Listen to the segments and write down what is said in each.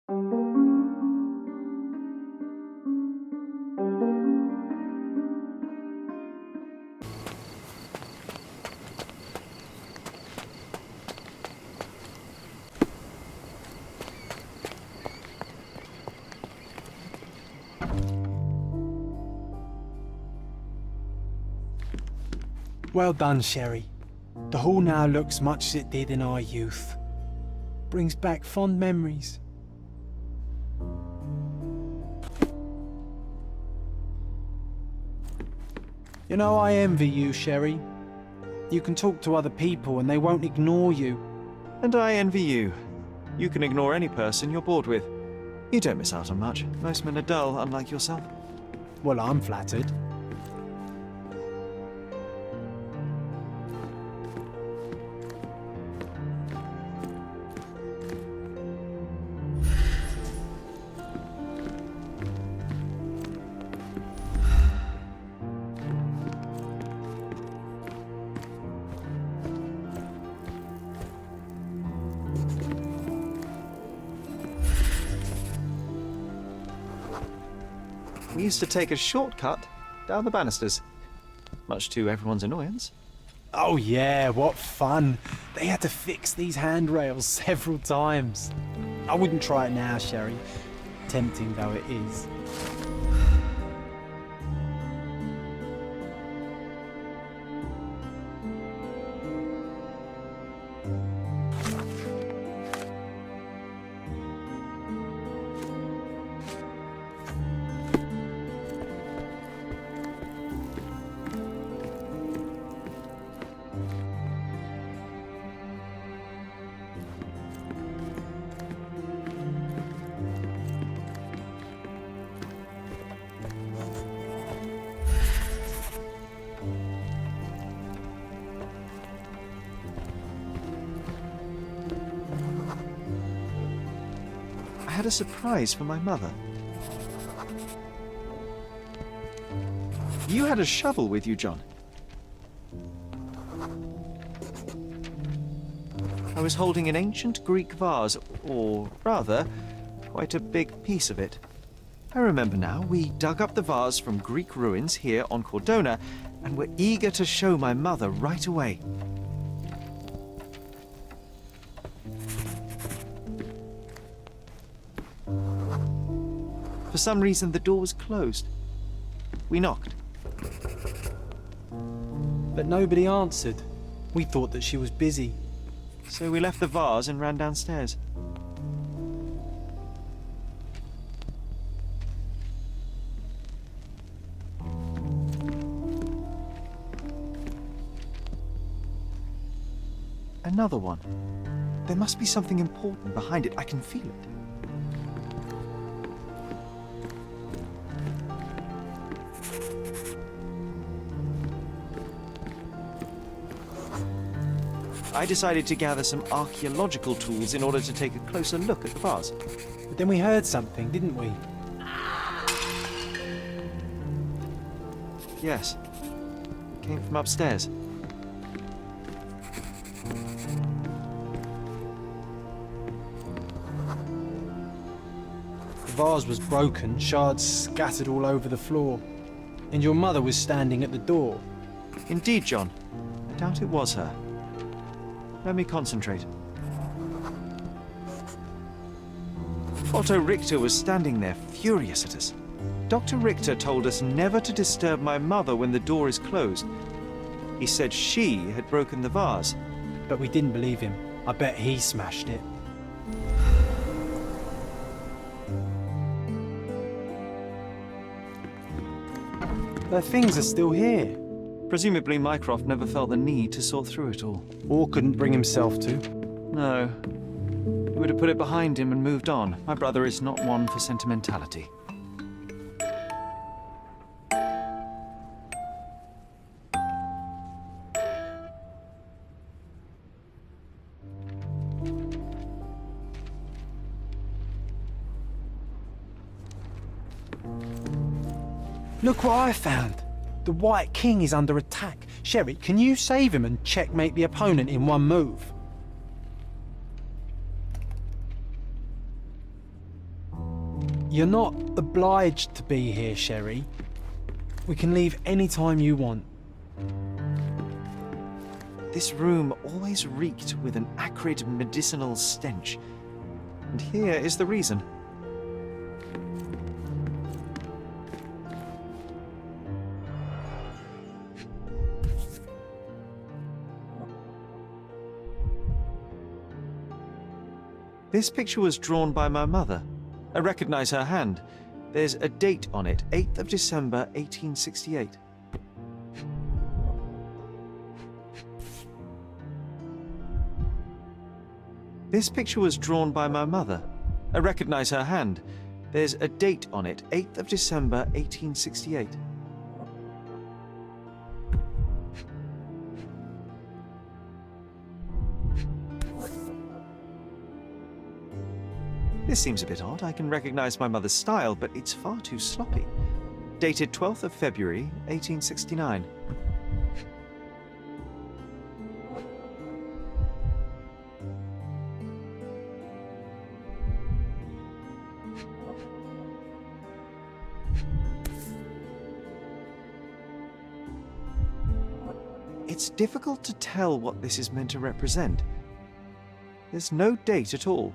Well done, Sherry. The hall now looks much as it did in our youth. Brings back fond memories. You know, I envy you, Sherry. You can talk to other people and they won't ignore you. And I envy you. You can ignore any person you're bored with. You don't miss out on much. Most men are dull, unlike yourself. Well, I'm flattered. We used to take a shortcut down the banisters, much to everyone's annoyance. Oh yeah, what fun. They had to fix these handrails several times. I wouldn't try it now, Sherry, tempting though it is. I had a surprise for my mother. You had a shovel with you, John. I was holding an ancient Greek vase, or rather, quite a big piece of it. I remember now, we dug up the vase from Greek ruins here on Cordona, and were eager to show my mother right away. For some reason, the door was closed. We knocked. But nobody answered. We thought that she was busy. So we left the vase and ran downstairs. Another one. There must be something important behind it. I can feel it. I decided to gather some archaeological tools in order to take a closer look at the vase. But then we heard something, didn't we? Yes. It came from upstairs. The vase was broken, shards scattered all over the floor. And your mother was standing at the door. Indeed, John. I doubt it was her. Let me concentrate. Otto Richter was standing there, furious at us. Dr. Richter told us never to disturb my mother when the door is closed. He said she had broken the vase. But we didn't believe him. I bet he smashed it. The things are still here. Presumably Mycroft never felt the need to sort through it all. Or couldn't bring himself to. No. He would have put it behind him and moved on. My brother is not one for sentimentality. Look what I found. The White King is under attack. Sherry, can you save him and checkmate the opponent in one move? You're not obliged to be here, Sherry. We can leave any time you want. This room always reeked with an acrid medicinal stench. And here is the reason. This picture was drawn by my mother. I recognize her hand. There's a date on it, 8th of December, 1868. This picture was drawn by my mother. I recognize her hand. There's a date on it, 8th of December, 1868. This seems a bit odd. I can recognize my mother's style, but it's far too sloppy. Dated 12th of February, 1869. It's difficult to tell what this is meant to represent. There's no date at all.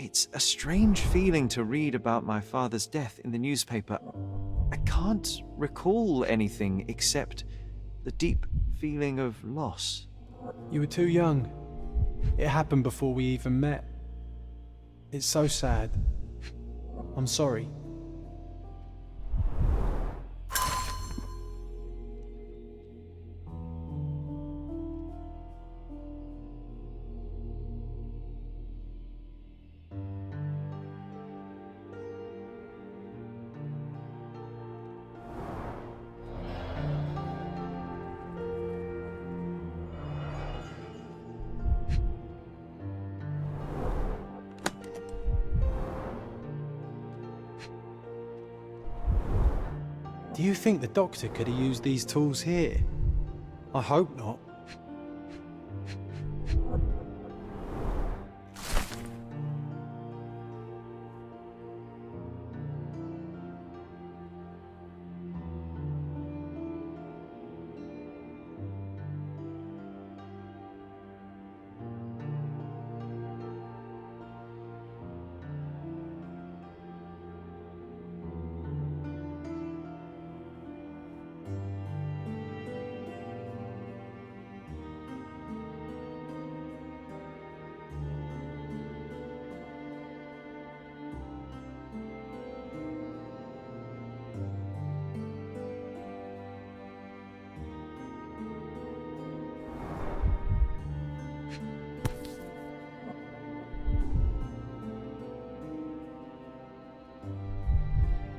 It's a strange feeling to read about my father's death in the newspaper. I can't recall anything except the deep feeling of loss. You were too young. It happened before we even met. It's so sad. I'm sorry. Do you think the doctor could have used these tools here? I hope not.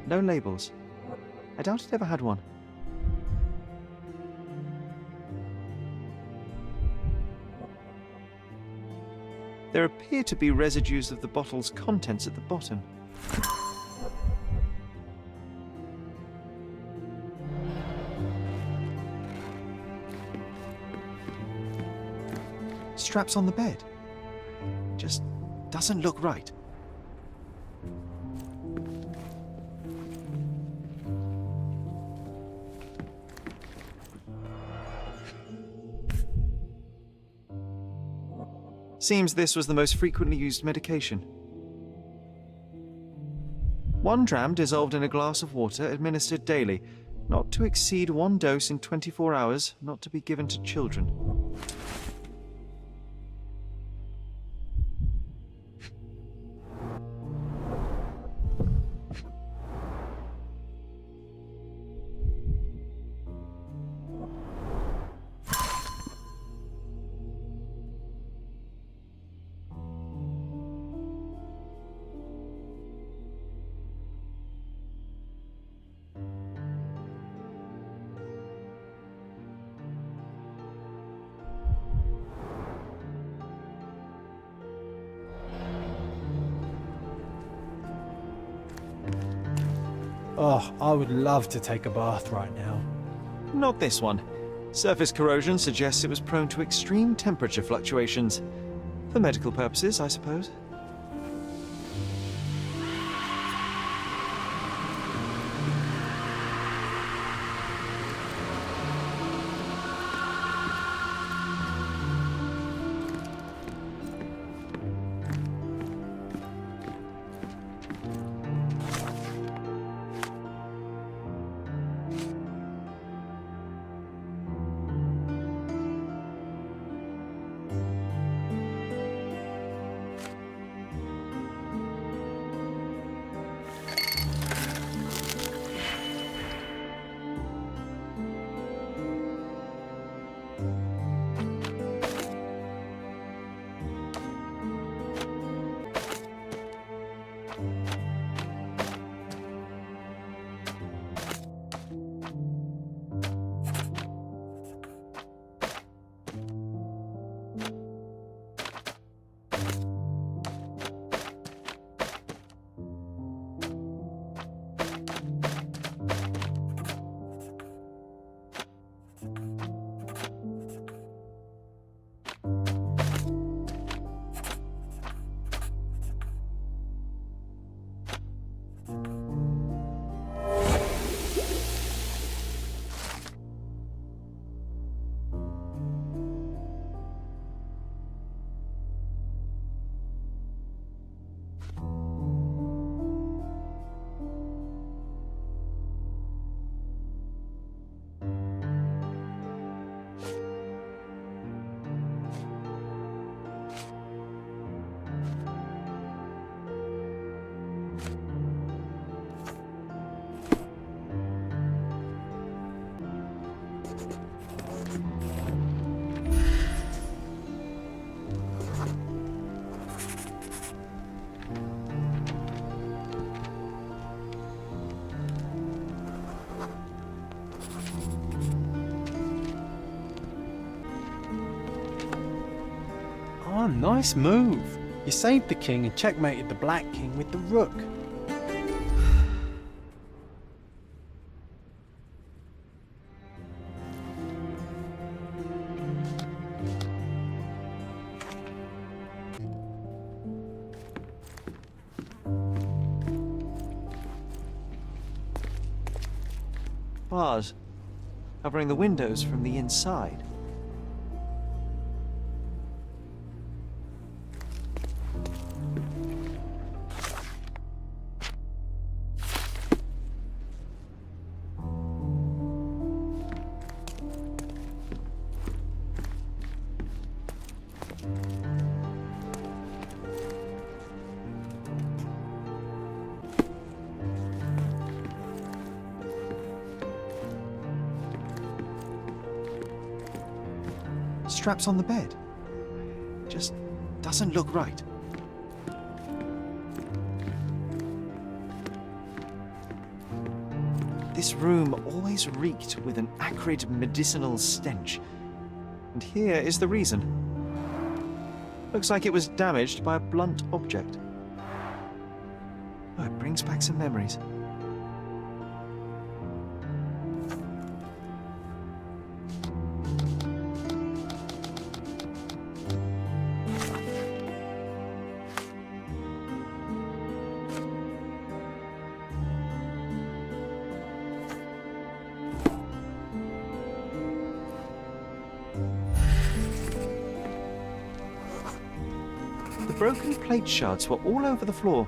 No labels. I doubt it ever had one. There appear to be residues of the bottle's contents at the bottom. Straps on the bed. Just doesn't look right. Seems this was the most frequently used medication. 1 dram dissolved in a glass of water, administered daily, not to exceed 1 dose in 24 hours, not to be given to children. Oh, I would love to take a bath right now. Not this one. Surface corrosion suggests it was prone to extreme temperature fluctuations. For medical purposes, I suppose. Oh, nice move. You saved the king and checkmated the black king with the rook. Bars covering the windows from the inside. Straps on the bed. Just doesn't look right. This room always reeked with an acrid medicinal stench. And here is the reason. Looks like it was damaged by a blunt object. Oh, it brings back some memories. Broken plate shards were all over the floor.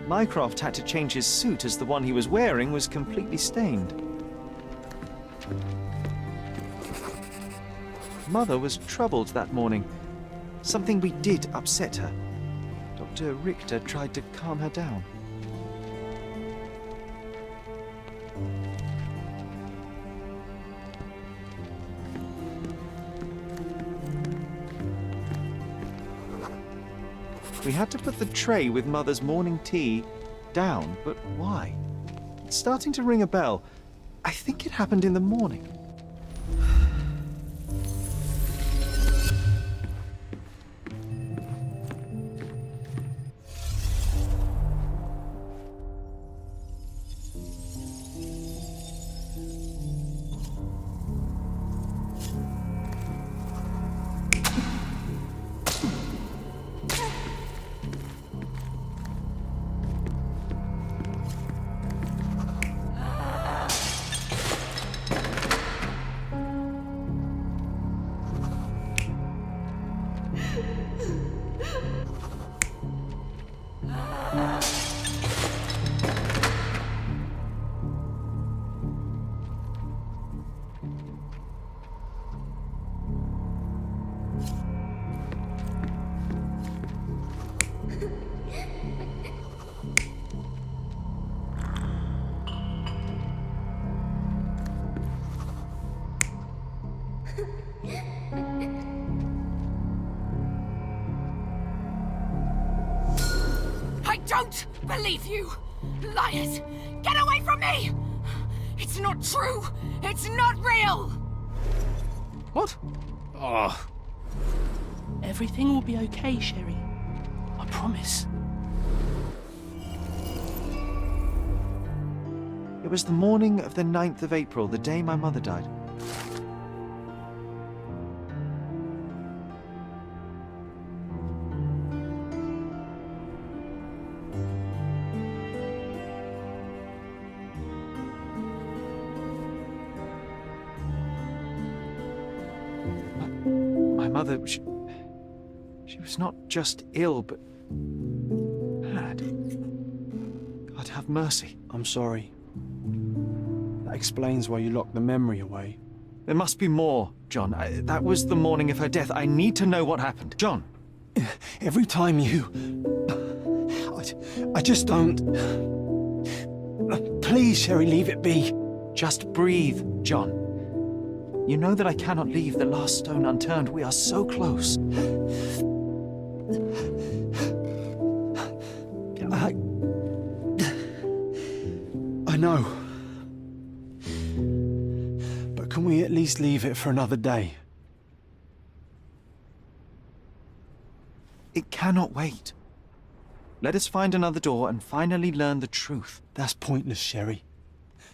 Mycroft had to change his suit as the one he was wearing was completely stained. Mother was troubled that morning. Something we did upset her. Dr. Richter tried to calm her down. We had to put the tray with Mother's morning tea down, but why? It's starting to ring a bell. I think it happened in the morning. don't believe you! Liars! Get away from me! It's not true! It's not real! What? Oh. Everything will be okay, Sherry. I promise. It was the morning of the 9th of April, the day my mother died. My mother, she was not just ill, but mad. God have mercy. I'm sorry. That explains why you locked the memory away. There must be more, John. That was the morning of her death. I need to know what happened. John! Every time you... I just don't... Please, Sherry, leave it be. Just breathe, John. You know that I cannot leave the last stone unturned. We are so close. I know. But can we at least leave it for another day? It cannot wait. Let us find another door and finally learn the truth. That's pointless, Sherry.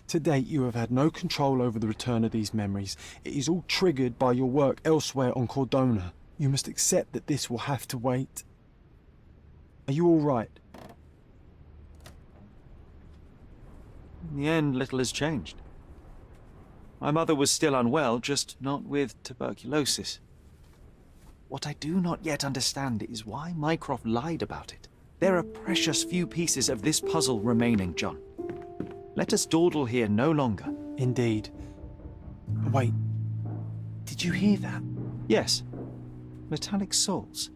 To date, you have had no control over the return of these memories. It is all triggered by your work elsewhere on Cordona. You must accept that this will have to wait. Are you all right? In the end, little has changed. My mother was still unwell, just not with tuberculosis. What I do not yet understand is why Mycroft lied about it. There are precious few pieces of this puzzle remaining, John. Let us dawdle here no longer. Indeed. Wait. Did you hear that? Yes. Metallic soles.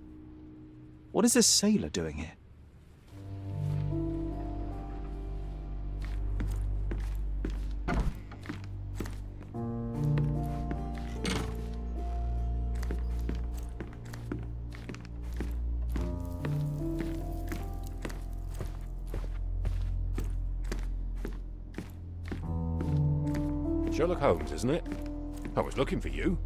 What is this sailor doing here? Sherlock Holmes, isn't it? I was looking for you.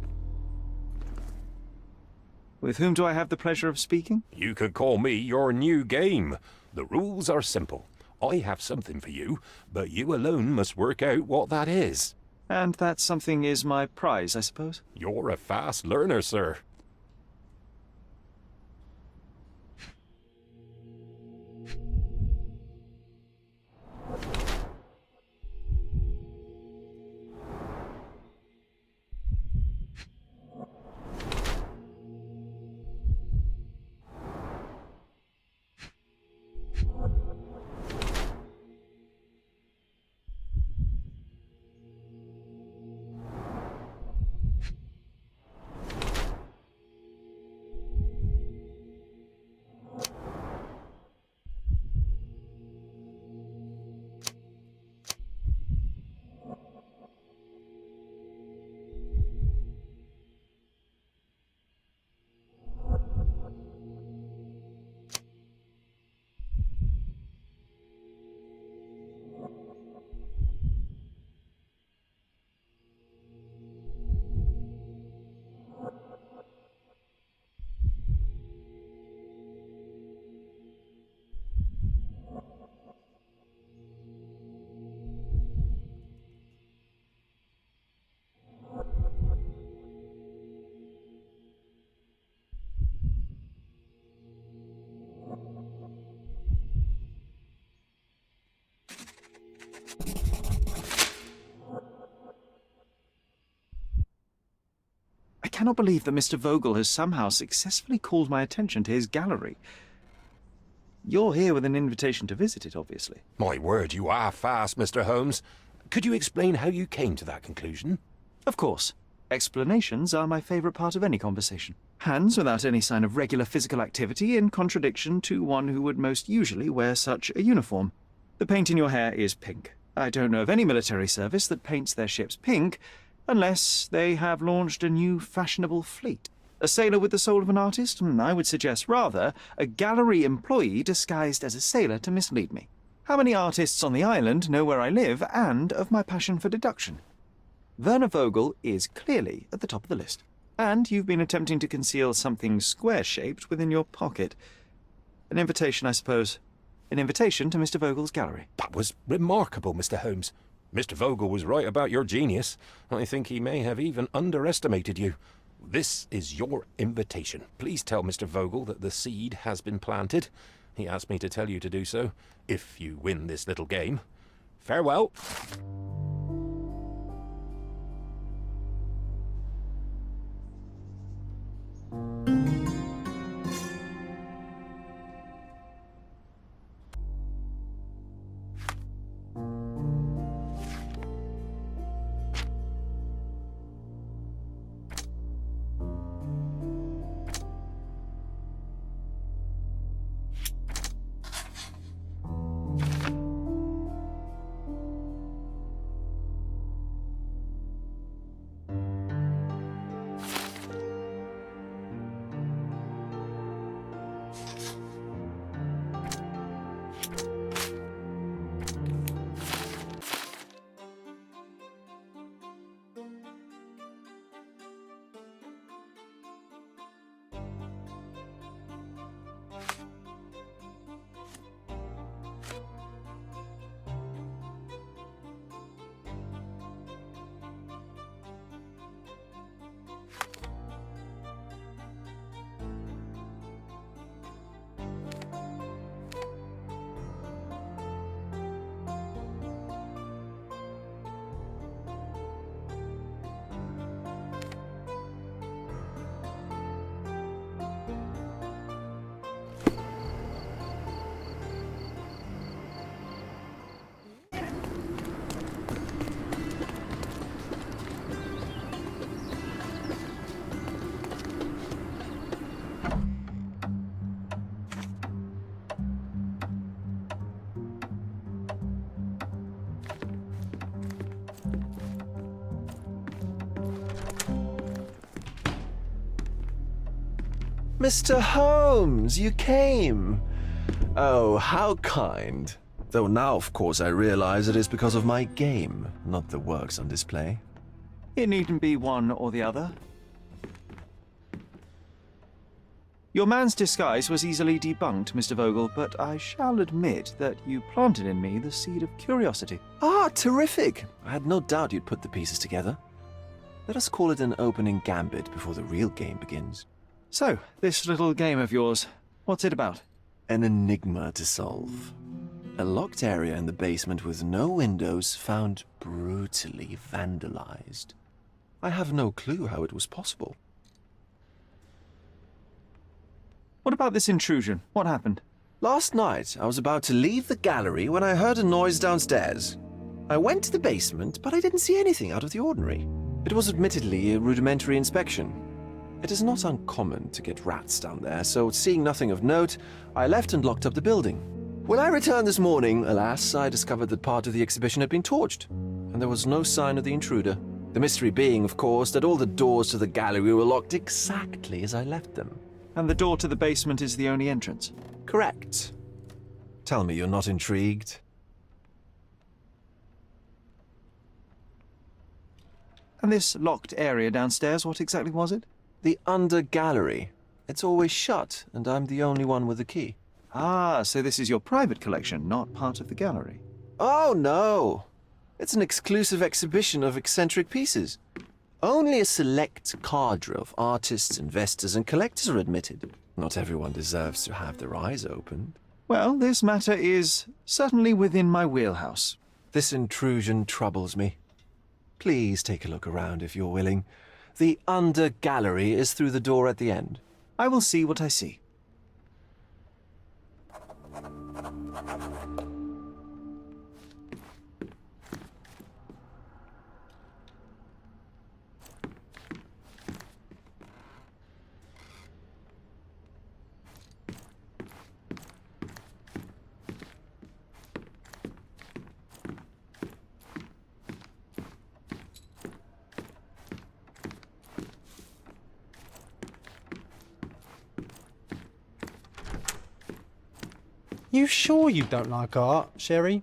With whom do I have the pleasure of speaking? You can call me your new game. The rules are simple. I have something for you, but you alone must work out what that is. And that something is my prize, I suppose? You're a fast learner, sir. I cannot believe that Mr. Vogel has somehow successfully called my attention to his gallery. You're here with an invitation to visit it, obviously. My word, you are fast, Mr. Holmes. Could you explain how you came to that conclusion? Of course. Explanations are my favourite part of any conversation. Hands without any sign of regular physical activity, in contradiction to one who would most usually wear such a uniform. The paint in your hair is pink. I don't know of any military service that paints their ships pink, unless they have launched a new fashionable fleet. A sailor with the soul of an artist? I would suggest rather a gallery employee disguised as a sailor to mislead me. How many artists on the island know where I live and of my passion for deduction? Werner Vogel is clearly at the top of the list. And you've been attempting to conceal something square-shaped within your pocket. An invitation, I suppose. An invitation to Mr. Vogel's gallery. That was remarkable, Mr. Holmes. Mr. Vogel was right about your genius. I think he may have even underestimated you. This is your invitation. Please tell Mr. Vogel that the seed has been planted. He asked me to tell you to do so, if you win this little game. Farewell. Mr. Holmes, you came! Oh, how kind. Though now, of course, I realize it is because of my game, not the works on display. It needn't be one or the other. Your man's disguise was easily debunked, Mr. Vogel, but I shall admit that you planted in me the seed of curiosity. Ah, terrific! I had no doubt you'd put the pieces together. Let us call it an opening gambit before the real game begins. So, this little game of yours, what's it about? An enigma to solve. A locked area in the basement with no windows found brutally vandalized. I have no clue how it was possible. What about this intrusion? What happened? Last night, I was about to leave the gallery when I heard a noise downstairs. I went to the basement, but I didn't see anything out of the ordinary. It was admittedly a rudimentary inspection. It is not uncommon to get rats down there, so seeing nothing of note, I left and locked up the building. When I returned this morning, alas, I discovered that part of the exhibition had been torched, and there was no sign of the intruder. The mystery being, of course, that all the doors to the gallery were locked exactly as I left them. And the door to the basement is the only entrance? Correct. Tell me you're not intrigued. And this locked area downstairs, what exactly was it? The under gallery. It's always shut, and I'm the only one with the key. Ah, so this is your private collection, not part of the gallery. Oh, no. It's an exclusive exhibition of eccentric pieces. Only a select cadre of artists, investors, and collectors are admitted. Not everyone deserves to have their eyes opened. Well, this matter is certainly within my wheelhouse. This intrusion troubles me. Please take a look around if you're willing. The under gallery is through the door at the end. I will see what I see. You sure you don't like art, Sherry?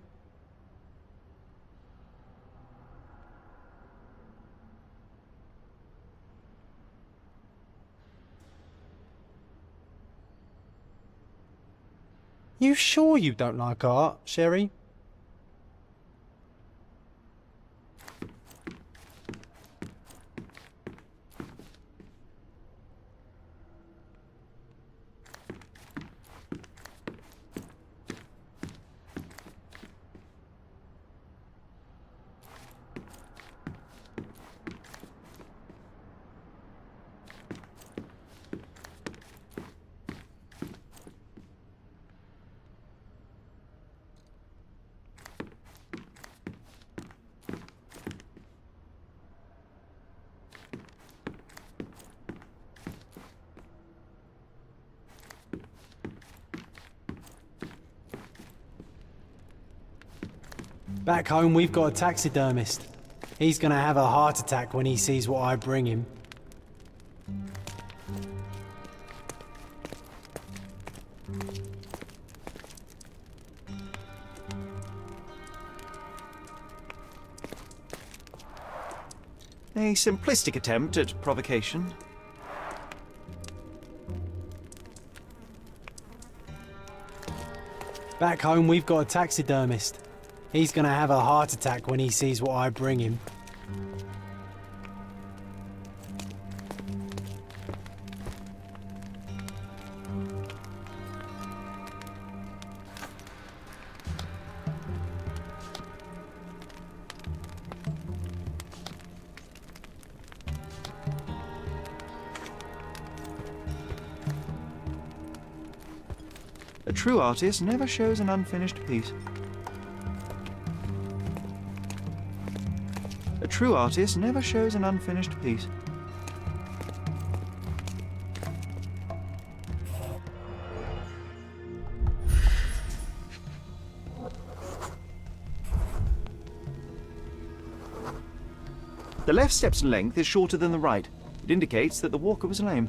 You sure you don't like art, Sherry? Back home, we've got a taxidermist. He's gonna have a heart attack when he sees what I bring him. A simplistic attempt at provocation. Back home, we've got a taxidermist. He's gonna have a heart attack when he sees what I bring him. A true artist never shows an unfinished piece. A true artist never shows an unfinished piece. The left step's length is shorter than the right. It indicates that the walker was lame.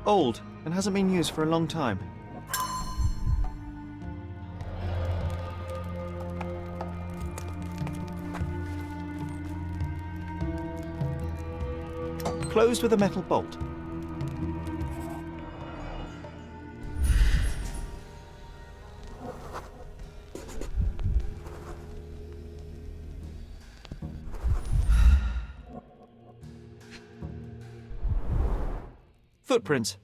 Old and hasn't been used for a long time. Closed with a metal bolt. Footprints.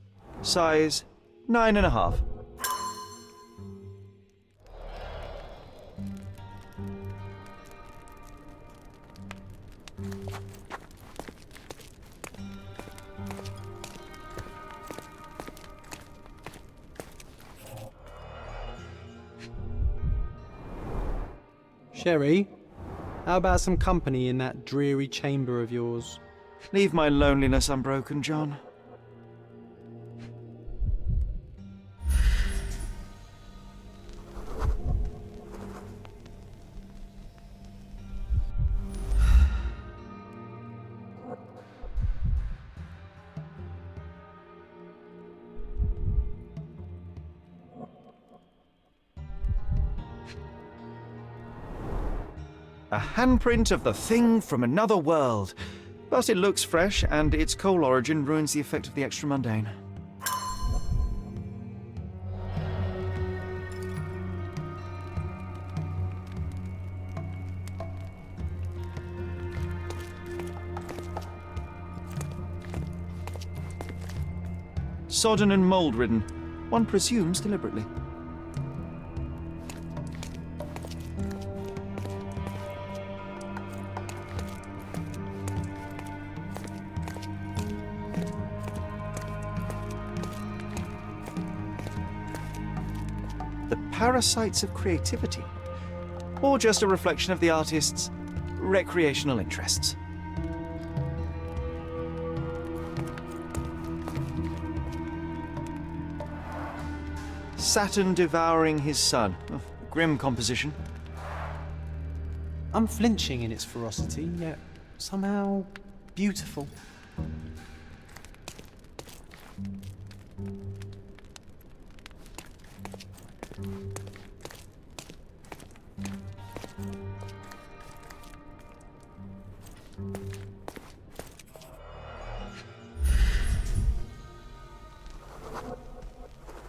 Size 9.5. Sherry, how about some company in that dreary chamber of yours? Leave my loneliness unbroken, John. A handprint of the thing from another world. But it looks fresh, and its coal origin ruins the effect of the extra mundane. Sodden and mould-ridden, one presumes deliberately. The parasites of creativity, or just a reflection of the artist's recreational interests. Saturn devouring his sun. Oh, grim composition. Unflinching in its ferocity, yet somehow beautiful.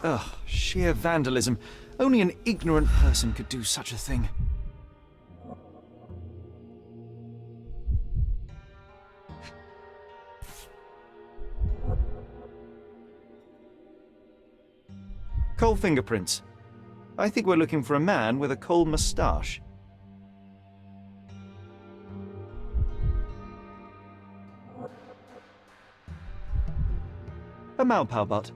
Ugh, sheer vandalism. Only an ignorant person could do such a thing. Coal fingerprints. I think we're looking for a man with a coal moustache. A Maupau butt.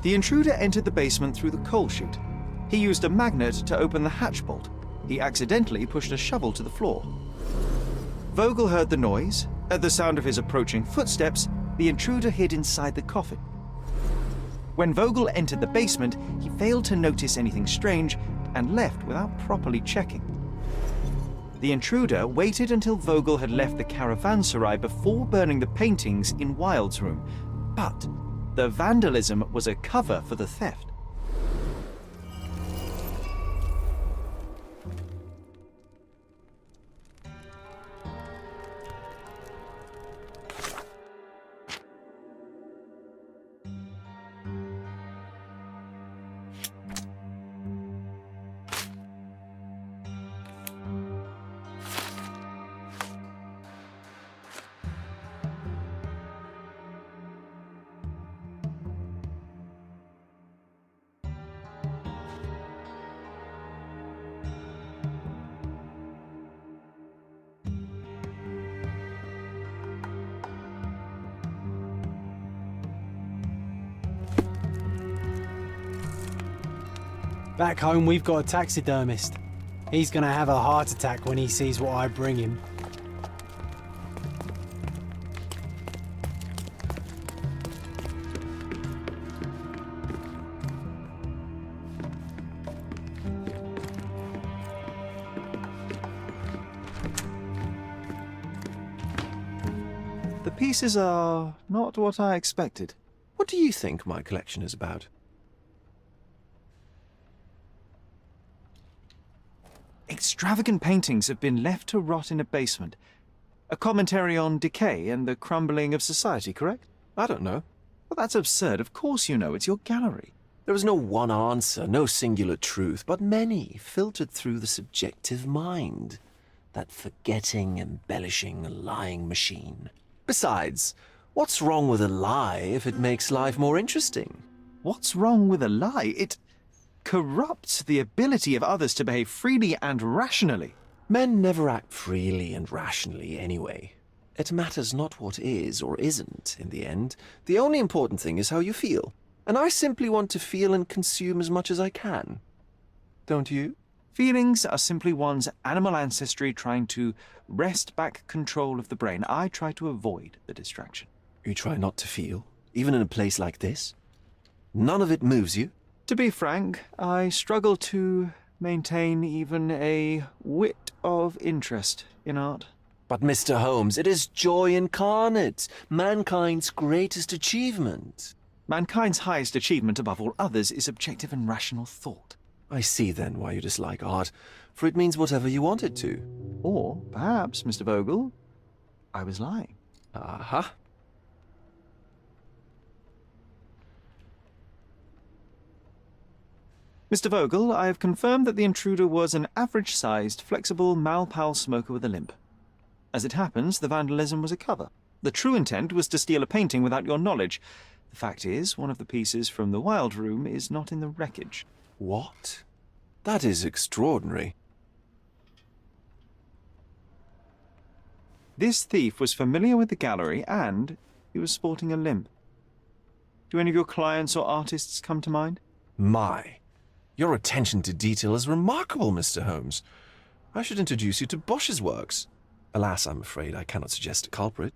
The intruder entered the basement through the coal chute. He used a magnet to open the hatch bolt. He accidentally pushed a shovel to the floor. Vogel heard the noise. At the sound of his approaching footsteps, the intruder hid inside the coffin. When Vogel entered the basement, he failed to notice anything strange and left without properly checking. The intruder waited until Vogel had left the caravanserai before burning the paintings in Wilde's room, but the vandalism was a cover for the theft. Back home, we've got a taxidermist. He's gonna have a heart attack when he sees what I bring him. The pieces are not what I expected. What do you think my collection is about? Extravagant paintings have been left to rot in a basement. A commentary on decay and the crumbling of society, correct? I don't know. Well, that's absurd. Of course you know. It's your gallery. There is no one answer, no singular truth, but many filtered through the subjective mind. That forgetting, embellishing, lying machine. Besides, what's wrong with a lie if it makes life more interesting? What's wrong with a lie? It corrupts the ability of others to behave freely and rationally. Men never act freely and rationally anyway. It matters not what is or isn't in the end. The only important thing is how you feel. And I simply want to feel and consume as much as I can. Don't you? Feelings are simply one's animal ancestry trying to wrest back control of the brain. I try to avoid the distraction. You try not to feel, even in a place like this? None of it moves you? To be frank, I struggle to maintain even a whit of interest in art. But Mr. Holmes, it is joy incarnate, mankind's greatest achievement. Mankind's highest achievement above all others is objective and rational thought. I see then why you dislike art, for it means whatever you want it to. Or perhaps, Mr. Vogel, I was lying. Aha. Mr. Vogel, I have confirmed that the intruder was an average-sized, flexible Malpal smoker with a limp. As it happens, the vandalism was a cover. The true intent was to steal a painting without your knowledge. The fact is, one of the pieces from the Wild Room is not in the wreckage. What? That is extraordinary. This thief was familiar with the gallery and he was sporting a limp. Do any of your clients or artists come to mind? My. Your attention to detail is remarkable, Mr. Holmes. I should introduce you to Bosch's works. Alas, I'm afraid I cannot suggest a culprit.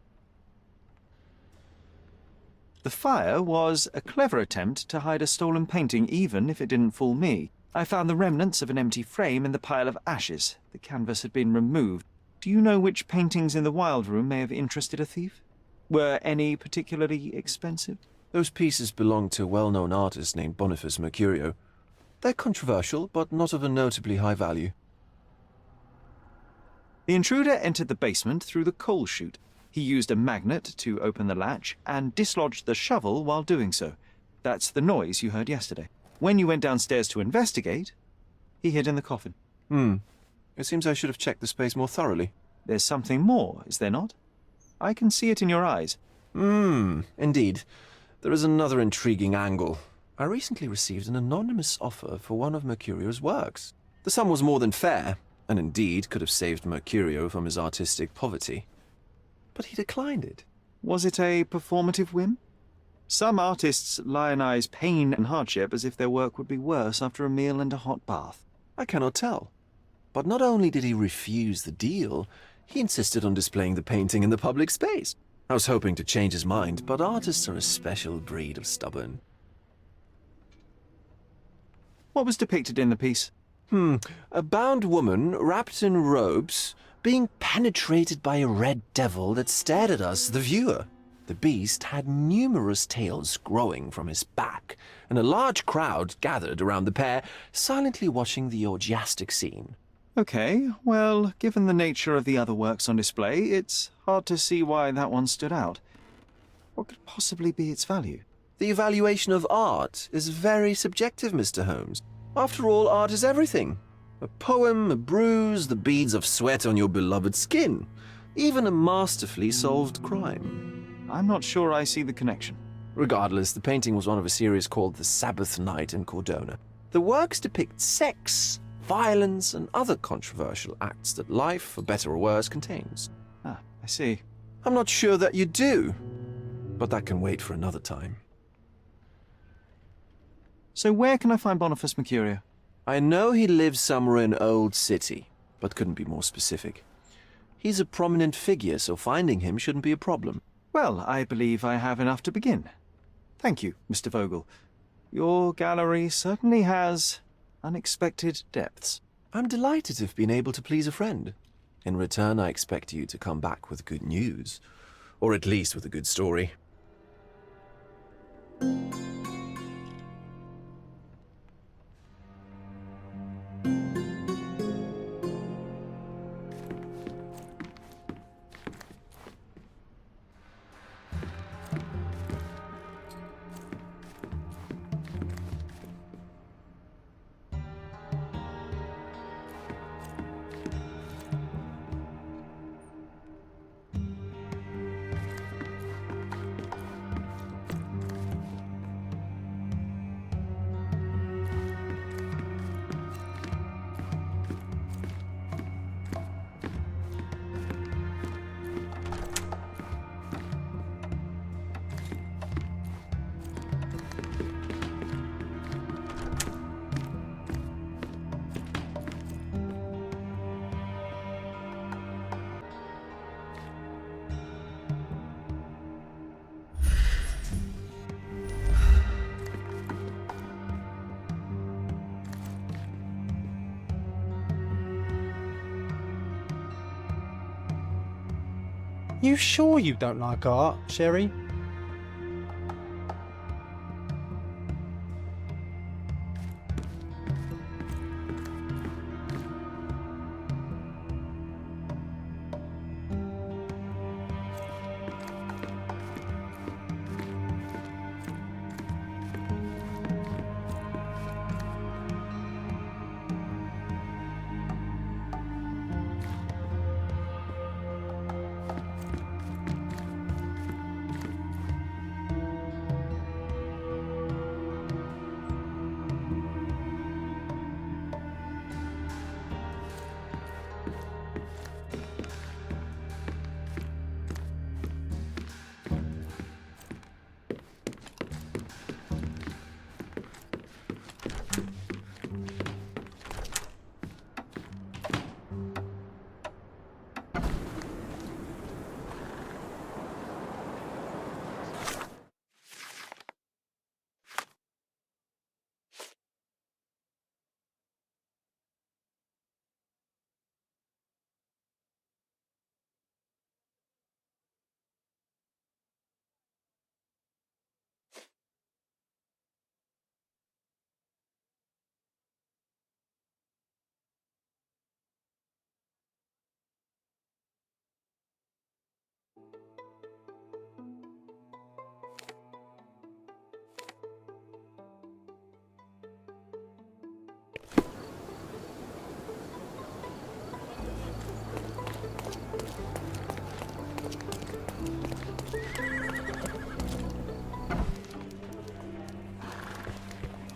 The fire was a clever attempt to hide a stolen painting, even if it didn't fool me. I found the remnants of an empty frame in the pile of ashes. The canvas had been removed. Do you know which paintings in the Wild Room may have interested a thief? Were any particularly expensive? Those pieces belong to a well-known artist named Boniface Mercurio. They're controversial, but not of a notably high value. The intruder entered the basement through the coal chute. He used a magnet to open the latch and dislodged the shovel while doing so. That's the noise you heard yesterday. When you went downstairs to investigate, he hid in the coffin. It seems I should have checked the space more thoroughly. There's something more, is there not? I can see it in your eyes. Indeed. There is another intriguing angle. I recently received an anonymous offer for one of Mercurio's works. The sum was more than fair, and indeed could have saved Mercurio from his artistic poverty. But he declined it. Was it a performative whim? Some artists lionize pain and hardship as if their work would be worse after a meal and a hot bath. I cannot tell. But not only did he refuse the deal, he insisted on displaying the painting in the public space. I was hoping to change his mind, but artists are a special breed of stubborn. What was depicted in the piece? A bound woman, wrapped in robes, being penetrated by a red devil that stared at us, the viewer. The beast had numerous tails growing from his back, and a large crowd gathered around the pair, silently watching the orgiastic scene. Okay, well, given the nature of the other works on display, it's hard to see why that one stood out. What could possibly be its value? The evaluation of art is very subjective, Mr. Holmes. After all, art is everything. A poem, a bruise, the beads of sweat on your beloved skin. Even a masterfully solved crime. I'm not sure I see the connection. Regardless, the painting was one of a series called The Sabbath Night in Cordona. The works depict sex, violence, and other controversial acts that life, for better or worse, contains. Ah, I see. I'm not sure that you do, but that can wait for another time. So where can I find Boniface Mercurio? I know he lives somewhere in Old City, but couldn't be more specific. He's a prominent figure, so finding him shouldn't be a problem. Well, I believe I have enough to begin. Thank you, Mr. Vogel. Your gallery certainly has unexpected depths. I'm delighted to have been able to please a friend. In return, I expect you to come back with good news. Or at least with a good story. You sure you don't like art, Sherry?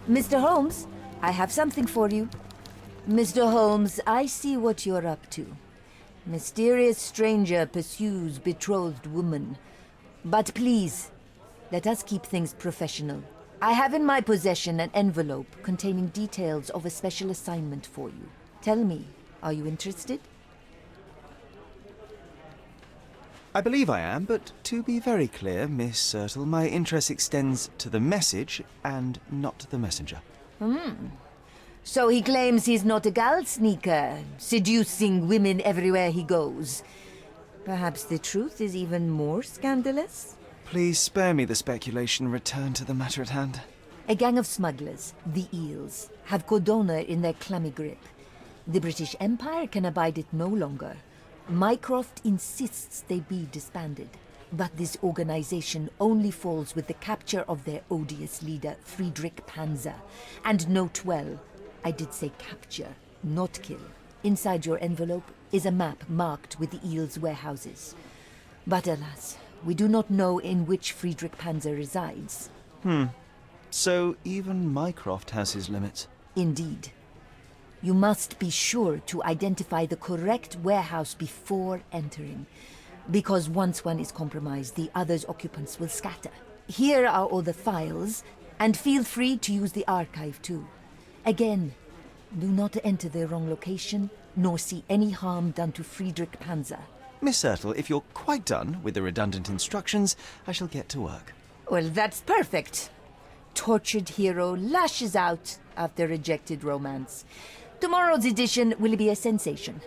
Mr. Holmes, I have something for you. Mr. Holmes, I see what you're up to. Mysterious stranger pursues betrothed woman. But please, let us keep things professional. I have in my possession an envelope containing details of a special assignment for you. Tell me, are you interested? I believe I am, but to be very clear, Miss Sertle, my interest extends to the message and not the messenger. So he claims he's not a gal sneaker, seducing women everywhere he goes. Perhaps the truth is even more scandalous? Please spare me the speculation. Return to the matter at hand. A gang of smugglers, the Eels, have Cordona in their clammy grip. The British Empire can abide it no longer. Mycroft insists they be disbanded. But this organization only falls with the capture of their odious leader, Friedrich Panzer. And note well, I did say capture, not kill. Inside your envelope is a map marked with the Eels' warehouses. But alas, we do not know in which Friedrich Panzer resides. So even Mycroft has his limits. Indeed. You must be sure to identify the correct warehouse before entering. Because once one is compromised, the other's occupants will scatter. Here are all the files, and feel free to use the archive too. Again, Do not enter the wrong location, nor see any harm done to Friedrich Panzer. Miss Ertl, if you're quite done with the redundant instructions, I shall get to work. Well, that's perfect. Tortured hero lashes out after rejected romance. Tomorrow's edition will be a sensation.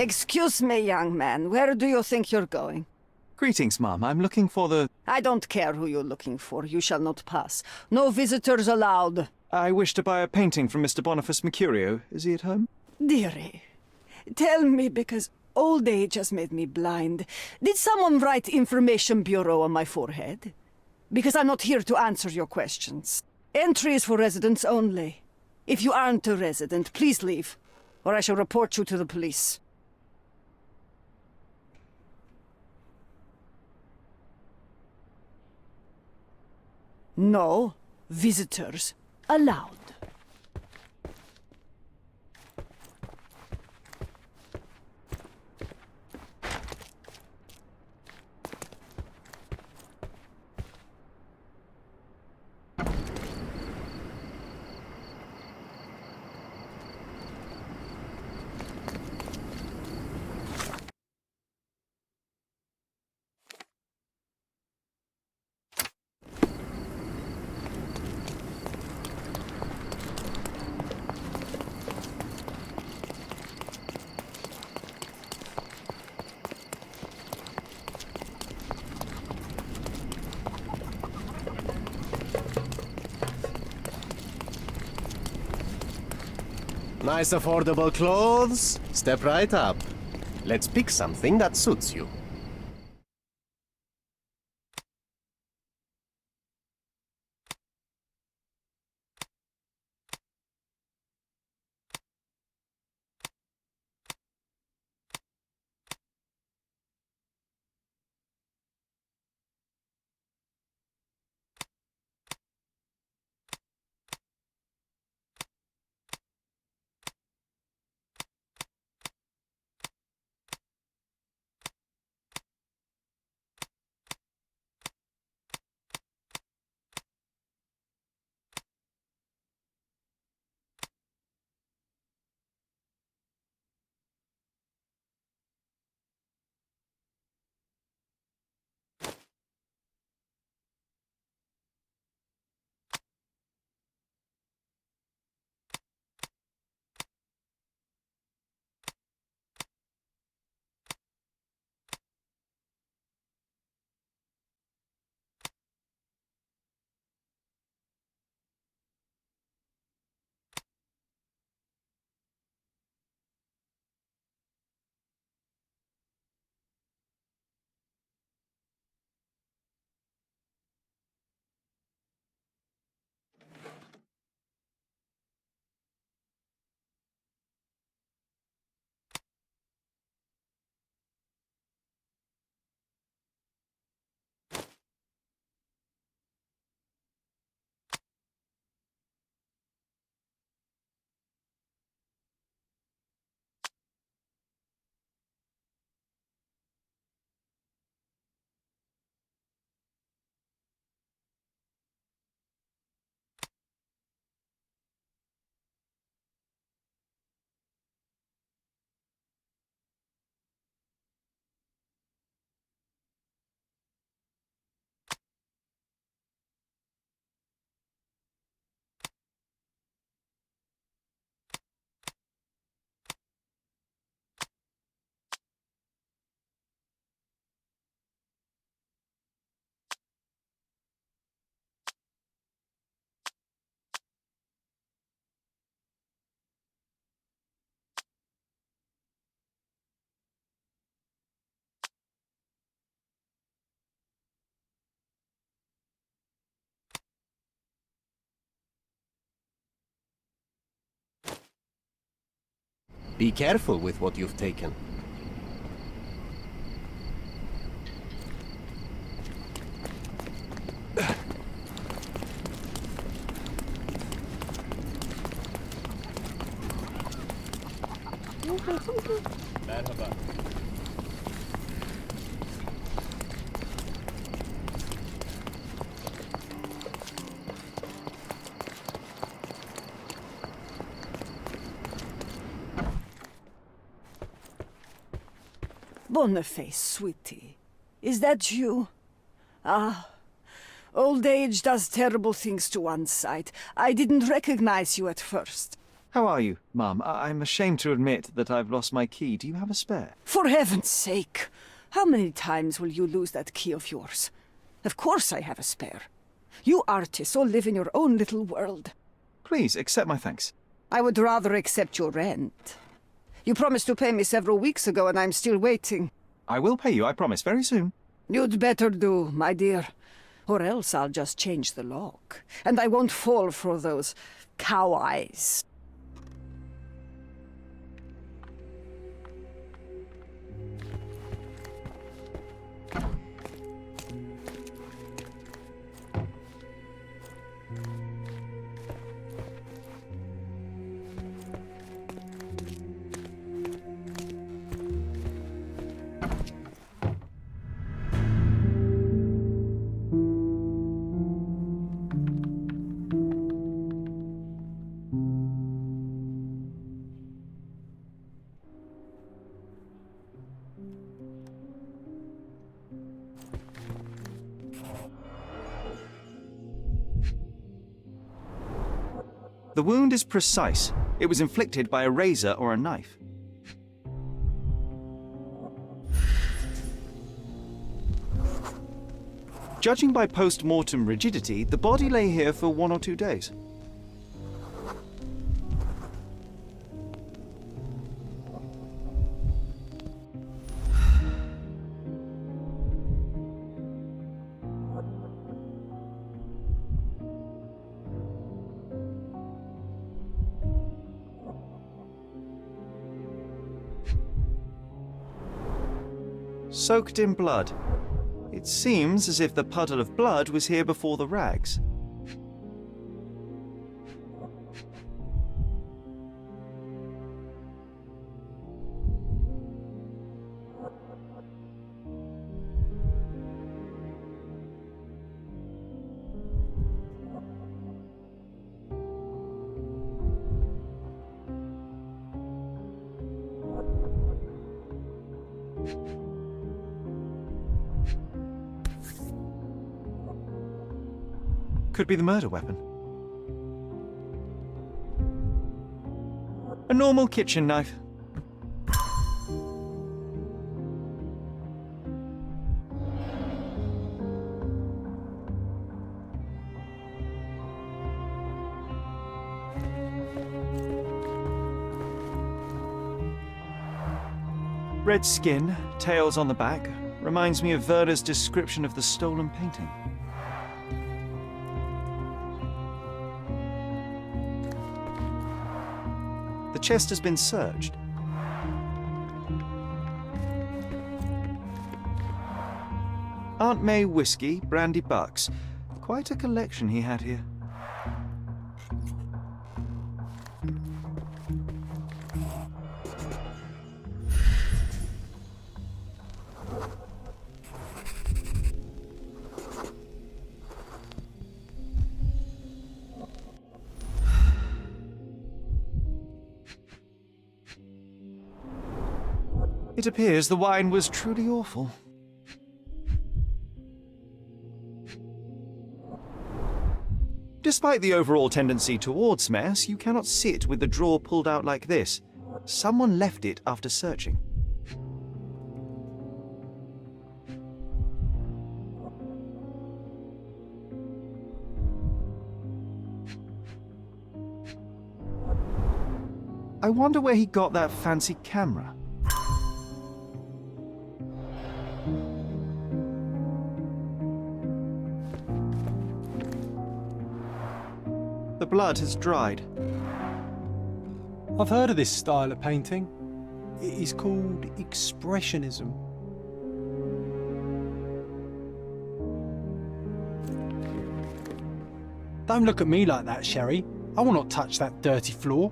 Excuse me, young man. Where do you think you're going? Greetings, ma'am. I'm looking for the... I don't care who you're looking for. You shall not pass. No visitors allowed. I wish to buy a painting from Mr. Boniface Mercurio. Is he at home? Dearie, tell me, because old age has made me blind. Did someone write Information Bureau on my forehead? Because I'm not here to answer your questions. Entry is for residents only. If you aren't a resident, please leave, or I shall report you to the police. No visitors allowed. Nice affordable clothes? Step right up. Let's pick something that suits you. Be careful with what you've taken. Merhaba. Boniface, sweetie. Is that you? Ah, old age does terrible things to one's sight. I didn't recognize you at first. How are you, Mum? I'm ashamed to admit that I've lost my key. Do you have a spare? For heaven's sake! How many times will you lose that key of yours? Of course I have a spare. You artists all live in your own little world. Please, accept my thanks. I would rather accept your rent. You promised to pay me several weeks ago, and I'm still waiting. I will pay you, I promise, very soon. You'd better do, my dear. Or else I'll just change the lock. And I won't fall for those cow eyes. The wound is precise. It was inflicted by a razor or a knife. Judging by post-mortem rigidity, the body lay here for 1 or 2 days. Soaked in blood. It seems as if the puddle of blood was here before the rags. Could be the murder weapon. A normal kitchen knife. Red skin, tails on the back, reminds me of Werder's description of the stolen painting. The chest has been searched. Aunt May whiskey, brandy bucks. Quite a collection he had here. It appears the wine was truly awful. Despite the overall tendency towards mess, you cannot sit with the drawer pulled out like this. Someone left it after searching. I wonder where he got that fancy camera. The blood has dried. I've heard of this style of painting. It is called Expressionism. Don't look at me like that, Sherry. I will not touch that dirty floor.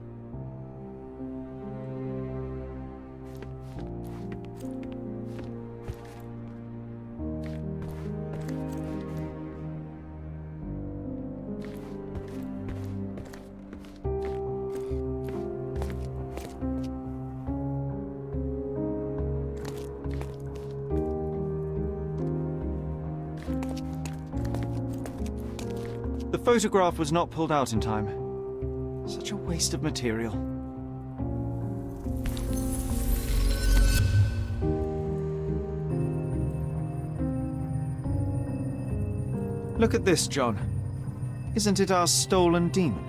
The photograph was not pulled out in time. Such a waste of material. Look at this, John. Isn't it our stolen demon?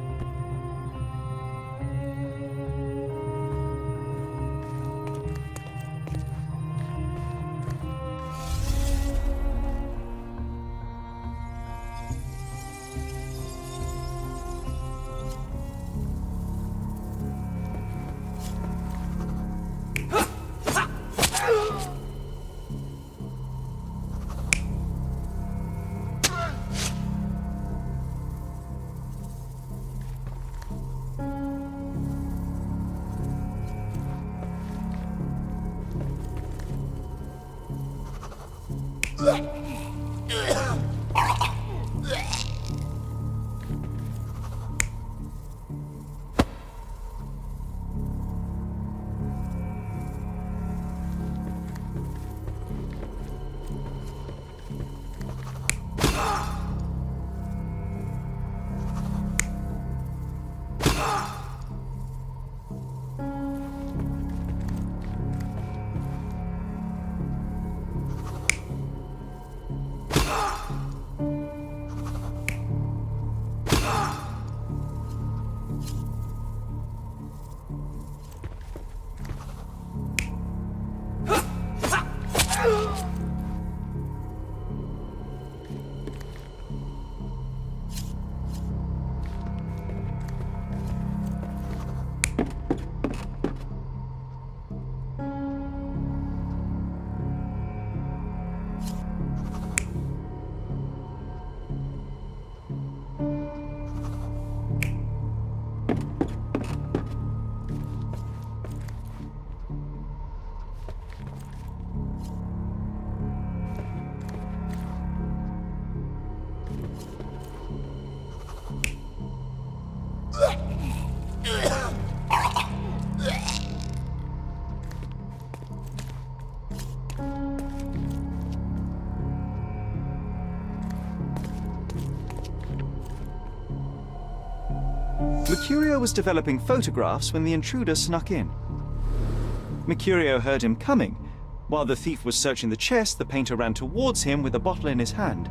Mercurio was developing photographs when the intruder snuck in. Mercurio heard him coming. While the thief was searching the chest, the painter ran towards him with a bottle in his hand.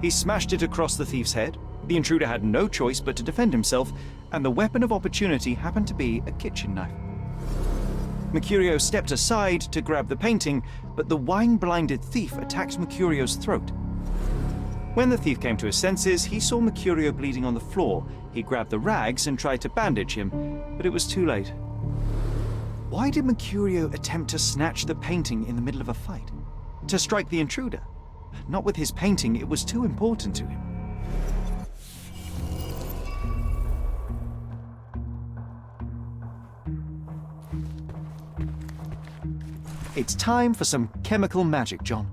He smashed it across the thief's head. The intruder had no choice but to defend himself, and the weapon of opportunity happened to be a kitchen knife. Mercurio stepped aside to grab the painting, but the wine-blinded thief attacked Mercurio's throat. When the thief came to his senses, he saw Mercurio bleeding on the floor. He grabbed the rags and tried to bandage him, but it was too late. Why did Mercurio attempt to snatch the painting in the middle of a fight? To strike the intruder? Not with his painting, it was too important to him. It's time for some chemical magic, John.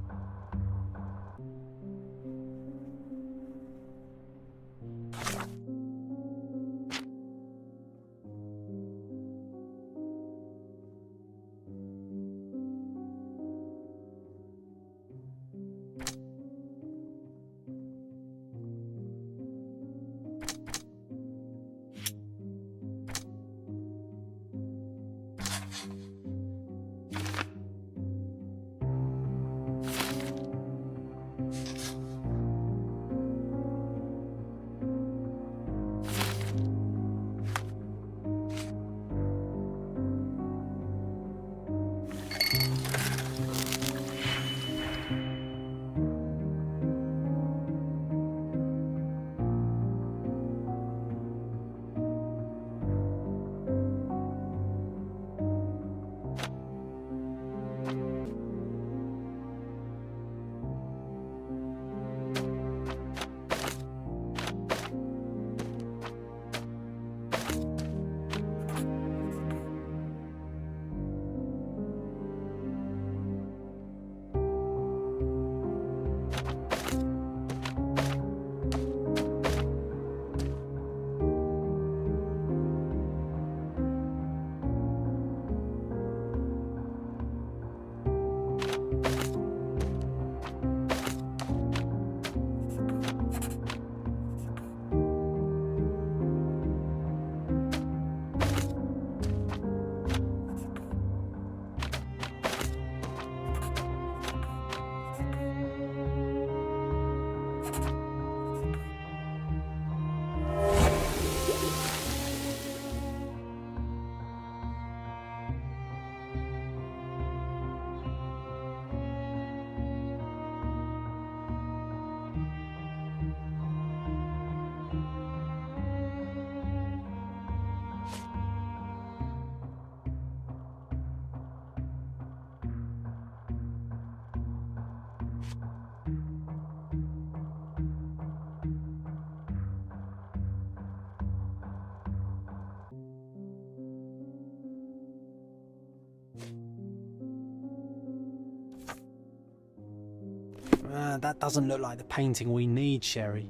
that doesn't look like the painting we need, Sherry.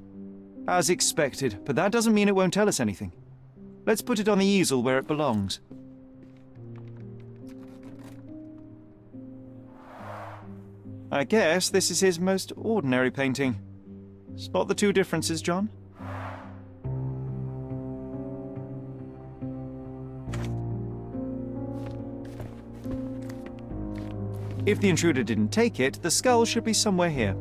As expected, but that doesn't mean it won't tell us anything. Let's put it on the easel where it belongs. I guess this is his most ordinary painting. Spot the two differences, John? If the intruder didn't take it, the skull should be somewhere here.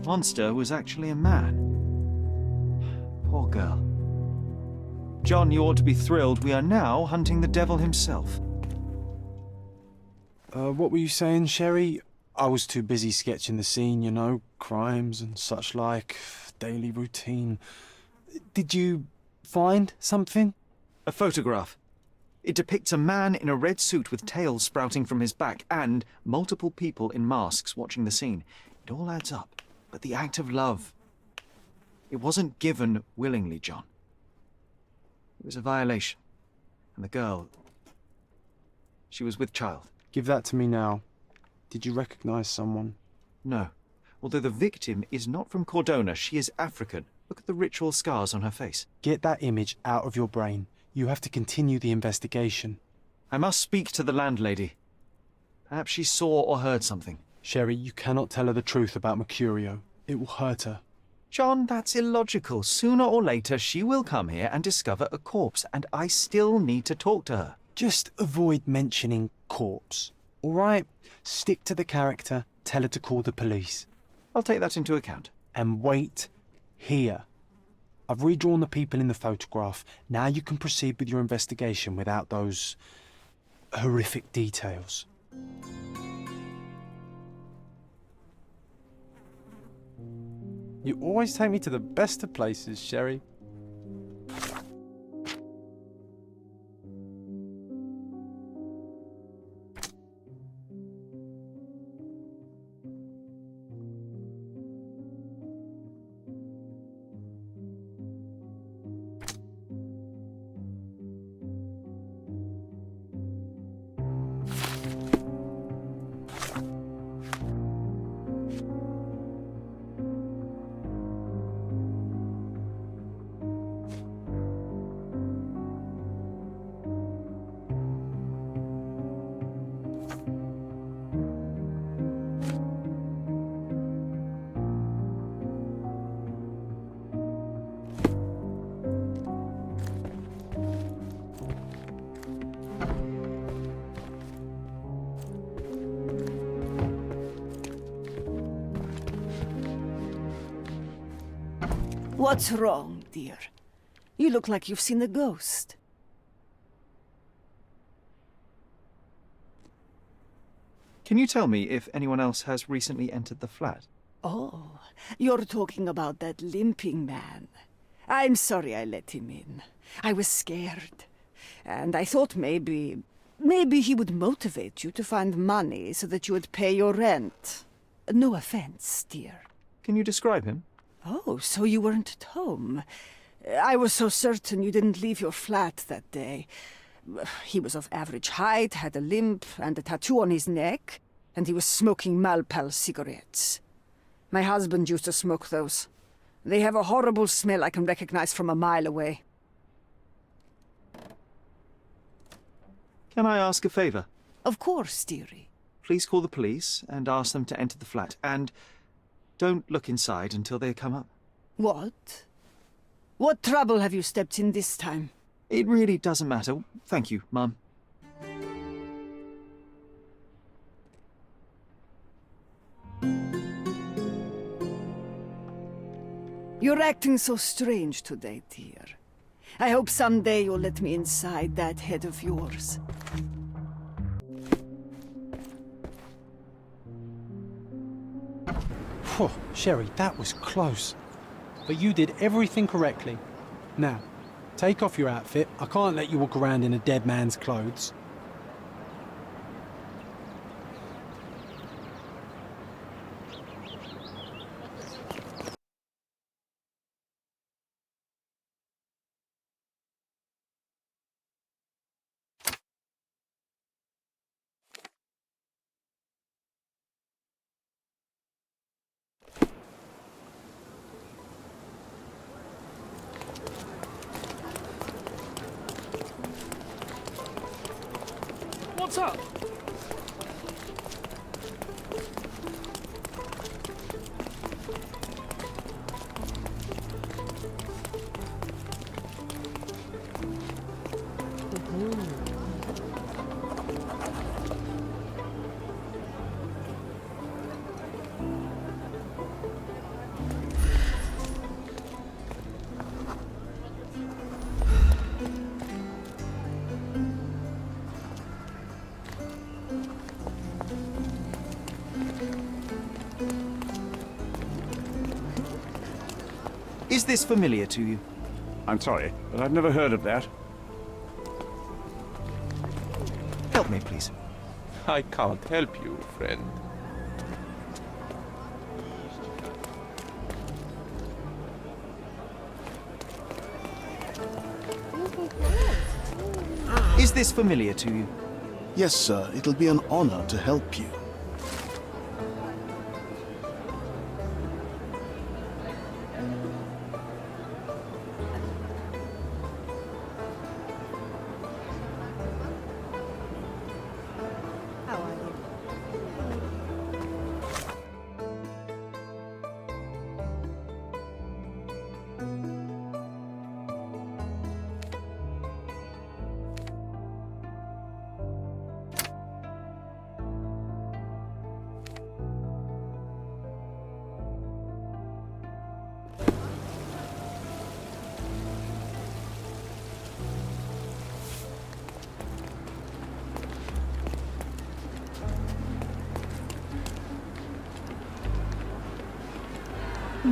Monster was actually a man. Poor girl. John, you ought to be thrilled. We are now hunting the devil himself. What were you saying, Sherry? I was too busy sketching the scene, you know, crimes and such like, daily routine. Did you find something? A photograph. It depicts a man in a red suit with tails sprouting from his back and multiple people in masks watching the scene. It all adds up. But the act of love, it wasn't given willingly, John. It was a violation. And the girl, she was with child. Give that to me now. Did you recognize someone? No. Although the victim is not from Cordona, she is African. Look at the ritual scars on her face. Get that image out of your brain. You have to continue the investigation. I must speak to the landlady. Perhaps she saw or heard something. Sherry, you cannot tell her the truth about Mercurio. It will hurt her. John, that's illogical. Sooner or later, she will come here and discover a corpse, and I still need to talk to her. Just avoid mentioning corpse, all right? Stick to the character, tell her to call the police. I'll take that into account. And wait here. I've redrawn the people in the photograph. Now you can proceed with your investigation without those horrific details. You always take me to the best of places, Sherry. What's wrong, dear? You look like you've seen a ghost. Can you tell me if anyone else has recently entered the flat? Oh, you're talking about that limping man. I'm sorry I let him in. I was scared. And I thought maybe he would motivate you to find money so that you would pay your rent. No offense, dear. Can you describe him? Oh, so you weren't at home. I was so certain you didn't leave your flat that day. He was of average height, had a limp and a tattoo on his neck, and he was smoking Malpal cigarettes. My husband used to smoke those. They have a horrible smell I can recognize from a mile away. Can I ask a favor? Of course, dearie. Please call the police and ask them to enter the flat, and don't look inside until they come up. What? What trouble have you stepped in this time? It really doesn't matter. Thank you, Mum. You're acting so strange today, dear. I hope someday you'll let me inside that head of yours. Phew, Sherry, that was close. But you did everything correctly. Now, take off your outfit. I can't let you walk around in a dead man's clothes. What's up? Is this familiar to you? I'm sorry, but I've never heard of that. Help me, please. I can't help you, friend. Is this familiar to you? Yes, sir. It'll be an honor to help you.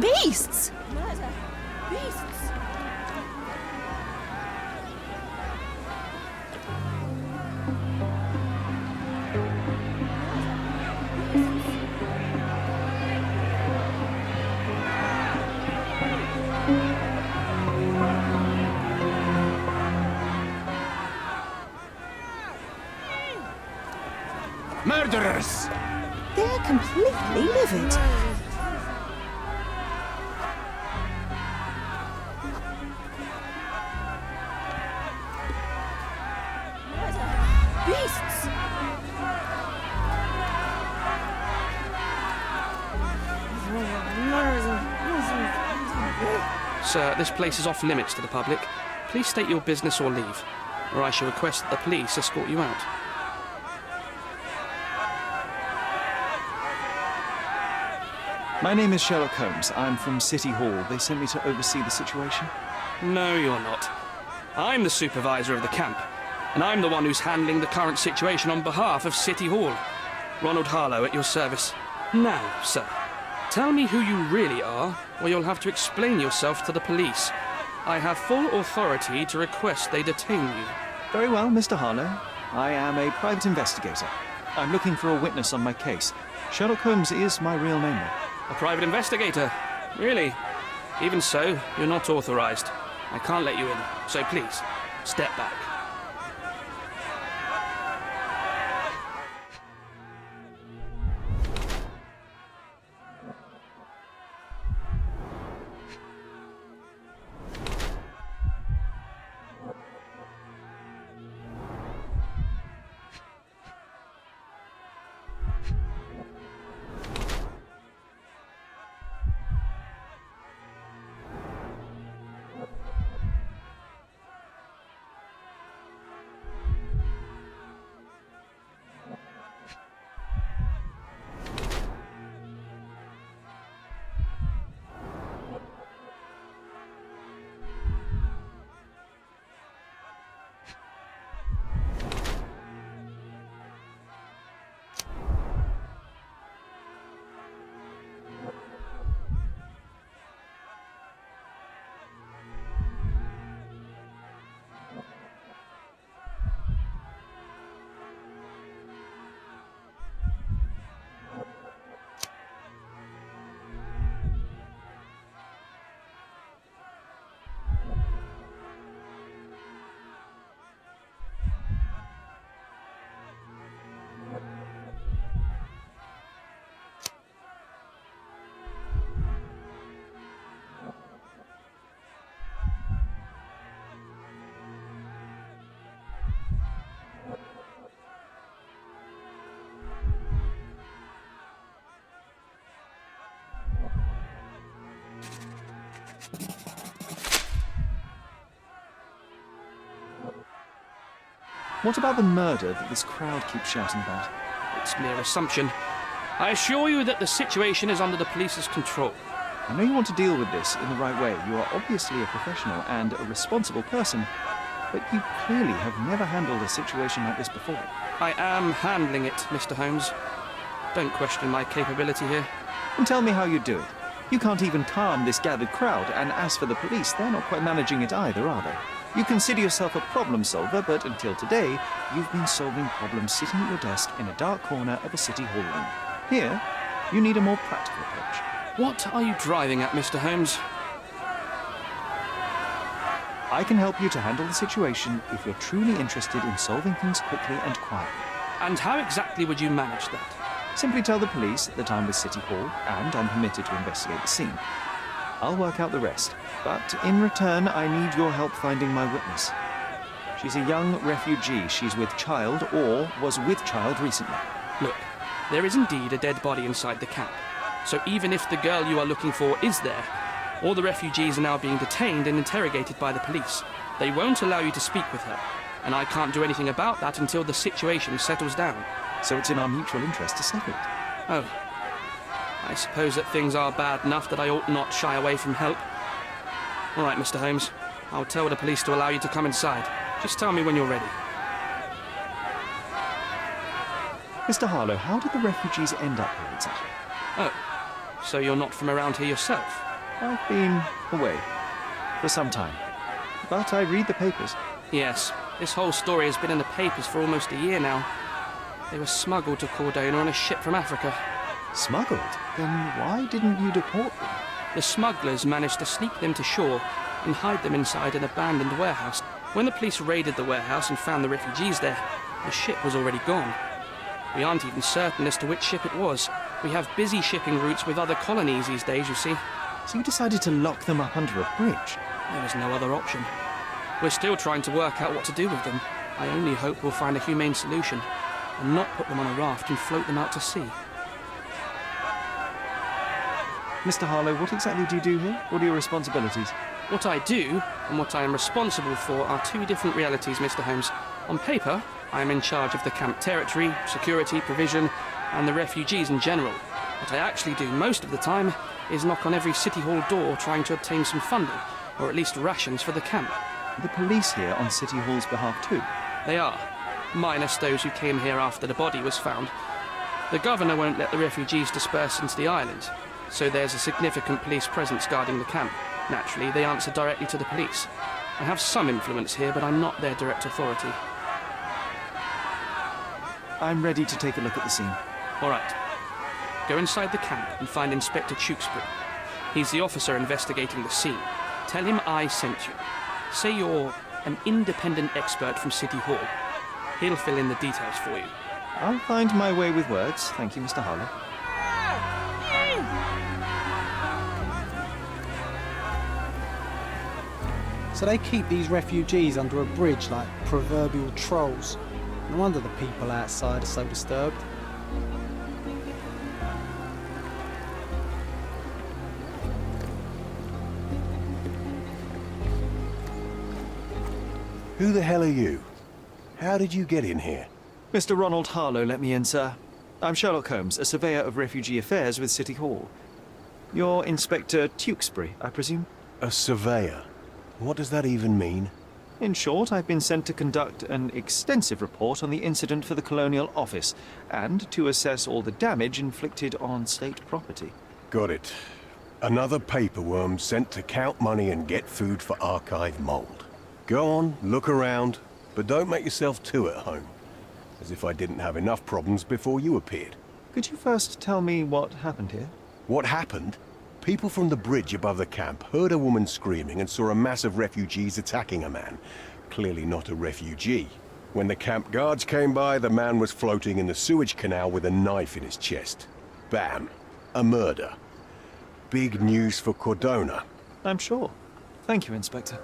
Beasts! Beasts! Murderers! They're completely livid. Beasts! Sir, this place is off limits to the public. Please state your business or leave, or I shall request that the police escort you out. My name is Sherlock Holmes. I'm from City Hall. They sent me to oversee the situation. No, you're not. I'm the supervisor of the camp, and I'm the one who's handling the current situation on behalf of City Hall. Ronald Harlow at your service. Now, sir, tell me who you really are, or you'll have to explain yourself to the police. I have full authority to request they detain you. Very well, Mr. Harlow. I am a private investigator. I'm looking for a witness on my case. Sherlock Holmes is my real name, though. A private investigator? Really? Even so, you're not authorized. I can't let you in, so please, step back. What about the murder that this crowd keeps shouting about? It's mere assumption. I assure you that the situation is under the police's control. I know you want to deal with this in the right way. You are obviously a professional and a responsible person, but you clearly have never handled a situation like this before. I am handling it, Mr. Holmes. Don't question my capability here. And tell me how you do it. You can't even calm this gathered crowd, and as for the police, they're not quite managing it either, are they? You consider yourself a problem solver, but until today, you've been solving problems sitting at your desk in a dark corner of a city hall room. Here, you need a more practical approach. What are you driving at, Mr. Holmes? I can help you to handle the situation if you're truly interested in solving things quickly and quietly. And how exactly would you manage that? Simply tell the police that I'm with City Hall and I'm permitted to investigate the scene. I'll work out the rest, but in return I need your help finding my witness. She's a young refugee. She's with child or was with child recently. Look, there is indeed a dead body inside the camp. So even if the girl you are looking for is there, all the refugees are now being detained and interrogated by the police. They won't allow you to speak with her, and I can't do anything about that until the situation settles down. So it's in our mutual interest to settle it. Oh. I suppose that things are bad enough that I ought not shy away from help. All right, Mr. Holmes. I'll tell the police to allow you to come inside. Just tell me when you're ready. Mr. Harlow, how did the refugees end up here exactly? Oh, so you're not from around here yourself? I've been away for some time, but I read the papers. Yes, this whole story has been in the papers for almost a year now. They were smuggled to Cordona on a ship from Africa. Smuggled? Then why didn't you deport them? The smugglers managed to sneak them to shore and hide them inside an abandoned warehouse. When the police raided the warehouse and found the refugees there, the ship was already gone. We aren't even certain as to which ship it was. We have busy shipping routes with other colonies these days, you see. So you decided to lock them up under a bridge? There was no other option. We're still trying to work out what to do with them. I only hope we'll find a humane solution and not put them on a raft and float them out to sea. Mr. Harlow, what exactly do you do here? What are your responsibilities? What I do and what I am responsible for are two different realities, Mr. Holmes. On paper, I am in charge of the camp territory, security, provision, and the refugees in general. What I actually do most of the time is knock on every City Hall door trying to obtain some funding, or at least rations for the camp. The police here on City Hall's behalf too? They are, minus those who came here after the body was found. The governor won't let the refugees disperse into the island, so there's a significant police presence guarding the camp. Naturally, they answer directly to the police. I have some influence here, but I'm not their direct authority. I'm ready to take a look at the scene. All right. Go inside the camp and find Inspector Tewkesbury. He's the officer investigating the scene. Tell him I sent you. Say you're an independent expert from City Hall. He'll fill in the details for you. I'll find my way with words. Thank you, Mr. Harlow. So they keep these refugees under a bridge like proverbial trolls. No wonder the people outside are so disturbed. Who the hell are you? How did you get in here? Mr. Ronald Harlow let me in, sir. I'm Sherlock Holmes, a surveyor of refugee affairs with City Hall. You're Inspector Tewkesbury, I presume? A surveyor? What does that even mean? In short, I've been sent to conduct an extensive report on the incident for the Colonial Office and to assess all the damage inflicted on state property. Got it. Another paperworm sent to count money and get food for archive mold. Go on, look around, but don't make yourself too at home. As if I didn't have enough problems before you appeared. Could you first tell me what happened here? What happened? People from the bridge above the camp heard a woman screaming and saw a mass of refugees attacking a man. Clearly not a refugee. When the camp guards came by, the man was floating in the sewage canal with a knife in his chest. Bam. A murder. Big news for Cordona. I'm sure. Thank you, Inspector.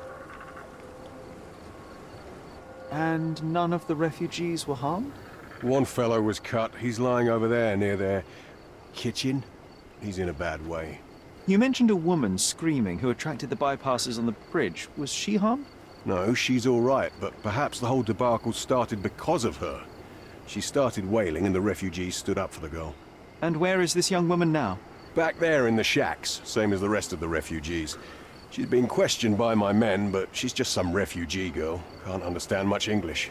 And none of the refugees were harmed? One fellow was cut. He's lying over there near their kitchen. He's in a bad way. You mentioned a woman screaming who attracted the bypassers on the bridge. Was she harmed? No, she's all right, but perhaps the whole debacle started because of her. She started wailing and the refugees stood up for the girl. And where is this young woman now? Back there in the shacks, same as the rest of the refugees. She's been questioned by my men, but she's just some refugee girl. Can't understand much English.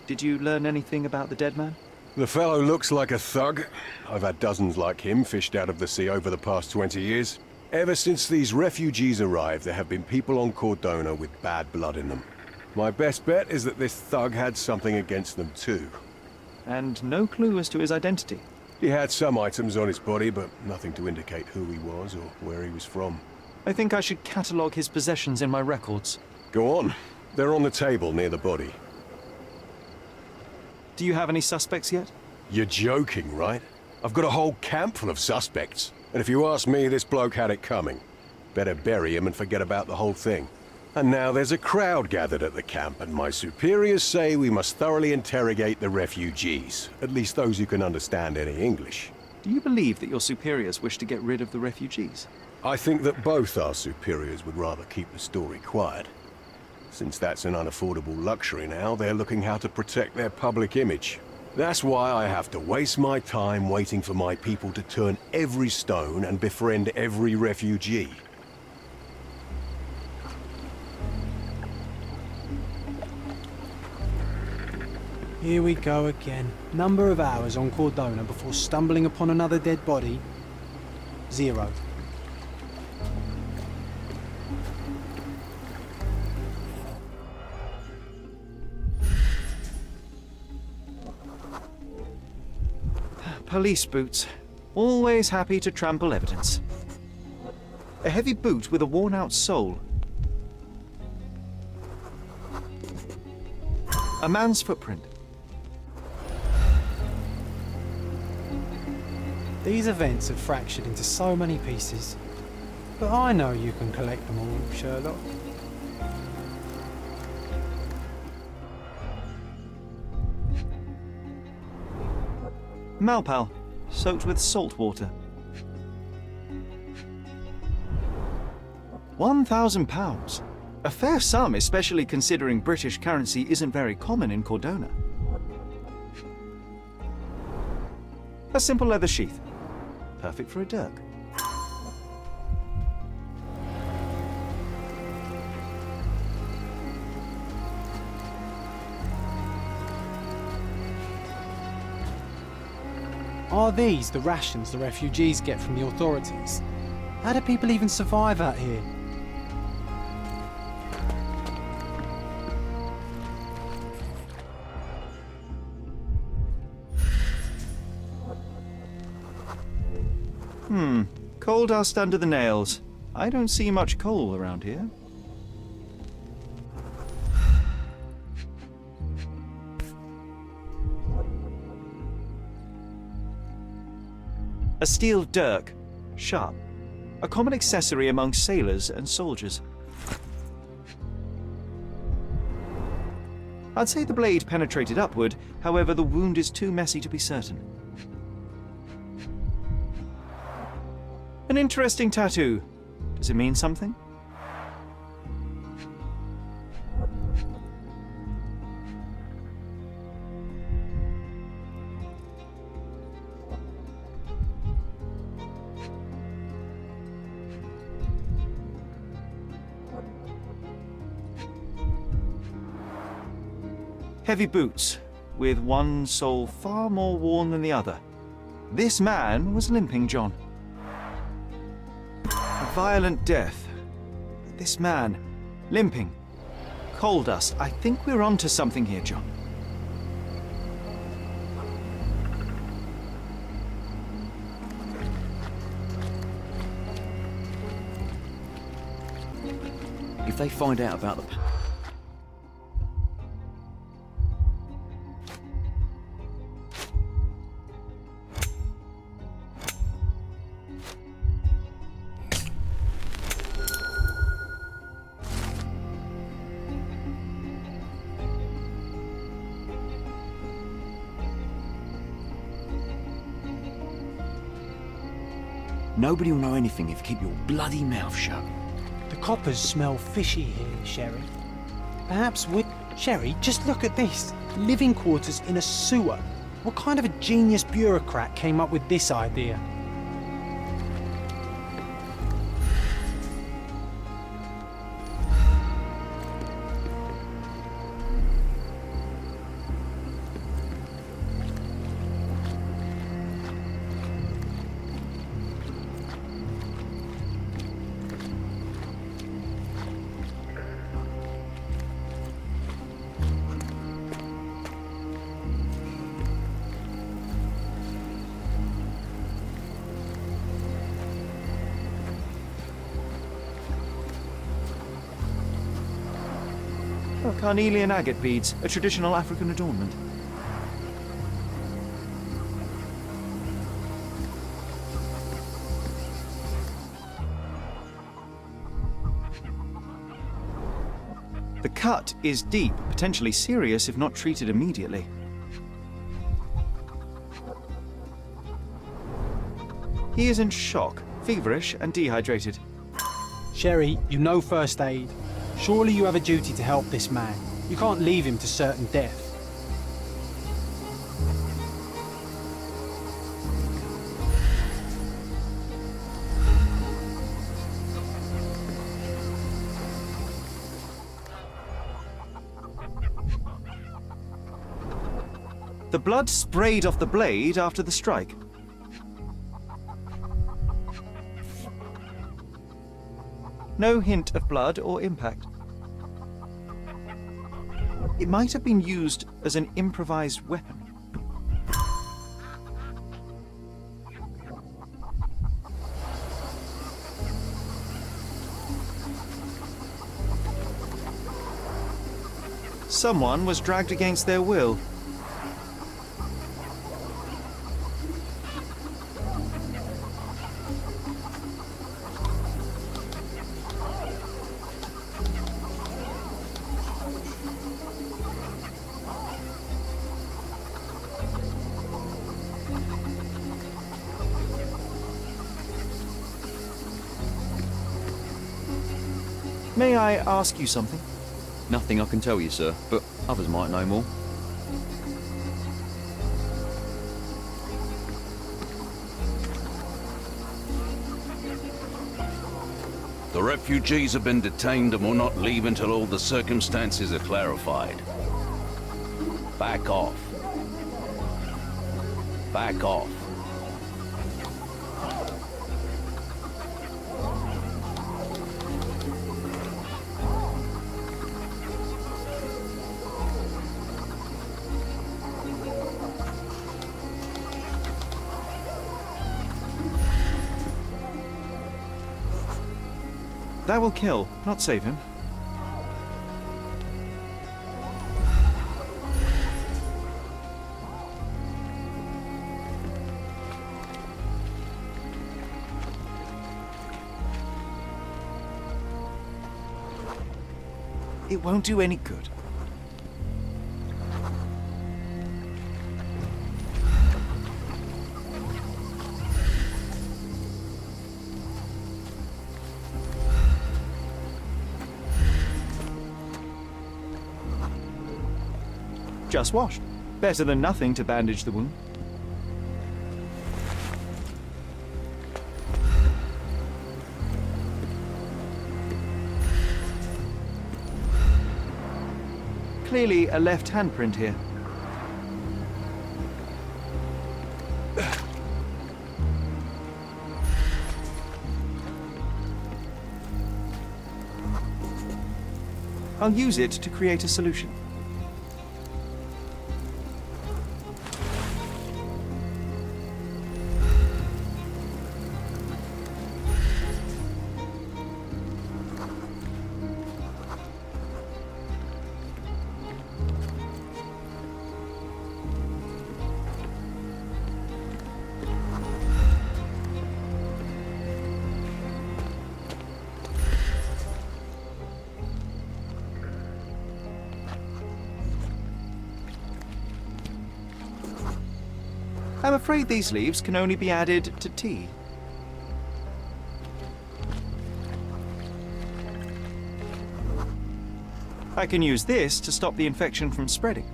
Did you learn anything about the dead man? The fellow looks like a thug. I've had dozens like him fished out of the sea over the past 20 years. Ever since these refugees arrived, there have been people on Cordona with bad blood in them. My best bet is that this thug had something against them too. And no clue as to his identity? He had some items on his body, but nothing to indicate who he was or where he was from. I think I should catalogue his possessions in my records. Go on. They're on the table near the body. Do you have any suspects yet? You're joking, right? I've got a whole camp full of suspects. And if you ask me, this bloke had it coming. Better bury him and forget about the whole thing. And now there's a crowd gathered at the camp, and my superiors say we must thoroughly interrogate the refugees. At least those who can understand any English. Do you believe that your superiors wish to get rid of the refugees? I think that both our superiors would rather keep the story quiet. Since that's an unaffordable luxury now, they're looking how to protect their public image. That's why I have to waste my time waiting for my people to turn every stone and befriend every refugee. Here we go again. Number of hours on Cordona before stumbling upon another dead body? 0. Police boots. Always happy to trample evidence. A heavy boot with a worn-out sole. A man's footprint. These events have fractured into so many pieces. But I know you can collect them all, Sherlock. Malpal, soaked with salt water. £1,000. A fair sum, especially considering British currency isn't very common in Cordona. A simple leather sheath. Perfect for a dirk. Are these the rations the refugees get from the authorities? How do people even survive out here? Coal dust under the nails. I don't see much coal around here. A steel dirk, sharp. A common accessory among sailors and soldiers. I'd say the blade penetrated upward, however the wound is too messy to be certain. An interesting tattoo. Does it mean something? Heavy boots, with one sole far more worn than the other. This man was limping John. A violent death. This man, limping. Coal dust. I think we're onto something here, John. If they find out about the... Nobody will know anything if you keep your bloody mouth shut. The coppers smell fishy here, Sherry. Perhaps we... Sherry, just look at this. Living quarters in a sewer. What kind of a genius bureaucrat came up with this idea? Carnelian agate beads, a traditional African adornment. The cut is deep, potentially serious if not treated immediately. He is in shock, feverish and dehydrated. Sherry, you know first aid. Surely you have a duty to help this man. You can't leave him to certain death. The blood sprayed off the blade after the strike. No hint of blood or impact. It might have been used as an improvised weapon. Someone was dragged against their will. May I ask you something? Nothing I can tell you, sir, but others might know more. The refugees have been detained and will not leave until all the circumstances are clarified. Back off. Back off. That will kill, not save him. It won't do any good. Just washed. Better than nothing to bandage the wound. Clearly a left handprint here. I'll use it to create a solution. I'm afraid these leaves can only be added to tea. I can use this to stop the infection from spreading.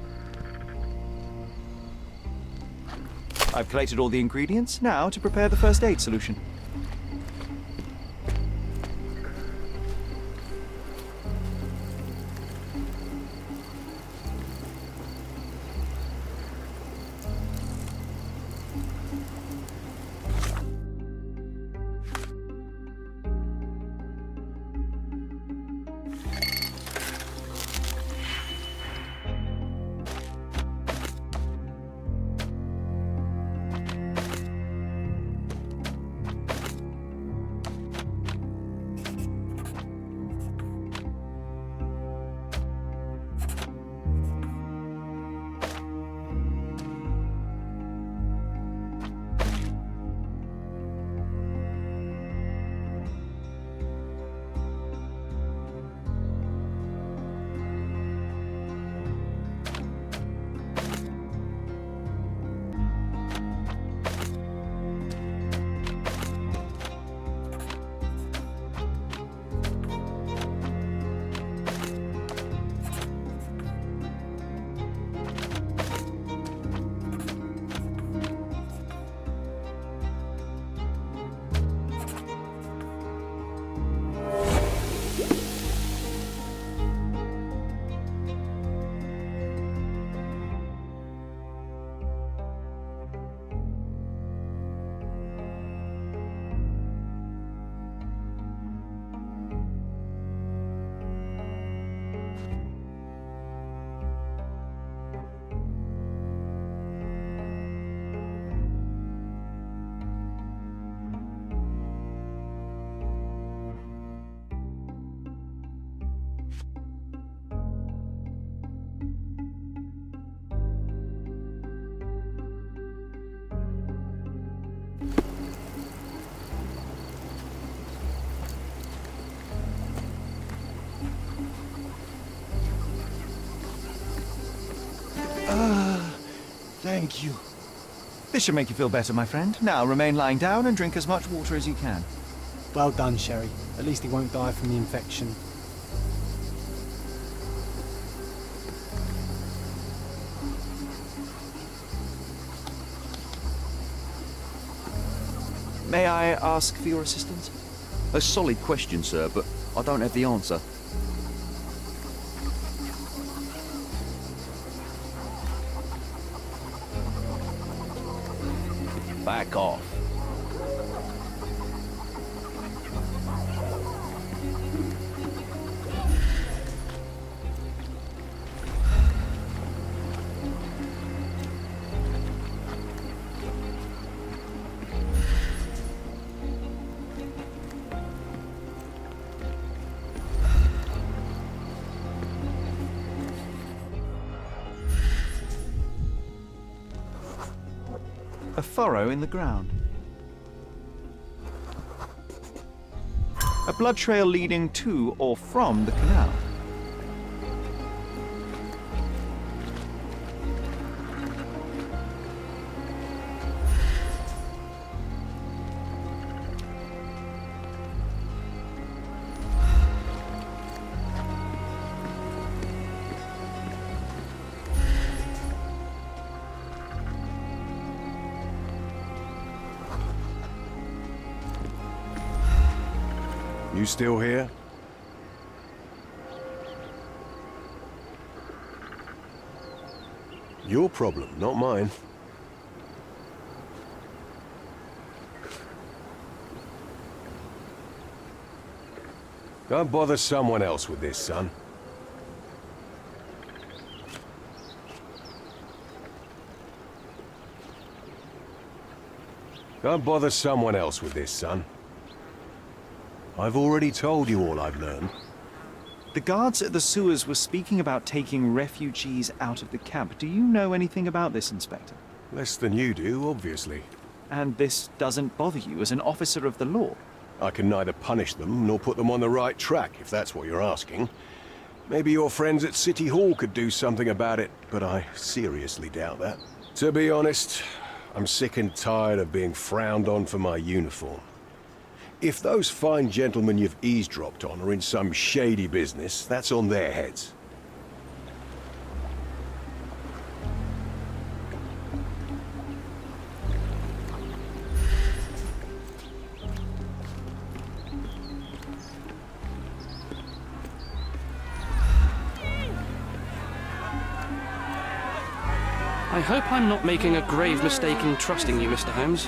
I've collated all the ingredients, now to prepare the first aid solution. Thank you. This should make you feel better, my friend. Now remain lying down and drink as much water as you can. Well done, Sherry. At least he won't die from the infection. May I ask for your assistance? A solid question, sir, but I don't have the answer. Back off. A furrow in the ground. A blood trail leading to or from the canal. You still here? Your problem, not mine. Don't bother someone else with this, son. Don't bother someone else with this, son. I've already told you all I've learned. The guards at the sewers were speaking about taking refugees out of the camp. Do you know anything about this, Inspector? Less than you do, obviously. And this doesn't bother you as an officer of the law? I can neither punish them nor put them on the right track, if that's what you're asking. Maybe your friends at City Hall could do something about it, but I seriously doubt that. To be honest, I'm sick and tired of being frowned on for my uniform. If those fine gentlemen you've eavesdropped on are in some shady business, that's on their heads. I hope I'm not making a grave mistake in trusting you, Mr. Holmes.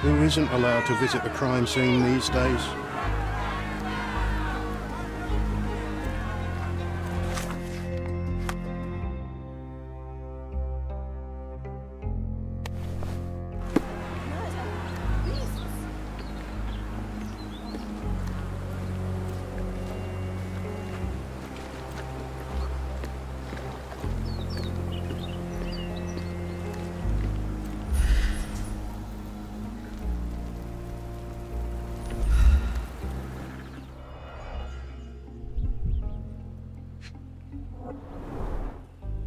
Who isn't allowed to visit the crime scene these days?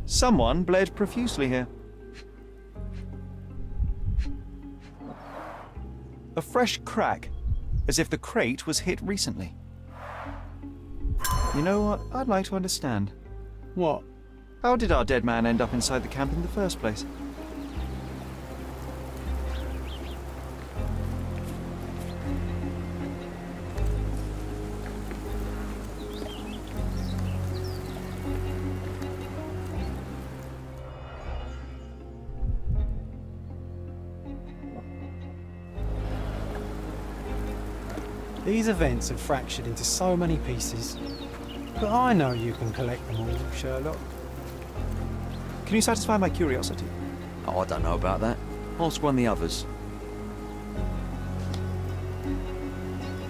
Someone bled profusely here. A fresh crack, as if the crate was hit recently. You know what? I'd like to understand. What? How did our dead man end up inside the camp in the first place? These events have fractured into so many pieces. But I know you can collect them all, Sherlock. Can you satisfy my curiosity? Oh, I don't know about that. Ask one of the others.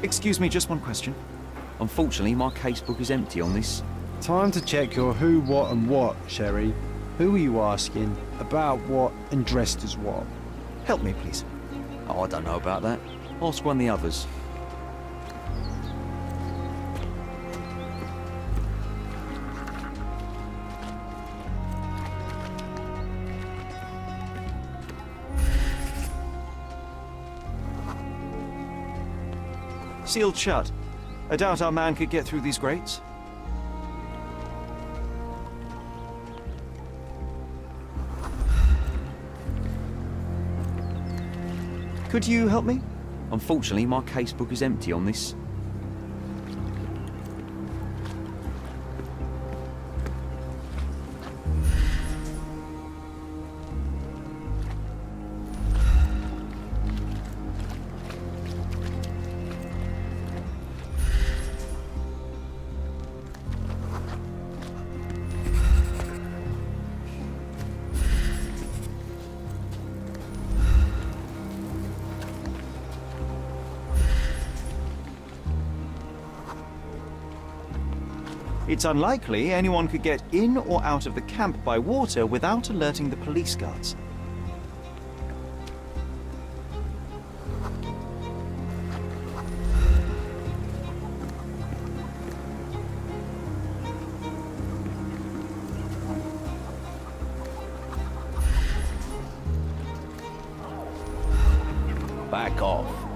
Excuse me, just one question. Unfortunately, my casebook is empty on this. Time to check your who, what and what, Sherry. Who are you asking, about what and dressed as what? Help me, please. Oh, I don't know about that. Ask one of the others. Sealed shut. I doubt our man could get through these grates. Could you help me? Unfortunately, my casebook is empty on this. It's unlikely anyone could get in or out of the camp by water without alerting the police guards. Back off.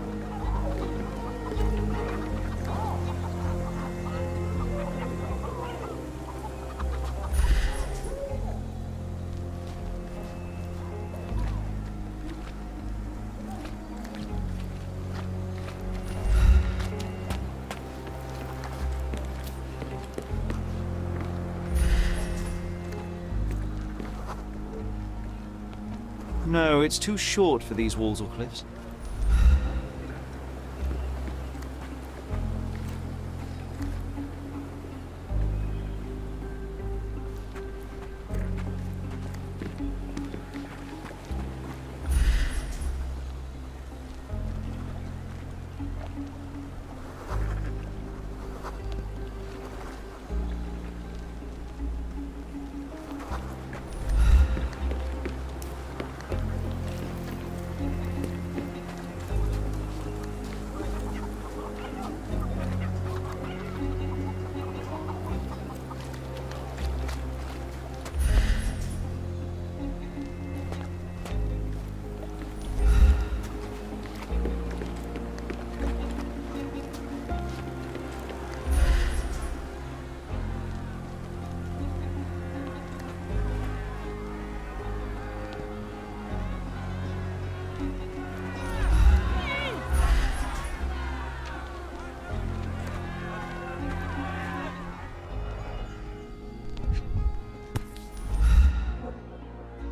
No, it's too short for these walls or cliffs.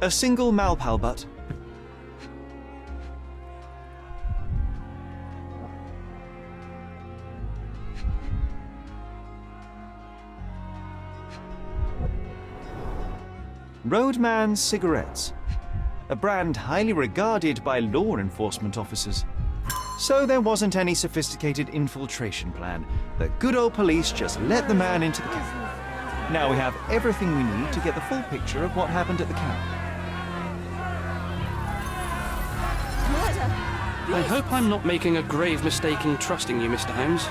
A single Malpal butt. Roadman cigarettes. A brand highly regarded by law enforcement officers. So there wasn't any sophisticated infiltration plan. The good old police just let the man into the camp. Now we have everything we need to get the full picture of what happened at the camp. I hope I'm not making a grave mistake in trusting you, Mr. Holmes.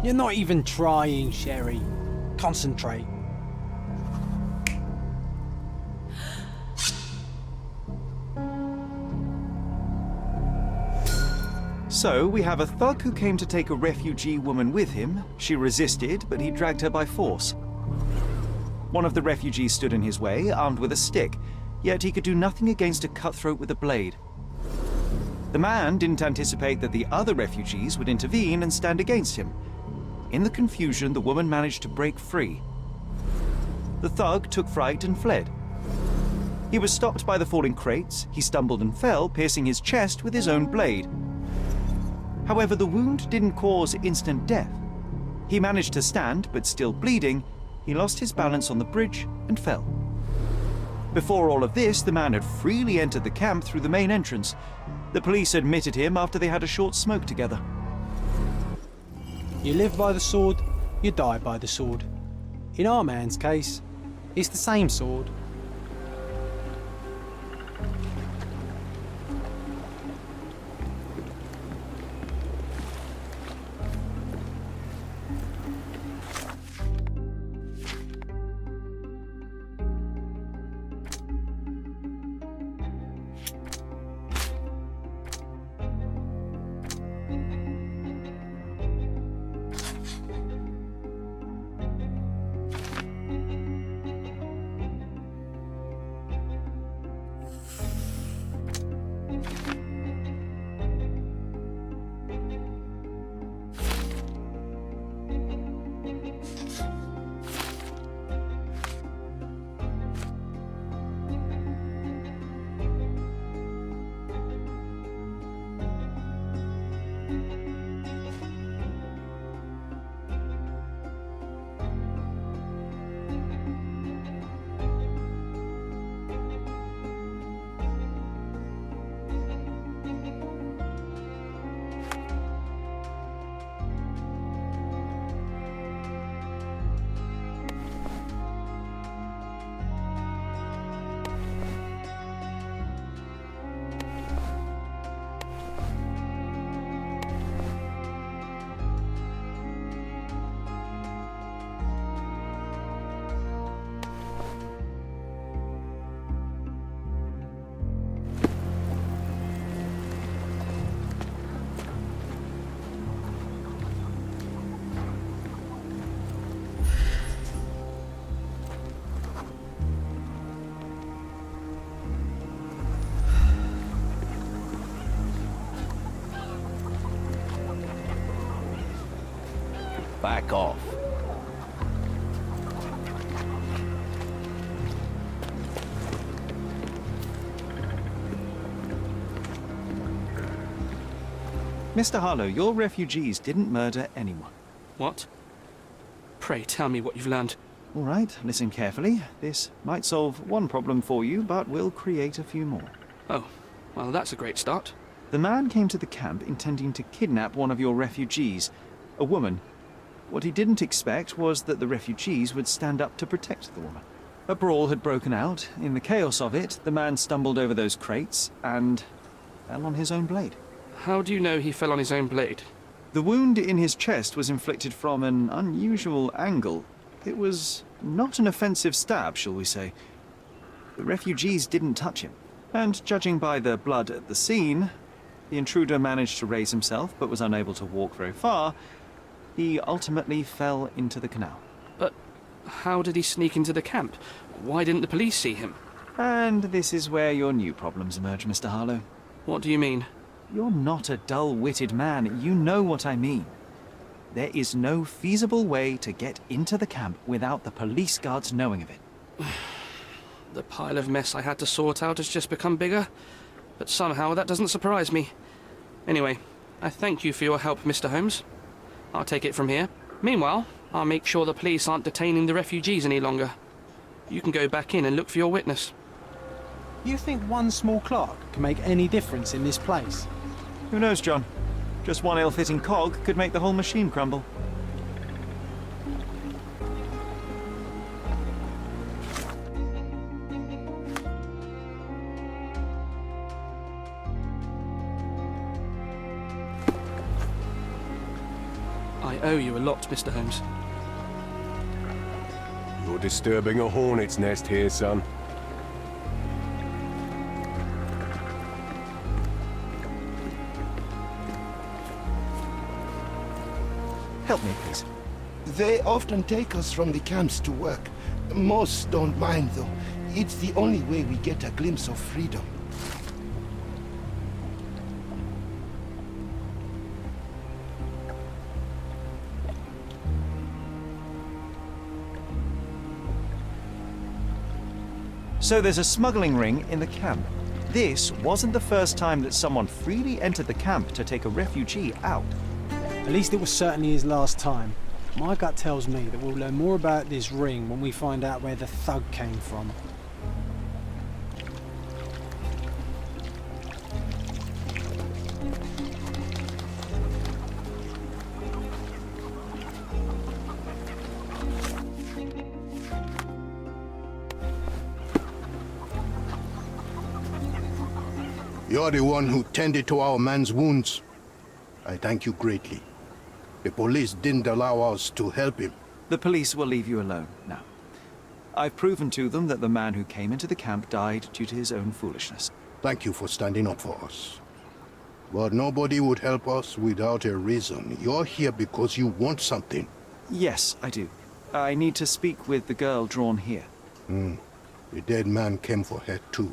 You're not even trying, Sherry. Concentrate. So, we have a thug who came to take a refugee woman with him. She resisted, but he dragged her by force. One of the refugees stood in his way, armed with a stick, yet he could do nothing against a cutthroat with a blade. The man didn't anticipate that the other refugees would intervene and stand against him. In the confusion, the woman managed to break free. The thug took fright and fled. He was stopped by the falling crates. He stumbled and fell, piercing his chest with his own blade. However, the wound didn't cause instant death. He managed to stand, but still bleeding, he lost his balance on the bridge and fell. Before all of this, the man had freely entered the camp through the main entrance. The police admitted him after they had a short smoke together. You live by the sword, you die by the sword. In our man's case, it's the same sword. Back off. Mr. Harlow, your refugees didn't murder anyone. What? Pray tell me what you've learned. All right, listen carefully. This might solve one problem for you, but will create a few more. Oh, well, that's a great start. The man came to the camp intending to kidnap one of your refugees, a woman. What he didn't expect was that the refugees would stand up to protect the woman. A brawl had broken out. In the chaos of it, the man stumbled over those crates and fell on his own blade. How do you know he fell on his own blade? The wound in his chest was inflicted from an unusual angle. It was not an offensive stab, shall we say. The refugees didn't touch him. And judging by the blood at the scene, the intruder managed to raise himself but was unable to walk very far. He ultimately fell into the canal. But how did he sneak into the camp? Why didn't the police see him? And this is where your new problems emerge, Mr. Harlow. What do you mean? You're not a dull-witted man. You know what I mean. There is no feasible way to get into the camp without the police guards knowing of it. The pile of mess I had to sort out has just become bigger, but somehow that doesn't surprise me. Anyway, I thank you for your help, Mr. Holmes. I'll take it from here. Meanwhile, I'll make sure the police aren't detaining the refugees any longer. You can go back in and look for your witness. You think one small clock can make any difference in this place? Who knows, John? Just one ill-fitting cog could make the whole machine crumble. owe you a lot, Mr. Holmes. You're disturbing a hornet's nest here, son. Help me, please. They often take us from the camps to work. Most don't mind, though. It's the only way we get a glimpse of freedom. So there's a smuggling ring in the camp. This wasn't the first time that someone freely entered the camp to take a refugee out. At least it was certainly his last time. My gut tells me that we'll learn more about this ring when we find out where the thug came from. You're the one who tended to our man's wounds. I thank you greatly. The police didn't allow us to help him. The police will leave you alone now. I've proven to them that the man who came into the camp died due to his own foolishness. Thank you for standing up for us. But nobody would help us without a reason. You're here because you want something. Yes, I do. I need to speak with the girl drawn here. The dead man came for her too.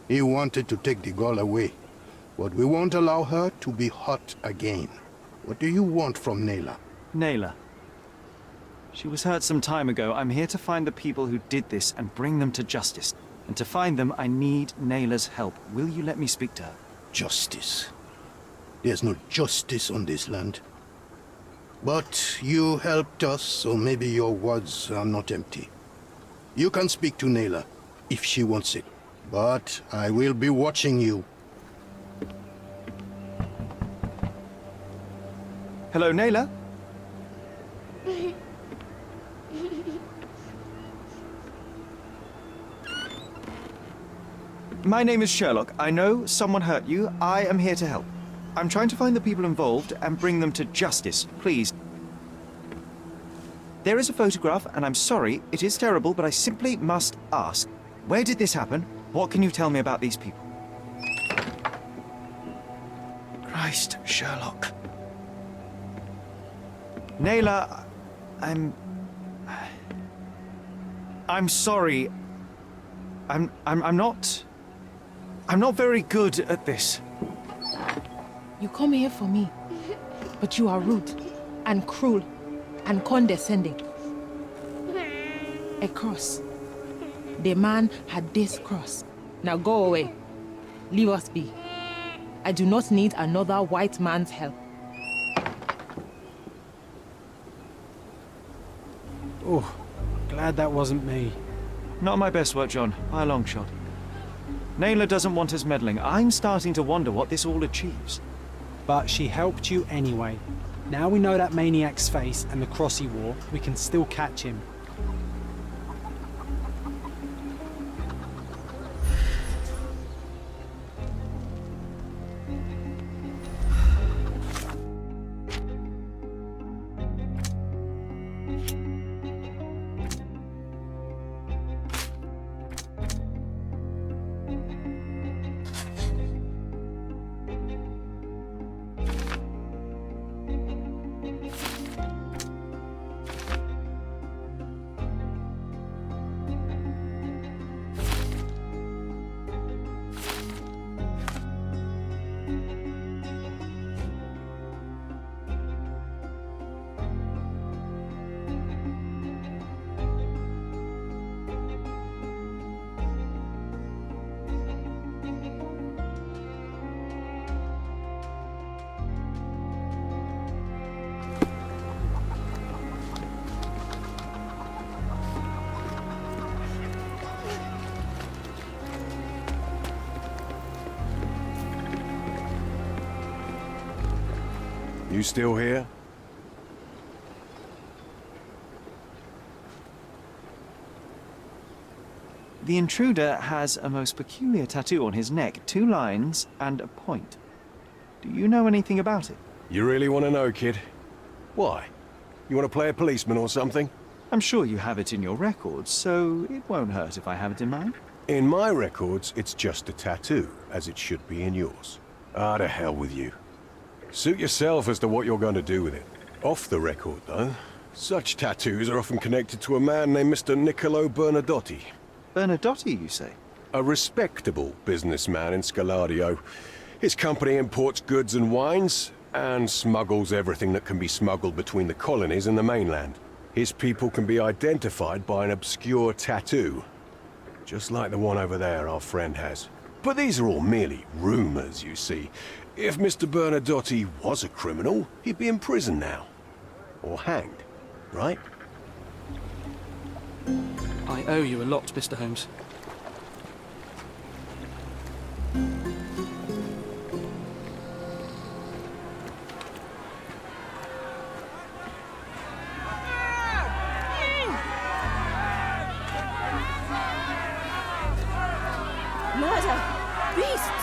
He wanted to take the girl away, but we won't allow her to be hurt again. What do you want from Nayla? Nayla. She was hurt some time ago. I'm here to find the people who did this and bring them to justice. And to find them, I need Nayla's help. Will you let me speak to her? Justice. There's no justice on this land. But you helped us, so maybe your words are not empty. You can speak to Nayla, if she wants it. But I will be watching you. Hello, Nayla? My name is Sherlock. I know someone hurt you. I am here to help. I'm trying to find the people involved and bring them to justice. Please. There is a photograph, and I'm sorry, it is terrible, but I simply must ask. Where did this happen? What can you tell me about these people? Christ, Sherlock. Nayla, I'm sorry. I'm not very good at this. You come here for me, but you are rude and cruel and condescending. A cross. The man had this cross. Now go away. Leave us be. I do not need another white man's help. Oh, glad that wasn't me. Not my best work, John, by a long shot. Nayla doesn't want us meddling. I'm starting to wonder what this all achieves. But she helped you anyway. Now we know that maniac's face and the cross he wore, we can still catch him. You still here? The intruder has a most peculiar tattoo on his neck, 2 lines and a point. Do you know anything about it? You really want to know, kid? Why? You want to play a policeman or something? I'm sure you have it in your records, so it won't hurt if I have it in mine. In my records, it's just a tattoo, as it should be in yours. Ah, to hell with you. Suit yourself as to what you're going to do with it. Off the record, though, such tattoos are often connected to a man named Mr. Niccolo Bernadotti. Bernadotti, you say? A respectable businessman in Scalario. His company imports goods and wines, and smuggles everything that can be smuggled between the colonies and the mainland. His people can be identified by an obscure tattoo, just like the one over there our friend has. But these are all merely rumors, you see. If Mr. Bernadotti was a criminal, he'd be in prison now. Or hanged, right? I owe you a lot, Mr. Holmes. Murder! Beasts!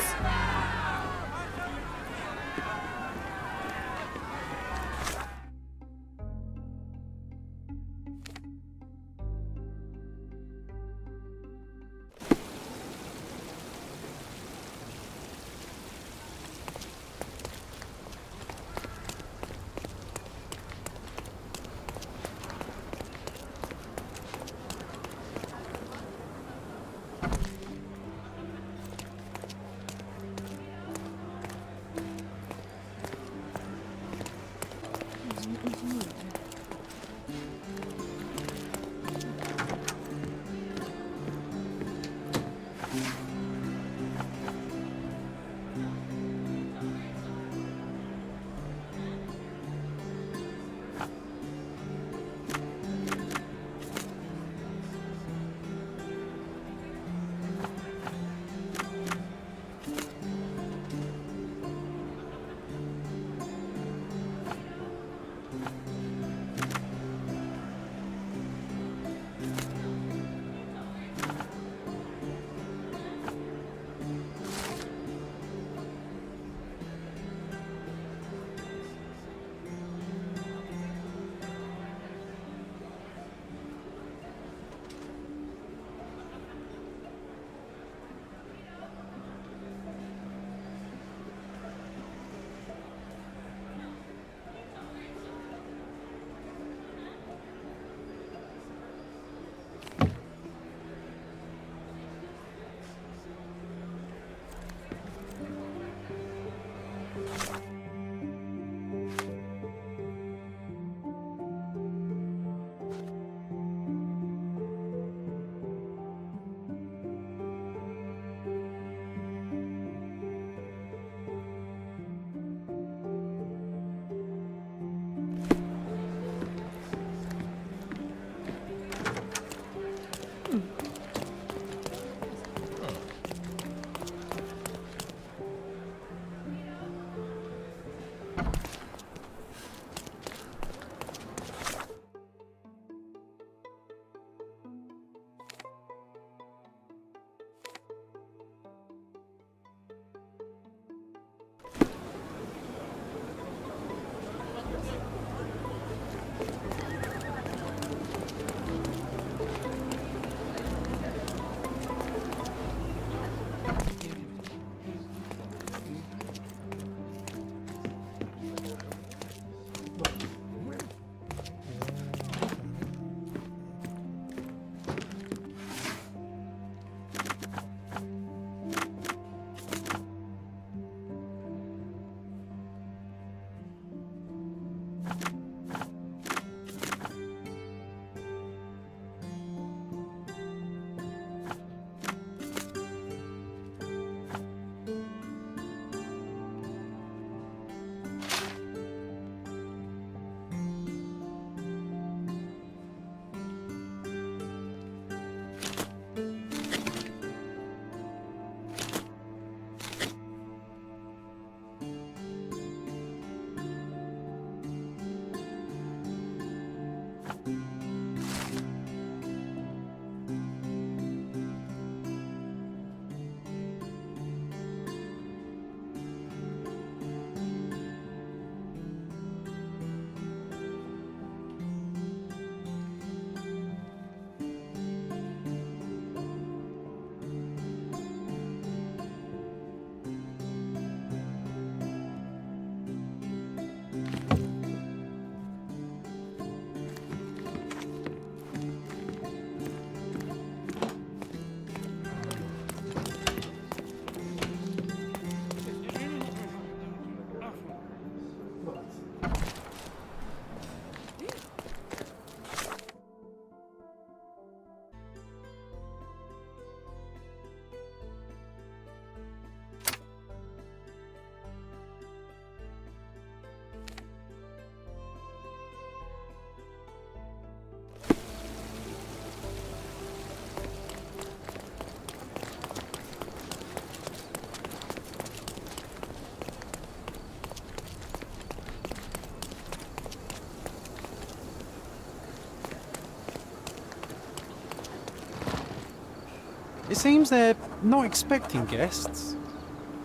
It seems they're not expecting guests.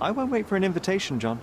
I won't wait for an invitation, John.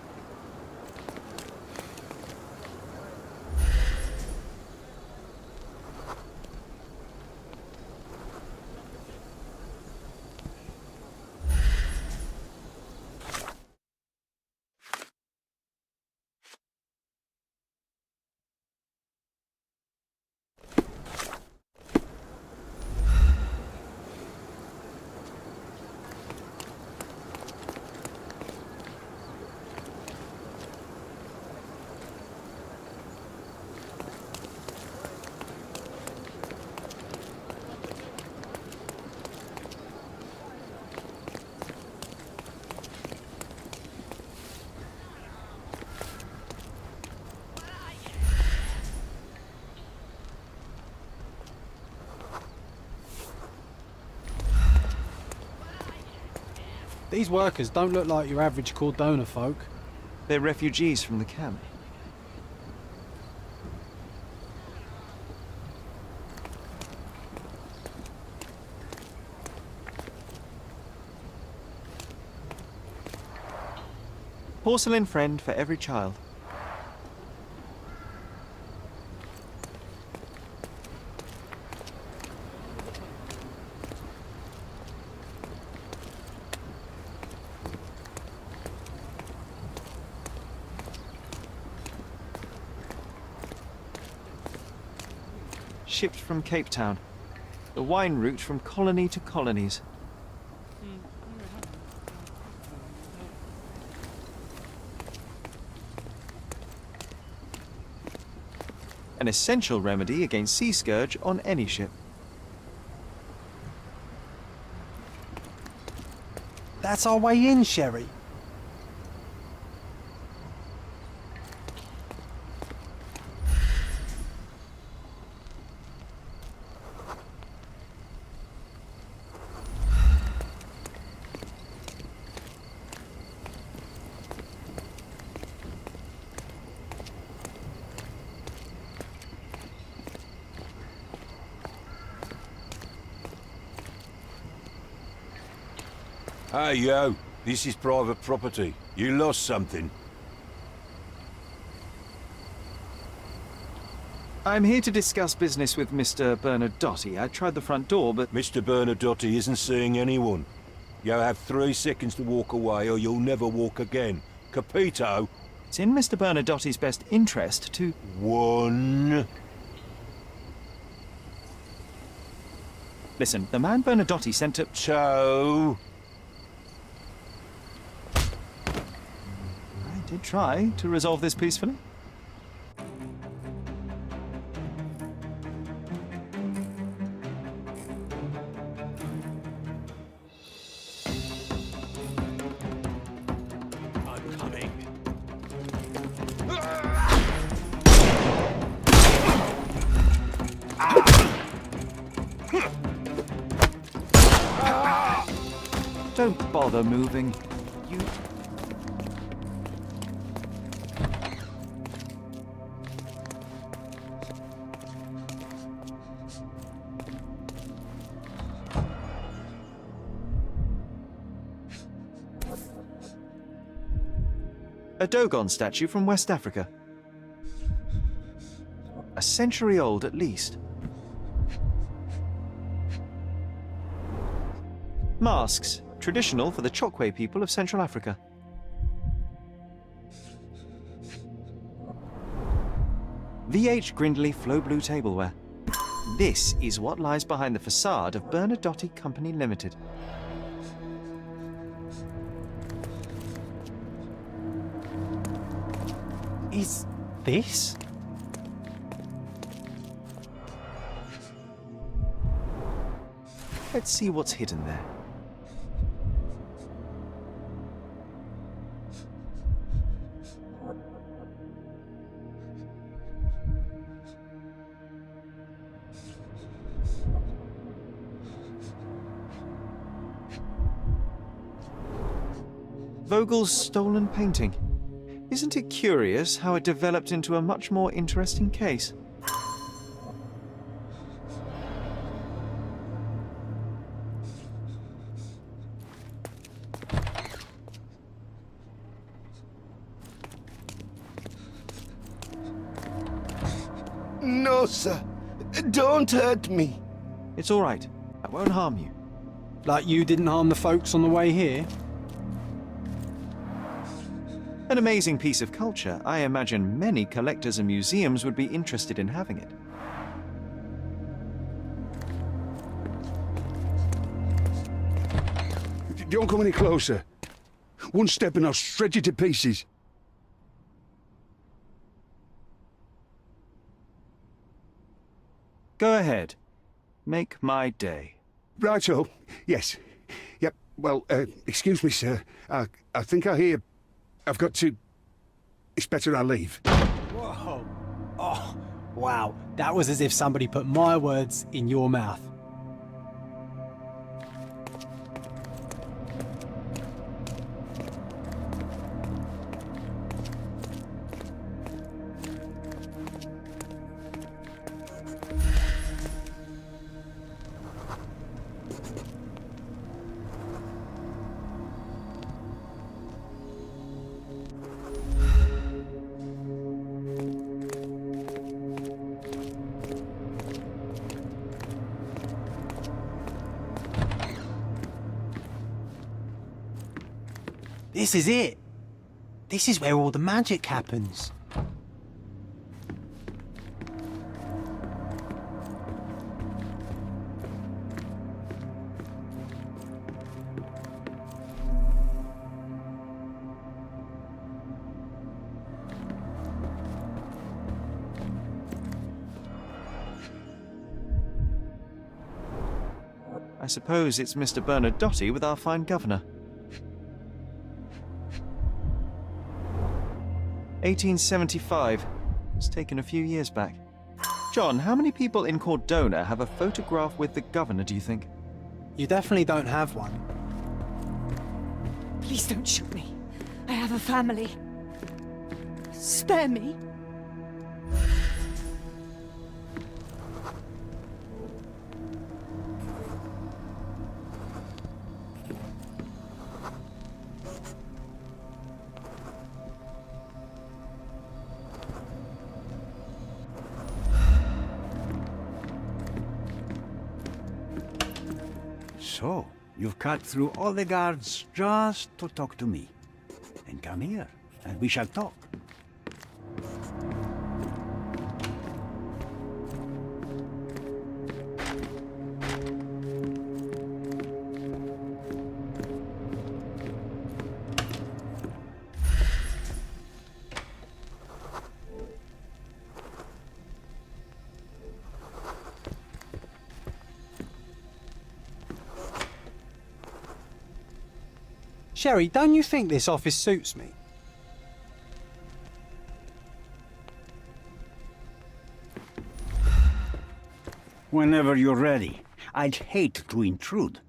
These workers don't look like your average Cordona folk. They're refugees from the camp. Porcelain friend for every child. Shipped from Cape Town. The wine route from colony to colonies. An essential remedy against sea scourge on any ship. That's our way in, Sherry. Hey, yo. This is private property. You lost something. I'm here to discuss business with Mr. Bernadotti. I tried the front door, but... Mr. Bernadotti isn't seeing anyone. You have 3 seconds to walk away or you'll never walk again. Capito? It's in Mr. Bernadotti's best interest to... 1. Listen, the man Bernadotti sent to... 2. I did try to resolve this peacefully. I'm coming. Don't bother moving. You... A Dogon statue from West Africa. A century old at least. Masks, traditional for the Chokwe people of Central Africa. VH Grindley Flow Blue tableware. This is what lies behind the facade of Bernadotti Company Limited. Is this? Let's see what's hidden there. Vogel's stolen painting. Isn't it curious how it developed into a much more interesting case? closer. Don't hurt me. It's all right. I won't harm you. Like you didn't harm the folks on the way here? An amazing piece of culture. I imagine many collectors and museums would be interested in having it. Don't come any closer. One step and I'll shred you to pieces. Go ahead. Make my day. Righto. Yes. Yep. Well, excuse me, sir. I think I hear... I've got to... It's better I leave. Whoa. Oh, wow. That was as if somebody put my words in your mouth. This is it. This is where all the magic happens. I suppose it's Mr. Bernadotte with our fine governor. 1875. It's taken a few years back. John, how many people in Cordona have a photograph with the governor, do you think? You definitely don't have one. Please don't shoot me. I have a family. Spare me. So, you've cut through all the guards just to talk to me. Then come here, and we shall talk. Sherry, don't you think this office suits me? Whenever you're ready. I'd hate to intrude.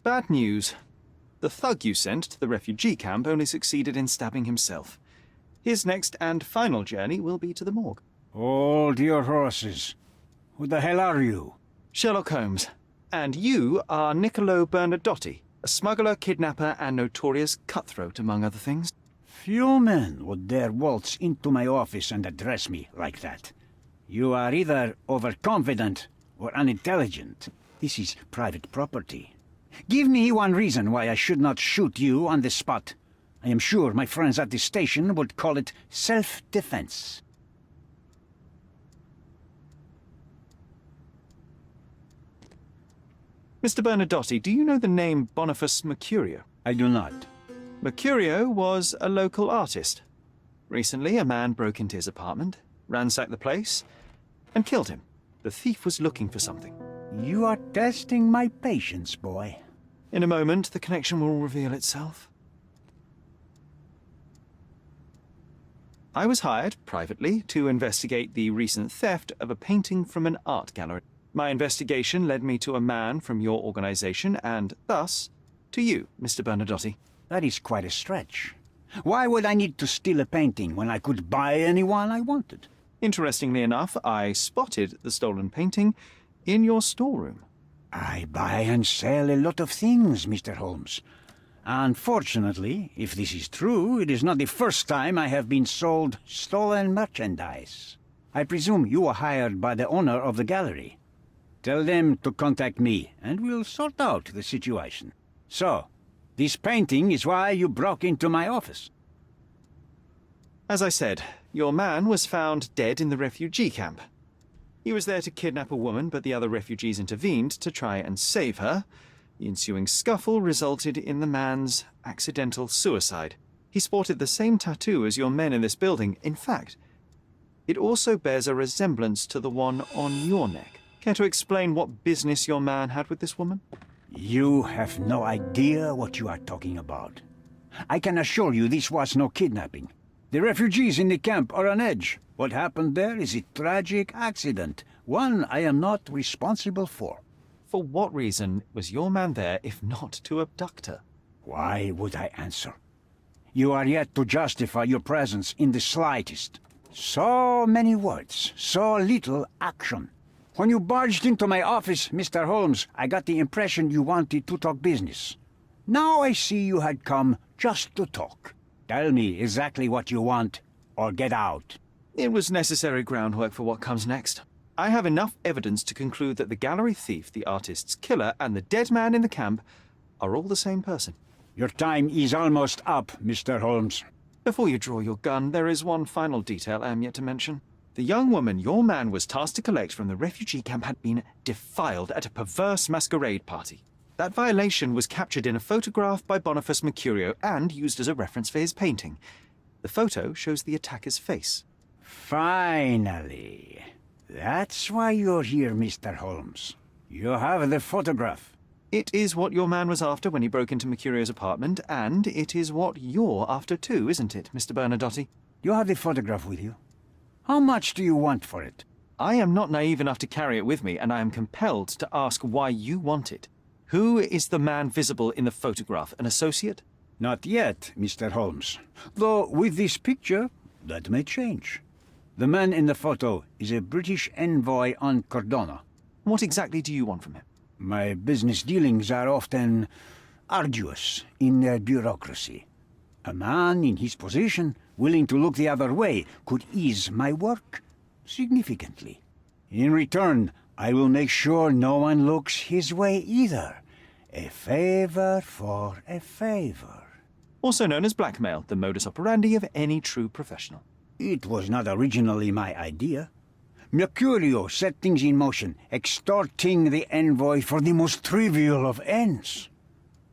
Bad news. The thug you sent to the refugee camp only succeeded in stabbing himself. His next and final journey will be to the morgue. Hold your horses. Who the hell are you? Sherlock Holmes. And you are Niccolo Bernadotti, a smuggler, kidnapper, and notorious cutthroat, among other things. Few men would dare waltz into my office and address me like that. You are either overconfident or unintelligent. This is private property. Give me one reason why I should not shoot you on the spot. I am sure my friends at the station would call it self-defense. Mr. Bernadotti, do you know the name Boniface Mercurio? I do not. Mercurio was a local artist. Recently, a man broke into his apartment, ransacked the place, and killed him. The thief was looking for something. You are testing my patience, boy. In a moment, the connection will reveal itself. I was hired, privately, to investigate the recent theft of a painting from an art gallery. My investigation led me to a man from your organization, and thus, to you, Mr. Bernadotti. That is quite a stretch. Why would I need to steal a painting when I could buy anyone I wanted? Interestingly enough, I spotted the stolen painting in your storeroom. I buy and sell a lot of things, Mr. Holmes. Unfortunately, if this is true, it is not the first time I have been sold stolen merchandise. I presume you were hired by the owner of the gallery. Tell them to contact me, and we'll sort out the situation. So, this painting is why you broke into my office. As I said, your man was found dead in the refugee camp. He was there to kidnap a woman, but the other refugees intervened to try and save her. The ensuing scuffle resulted in the man's accidental suicide. He sported the same tattoo as your men in this building. In fact, it also bears a resemblance to the one on your neck. Care to explain what business your man had with this woman? You have no idea what you are talking about. I can assure you this was no kidnapping. The refugees in the camp are on edge. What happened there is a tragic accident, one I am not responsible for. For what reason was your man there if not to abduct her? Why would I answer? You are yet to justify your presence in the slightest. So many words, so little action. When you barged into my office, Mr. Holmes, I got the impression you wanted to talk business. Now I see you had come just to talk. Tell me exactly what you want, or get out. It was necessary groundwork for what comes next. I have enough evidence to conclude that the gallery thief, the artist's killer, and the dead man in the camp are all the same person. Your time is almost up, Mr. Holmes. Before you draw your gun, there is one final detail I am yet to mention. The young woman your man was tasked to collect from the refugee camp had been defiled at a perverse masquerade party. That violation was captured in a photograph by Boniface Mercurio and used as a reference for his painting. The photo shows the attacker's face. Finally. That's why you're here, Mr. Holmes. You have the photograph. It is what your man was after when he broke into Mercurio's apartment, and it is what you're after too, isn't it, Mr. Bernadotti? You have the photograph with you? How much do you want for it? I am not naive enough to carry it with me, and I am compelled to ask why you want it. Who is the man visible in the photograph? An associate? Not yet, Mr. Holmes. Though with this picture, that may change. The man in the photo is a British envoy on Cordona. What exactly do you want from him? My business dealings are often arduous in their bureaucracy. A man in his position, willing to look the other way, could ease my work significantly. In return, I will make sure no one looks his way either. A favor for a favor. Also known as blackmail, the modus operandi of any true professional. It was not originally my idea. Mercurio set things in motion, extorting the envoy for the most trivial of ends.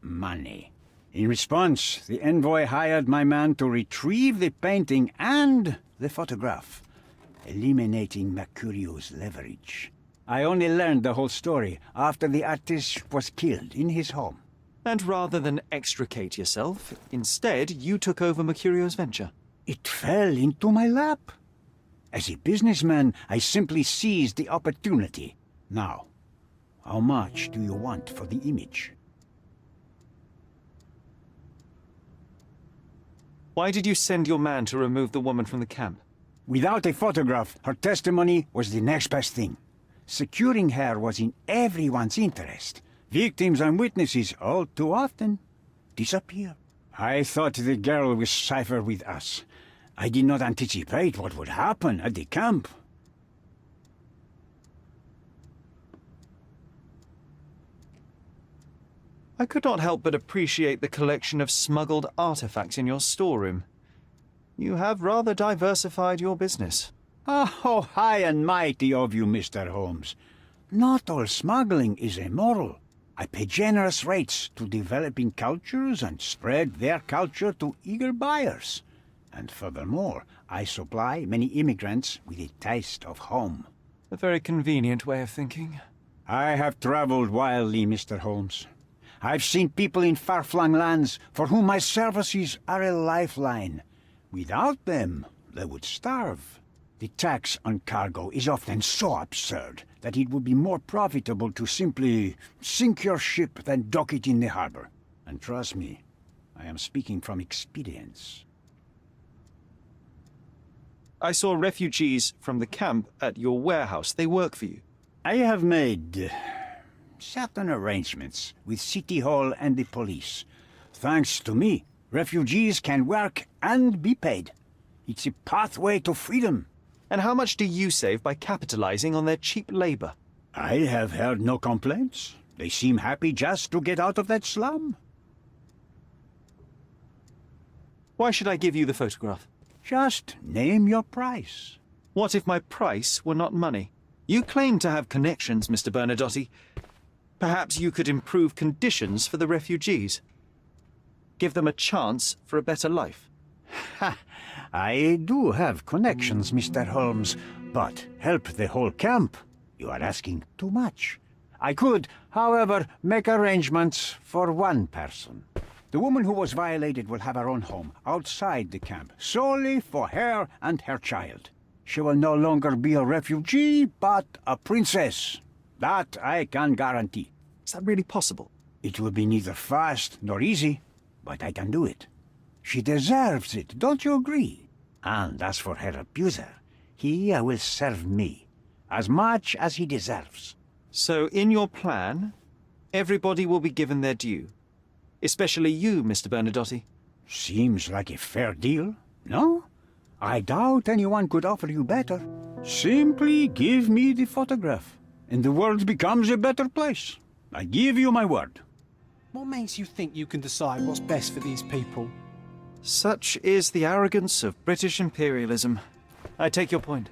Money. In response, the envoy hired my man to retrieve the painting and the photograph, eliminating Mercurio's leverage. I only learned the whole story after the artist was killed in his home. And rather than extricate yourself, instead you took over Mercurio's venture. It fell into my lap. As a businessman, I simply seized the opportunity. Now, how much do you want for the image? Why did you send your man to remove the woman from the camp? Without a photograph, her testimony was the next best thing. Securing her was in everyone's interest. Victims and witnesses all too often disappear. I thought the girl was safer with us. I did not anticipate what would happen at the camp. I could not help but appreciate the collection of smuggled artifacts in your storeroom. You have rather diversified your business. Oh, high and mighty of you, Mr. Holmes. Not all smuggling is immoral. I pay generous rates to developing cultures and spread their culture to eager buyers. And furthermore, I supply many immigrants with a taste of home. A very convenient way of thinking. I have traveled wildly, Mr. Holmes. I've seen people in far-flung lands for whom my services are a lifeline. Without them, they would starve. The tax on cargo is often so absurd that it would be more profitable to simply sink your ship than dock it in the harbor. And trust me, I am speaking from experience. I saw refugees from the camp at your warehouse. They work for you. I have made certain arrangements with City Hall and the police. Thanks to me, refugees can work and be paid. It's a pathway to freedom. And how much do you save by capitalizing on their cheap labor? I have heard no complaints. They seem happy just to get out of that slum. Why should I give you the photograph? Just name your price. What if my price were not money? You claim to have connections, Mr. Bernadotte. Perhaps you could improve conditions for the refugees. Give them a chance for a better life. Ha! I do have connections, Mr. Holmes, but help the whole camp? You are asking too much. I could, however, make arrangements for one person. The woman who was violated will have her own home outside the camp, solely for her and her child. She will no longer be a refugee, but a princess. That I can guarantee. Is that really possible? It will be neither fast nor easy, but I can do it. She deserves it, don't you agree? And as for her abuser, he will serve me, as much as he deserves. So in your plan, everybody will be given their due. Especially you, Mr. Bernadotte. Seems like a fair deal, no? I doubt anyone could offer you better. Simply give me the photograph, and the world becomes a better place. I give you my word. What makes you think you can decide what's best for these people? Such is the arrogance of British imperialism. I take your point.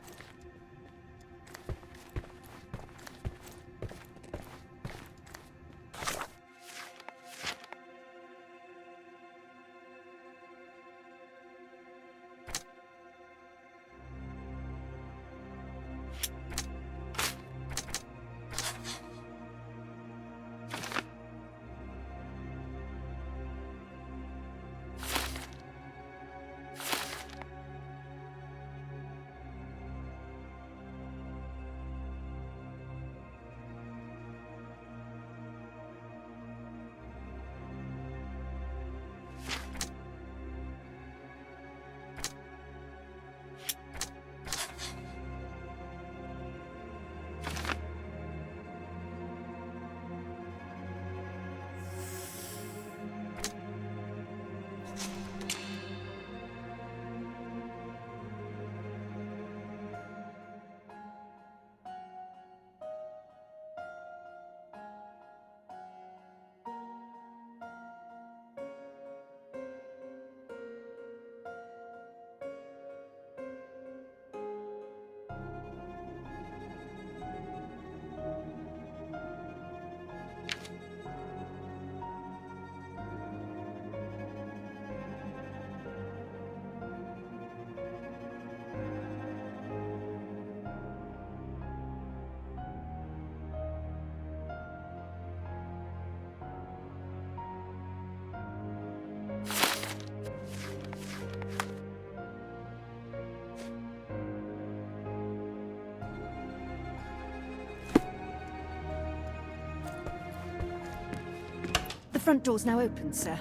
The front door's now open, sir.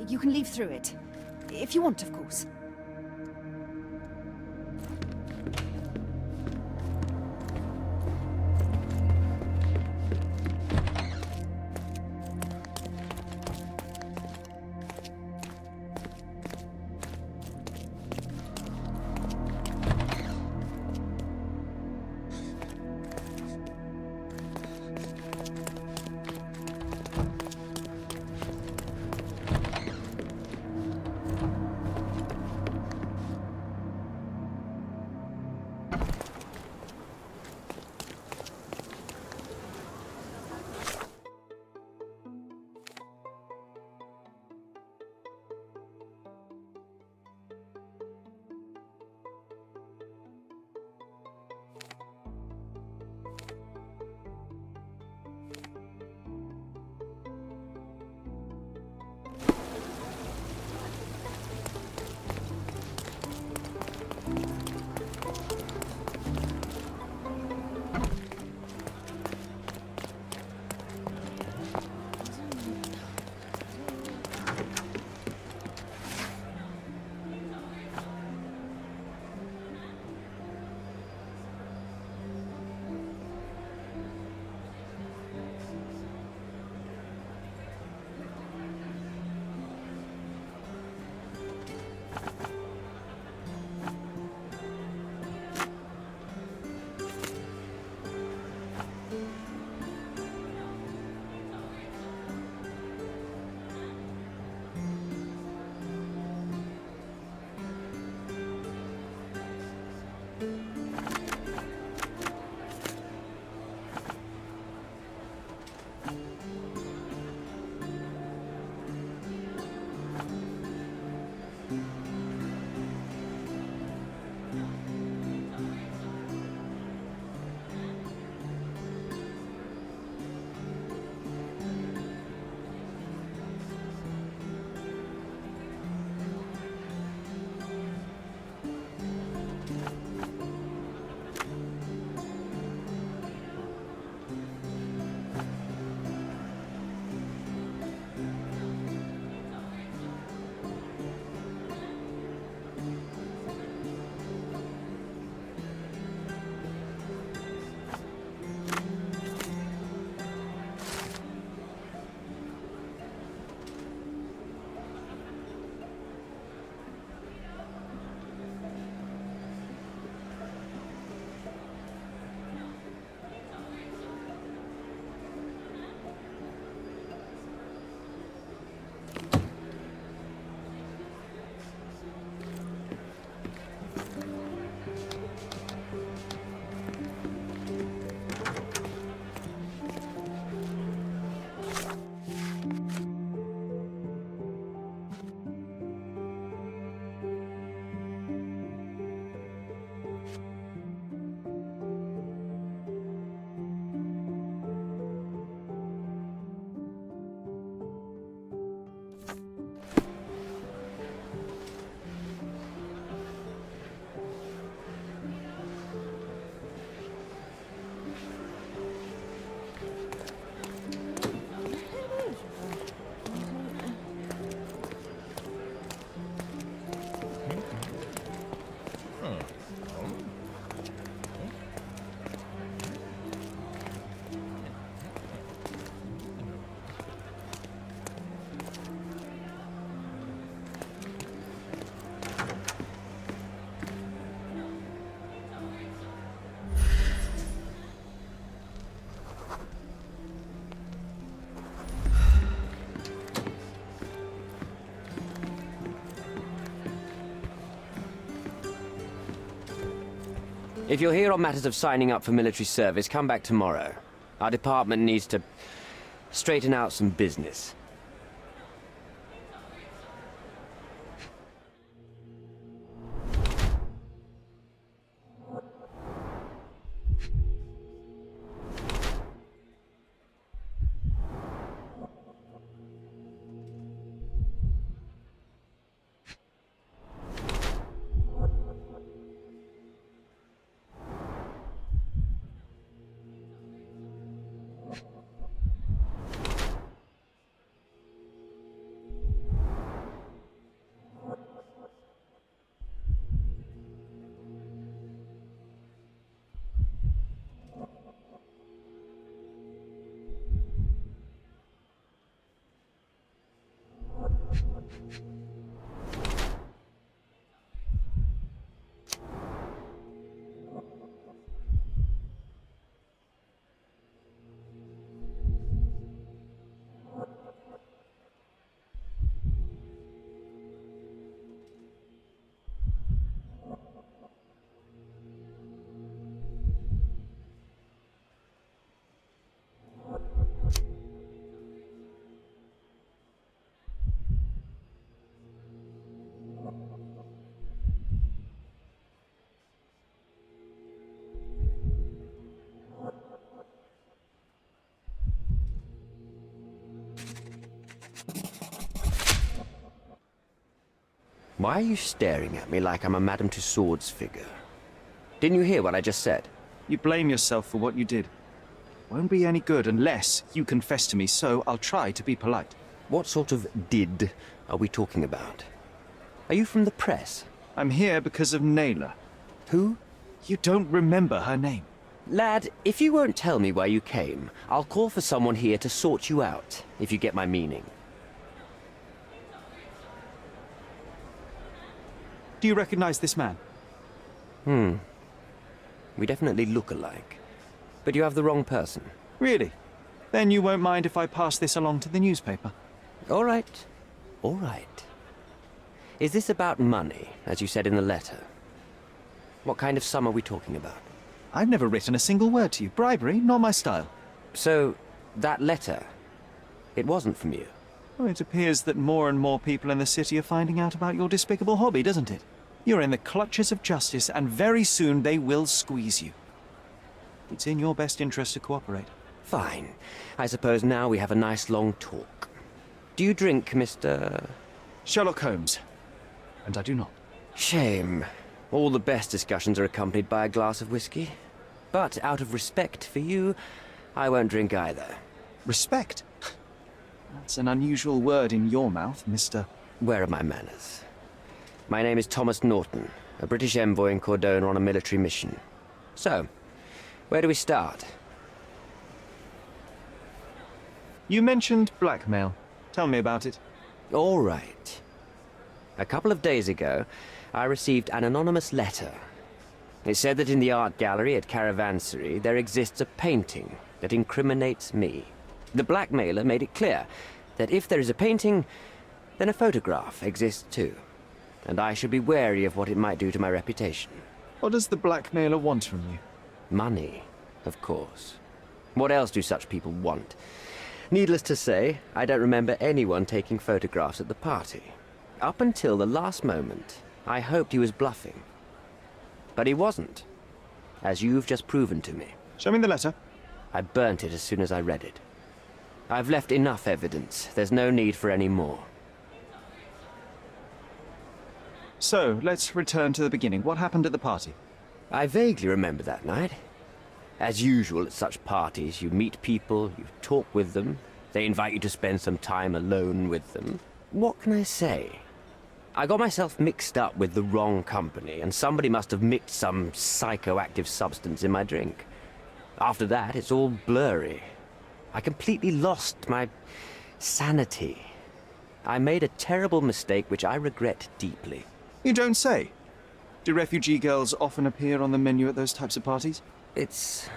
You can leave through it. If you want, of course. If you're here on matters of signing up for military service, come back tomorrow. Our department needs to straighten out some business. Why are you staring at me like I'm a Madame Tussauds figure? Didn't you hear what I just said? You blame yourself for what you did. Won't be any good unless you confess to me, so I'll try to be polite. What sort of did are we talking about? Are you from the press? I'm here because of Naylor. Who? You don't remember her name. Lad, if you won't tell me why you came, I'll call for someone here to sort you out, if you get my meaning. Do you recognize this man? We definitely look alike. But you have the wrong person. Really? Then you won't mind if I pass this along to the newspaper? All right. All right. Is this about money, as you said in the letter? What kind of sum are we talking about? I've never written a single word to you. Bribery, not my style. So, that letter, it wasn't from you? Well, it appears that more and more people in the city are finding out about your despicable hobby, doesn't it? You're in the clutches of justice, and very soon they will squeeze you. It's in your best interest to cooperate. Fine. I suppose now we have a nice long talk. Do you drink, Mr. Sherlock Holmes. And I do not. Shame. All the best discussions are accompanied by a glass of whiskey. But out of respect for you, I won't drink either. Respect? That's an unusual word in your mouth, Mr. Where are my manners? My name is Thomas Norton, a British envoy in Cordona on a military mission. So, where do we start? You mentioned blackmail. Tell me about it. All right. A couple of days ago, I received an anonymous letter. It said that in the art gallery at Caravansary there exists a painting that incriminates me. The blackmailer made it clear that if there is a painting, then a photograph exists too. And I should be wary of what it might do to my reputation. What does the blackmailer want from you? Money, of course. What else do such people want? Needless to say, I don't remember anyone taking photographs at the party. Up until the last moment, I hoped he was bluffing. But he wasn't, as you've just proven to me. Show me the letter. I burnt it as soon as I read it. I've left enough evidence. There's no need for any more. So, let's return to the beginning. What happened at the party? I vaguely remember that night. As usual at such parties, you meet people, you talk with them, they invite you to spend some time alone with them. What can I say? I got myself mixed up with the wrong company, and somebody must have mixed some psychoactive substance in my drink. After that, it's all blurry. I completely lost my sanity. I made a terrible mistake which I regret deeply. You don't say. Do refugee girls often appear on the menu at those types of parties? It's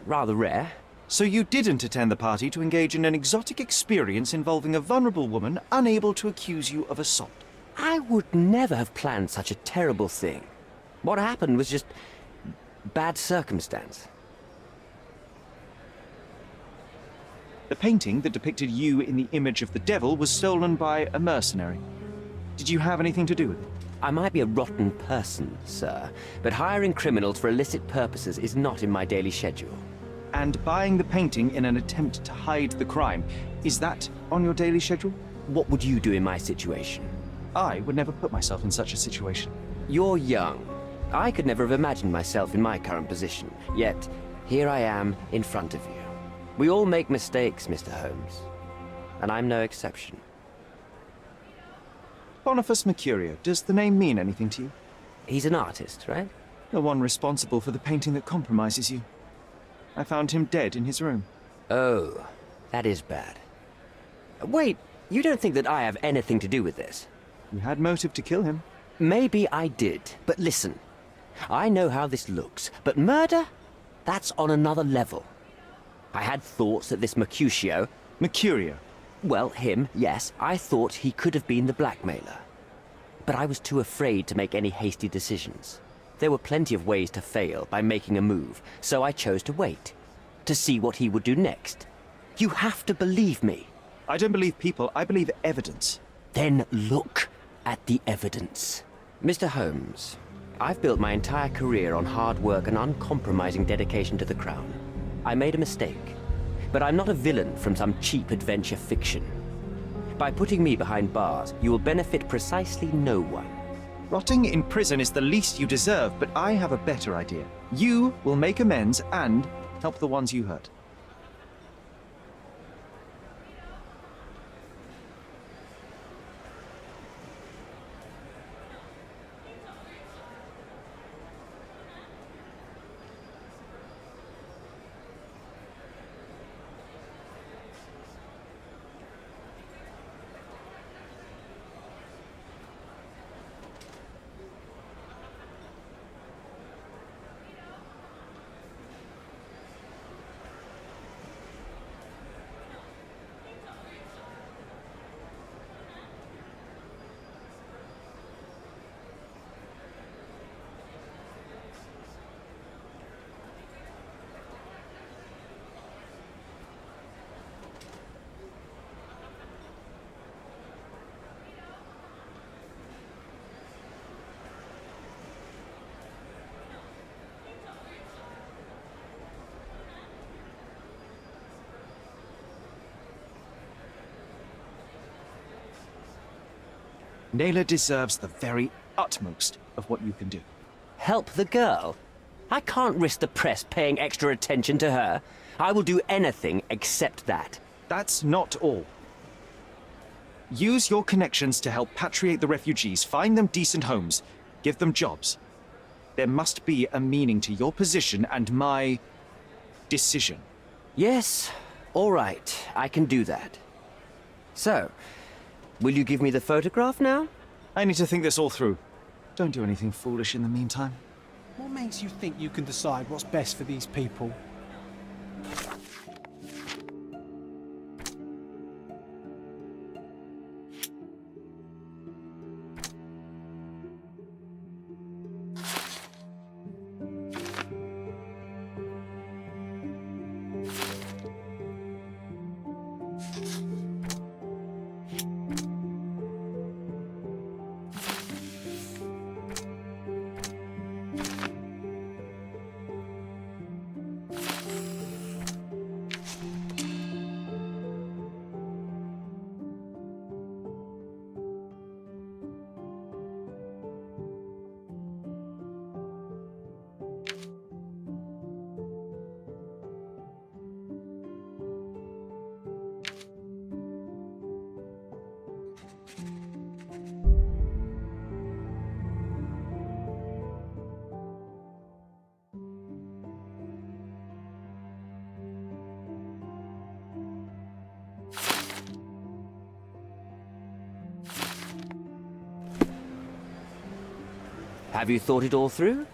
rather rare. So you didn't attend the party to engage in an exotic experience involving a vulnerable woman unable to accuse you of assault? I would never have planned such a terrible thing. What happened was just bad circumstance. The painting that depicted you in the image of the devil was stolen by a mercenary. Did you have anything to do with it? I might be a rotten person, sir, but hiring criminals for illicit purposes is not in my daily schedule. And buying the painting in an attempt to hide the crime, is that on your daily schedule? What would you do in my situation? I would never put myself in such a situation. You're young. I could never have imagined myself in my current position, yet here I am in front of you. We all make mistakes, Mr. Holmes, and I'm no exception. Boniface Mercurio, does the name mean anything to you? He's an artist, right? The one responsible for the painting that compromises you. I found him dead in his room. Oh, that is bad. Wait, you don't think that I have anything to do with this? You had motive to kill him. Maybe I did, but listen. I know how this looks, but murder? That's on another level. I had thoughts that this Mercutio... Mercurio? Well, him, yes. I thought he could have been the blackmailer. But I was too afraid to make any hasty decisions. There were plenty of ways to fail by making a move, so I chose to wait. To see what he would do next. You have to believe me. I don't believe people, I believe evidence. Then look at the evidence. Mr. Holmes, I've built my entire career on hard work and uncompromising dedication to the Crown. I made a mistake. But I'm not a villain from some cheap adventure fiction. By putting me behind bars, you will benefit precisely no one. Rotting in prison is the least you deserve, but I have a better idea. You will make amends and help the ones you hurt. Naylor deserves the very utmost of what you can do. Help the girl? I can't risk the press paying extra attention to her. I will do anything except that. That's not all. Use your connections to help patriate the refugees, find them decent homes, give them jobs. There must be a meaning to your position and my decision. Yes, all right, I can do that. So, will you give me the photograph now? I need to think this all through. Don't do anything foolish in the meantime. What makes you think you can decide what's best for these people? Have you thought it all through?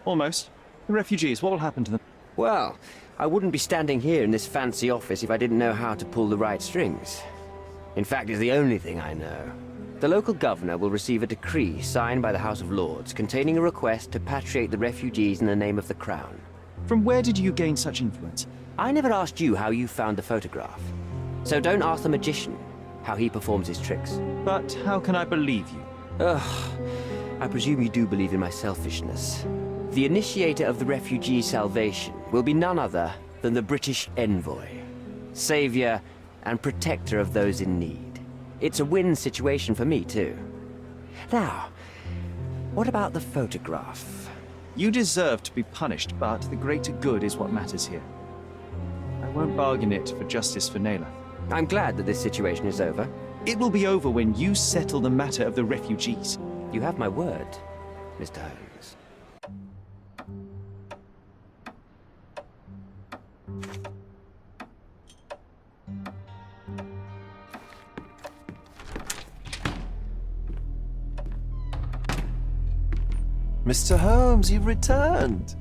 Almost. The refugees, what will happen to them? Well, I wouldn't be standing here in this fancy office if I didn't know how to pull the right strings. In fact, it's the only thing I know. The local governor will receive a decree signed by the House of Lords containing a request to patriate the refugees in the name of the Crown. From where did you gain such influence? I never asked you how you found the photograph. So don't ask the magician how he performs his tricks. But how can I believe you? Ugh, I presume you do believe in my selfishness. The initiator of the refugee salvation will be none other than the British envoy, savior and protector of those in need. It's a win situation for me, too. Now, what about the photograph? You deserve to be punished, but the greater good is what matters here. I won't bargain it for justice for Naylor. I'm glad that this situation is over. It will be over when you settle the matter of the refugees. You have my word, Mr. Holmes. Mr. Holmes, you've returned.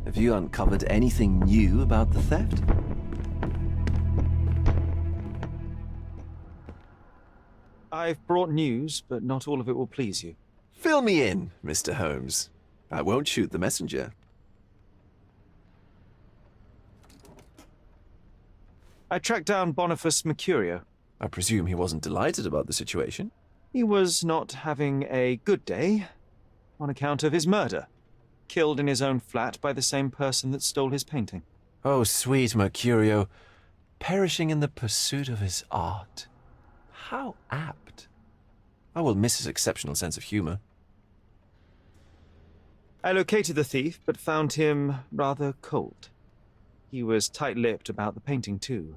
Have you uncovered anything new about the theft? I've brought news, but not all of it will please you. Fill me in, Mr. Holmes. I won't shoot the messenger. I tracked down Boniface Mercurio. I presume he wasn't delighted about the situation. He was not having a good day on account of his murder. Killed in his own flat by the same person that stole his painting. Oh, sweet Mercurio, perishing in the pursuit of his art. How apt. I will miss his exceptional sense of humor. I located the thief, but found him rather cold. He was tight-lipped about the painting, too.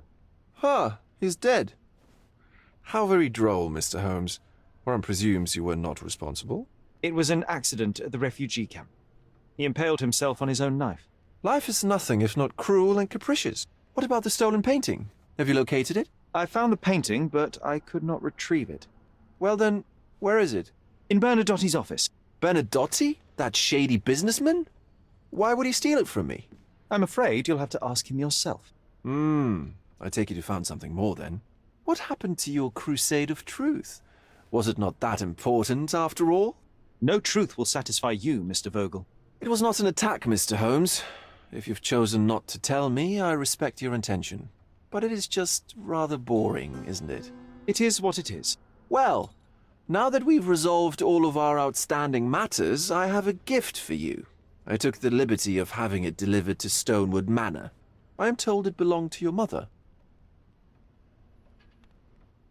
Ah, he's dead. How very droll, Mr. Holmes. One presumes you were not responsible. It was an accident at the refugee camp. He impaled himself on his own knife. Life is nothing if not cruel and capricious. What about the stolen painting? Have you located it? I found the painting, but I could not retrieve it. Well then, where is it? In Bernadotti's office. Bernadotti? That shady businessman? Why would he steal it from me? I'm afraid you'll have to ask him yourself. I take it you found something more then. What happened to your crusade of truth? Was it not that important, after all? No truth will satisfy you, Mr. Vogel. It was not an attack, Mr. Holmes. If you've chosen not to tell me, I respect your intention. But it is just rather boring, isn't it? It is what it is. Well, now that we've resolved all of our outstanding matters, I have a gift for you. I took the liberty of having it delivered to Stonewood Manor. I am told it belonged to your mother.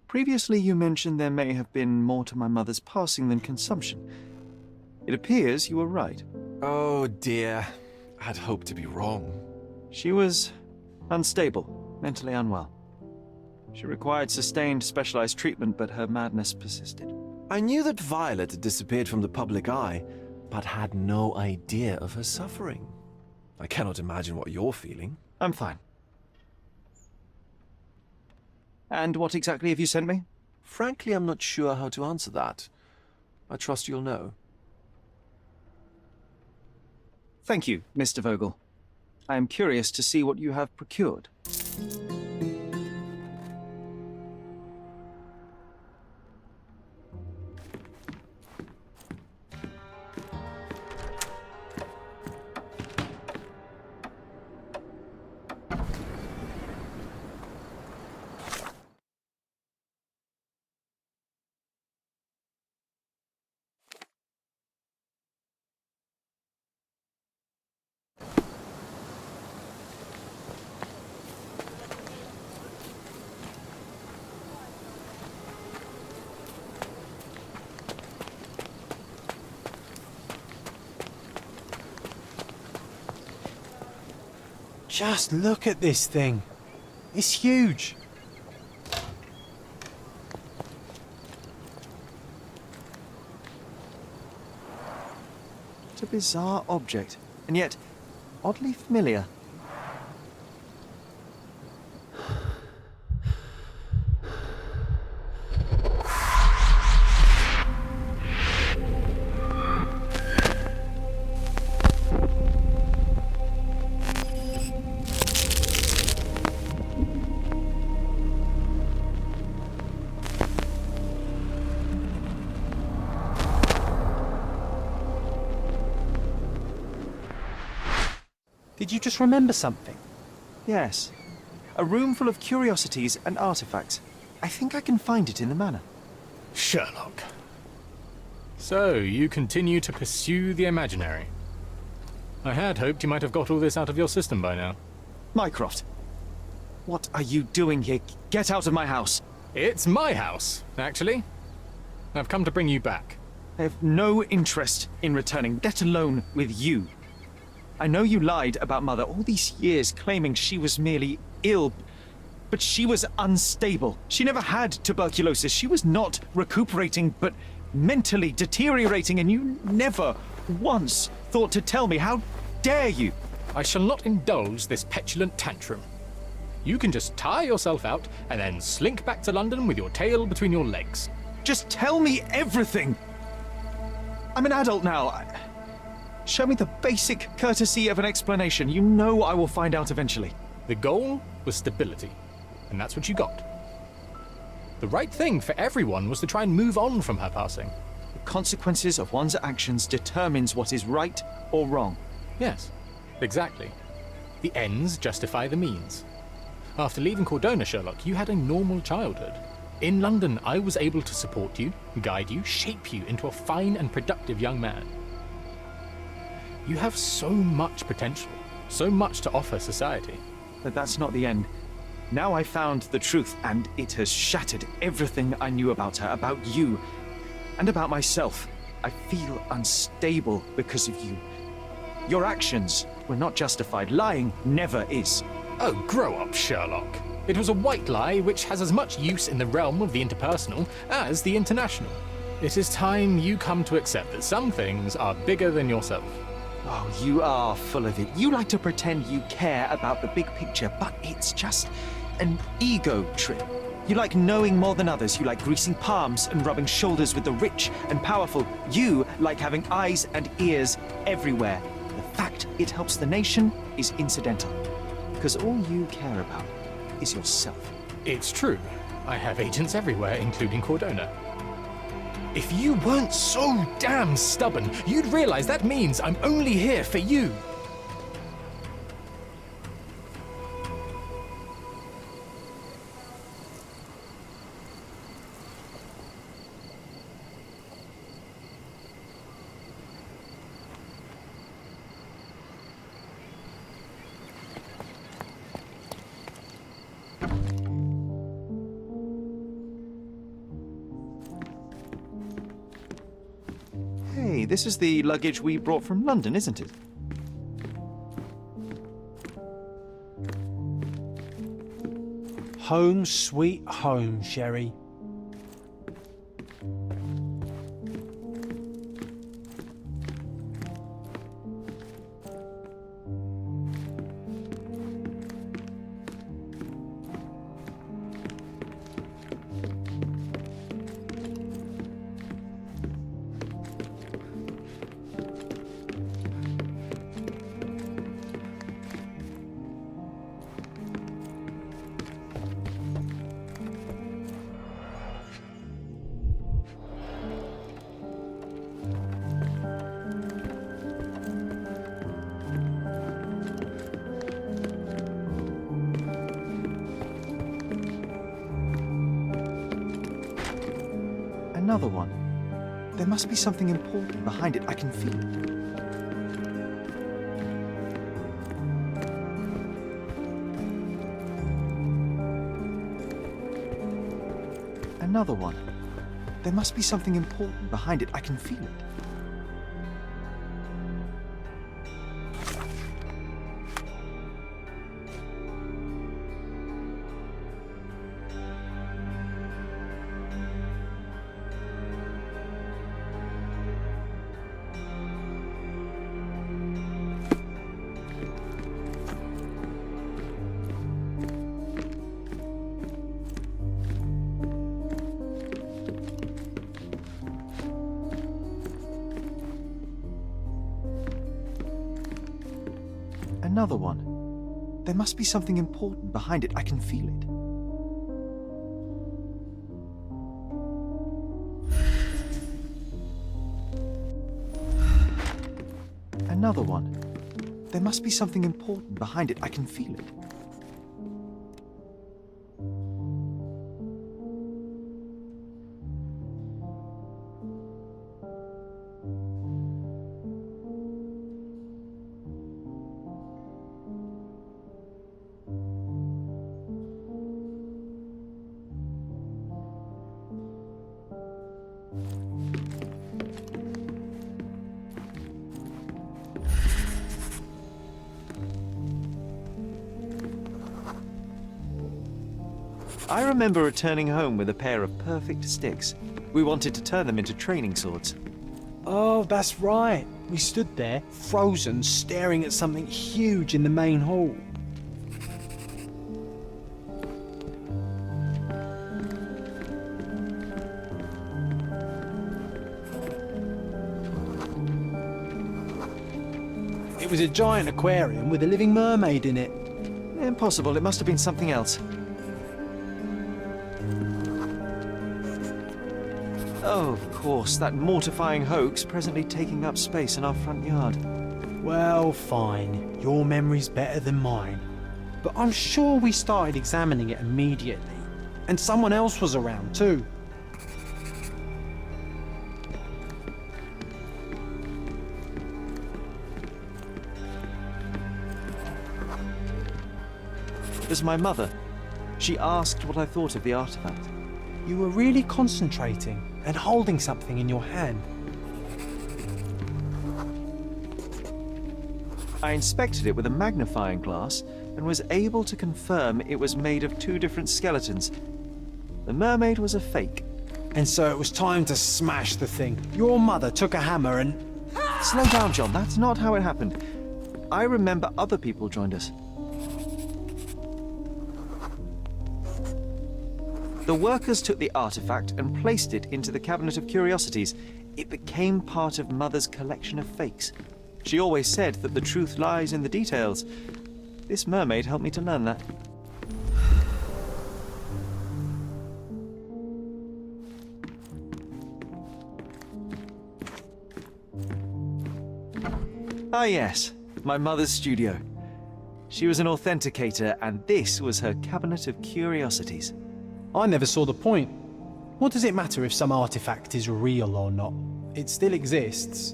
Previously you mentioned there may have been more to my mother's passing than consumption. It appears you were right. Oh dear, I'd hoped to be wrong. She was unstable, mentally unwell. She required sustained specialized treatment, but her madness persisted. I knew that Violet had disappeared from the public eye, but had no idea of her suffering. I cannot imagine what you're feeling. I'm fine. And what exactly have you sent me? Frankly, I'm not sure how to answer that. I trust you'll know. Thank you, Mr. Vogel. I am curious to see what you have procured. Just look at this thing. It's huge. It's a bizarre object, and yet oddly familiar. Did you just remember something? Yes. A room full of curiosities and artifacts. I think I can find it in the manor. Sherlock. So, you continue to pursue the imaginary. I had hoped you might have got all this out of your system by now. Mycroft, what are you doing here? Get out of my house! It's my house, actually. I've come to bring you back. I have no interest in returning, let alone with you. I know you lied about Mother all these years, claiming she was merely ill, but she was unstable. She never had tuberculosis. She was not recuperating, but mentally deteriorating, and you never once thought to tell me. How dare you? I shall not indulge this petulant tantrum. You can just tire yourself out and then slink back to London with your tail between your legs. Just tell me everything! I'm an adult now. Show me the basic courtesy of an explanation. You know I will find out eventually. The goal was stability, and that's what you got. The right thing for everyone was to try and move on from her passing. The consequences of one's actions determines what is right or wrong. Yes, exactly. The ends justify the means. After leaving Cordona, Sherlock, you had a normal childhood. In London, I was able to support you, guide you, shape you into a fine and productive young man. You have so much potential, so much to offer society. But that's not the end. Now I found the truth, and it has shattered everything I knew about her, about you. and about myself. I feel unstable because of you. Your actions were not justified. Lying never is. Oh, grow up, Sherlock. It was a white lie which has as much use in the realm of the interpersonal as the international. It is time you come to accept that some things are bigger than yourself. Oh, you are full of it. You like to pretend you care about the big picture, but it's just an ego trip. You like knowing more than others. You like greasing palms and rubbing shoulders with the rich and powerful. You like having eyes and ears everywhere. The fact it helps the nation is incidental, because all you care about is yourself. It's true. I have agents everywhere, including Cordona. If you weren't so damn stubborn, you'd realize that means I'm only here for you. Hey, this is the luggage we brought from London, isn't it? Home sweet home, Sherry. Another one. There must be something important behind it. I can feel it. Another one. There must be something important behind it. I can feel it. Another one. There must be something important behind it. I can feel it. Another one. There must be something important behind it. I can feel it. I remember returning home with a pair of perfect sticks. We wanted to turn them into training swords. Oh, that's right. We stood there, frozen, staring at something huge in the main hall. It was a giant aquarium with a living mermaid in it. Impossible. It must have been something else. Oh, of course, that mortifying hoax presently taking up space in our front yard. Well, fine. Your memory's better than mine. But I'm sure we started examining it immediately. And someone else was around too. It was my mother. She asked what I thought of the artifact. You were really concentrating. and holding something in your hand. I inspected it with a magnifying glass and was able to confirm it was made of 2 different skeletons. The mermaid was a fake. And so it was time to smash the thing. Your mother took a hammer and... Slow down, John. That's not how it happened. I remember other people joined us. The workers took the artifact and placed it into the cabinet of curiosities. It became part of Mother's collection of fakes. She always said that the truth lies in the details. This mermaid helped me to learn that. Ah yes, my mother's studio. She was an authenticator, and this was her cabinet of curiosities. I never saw the point. What does it matter if some artifact is real or not? It still exists.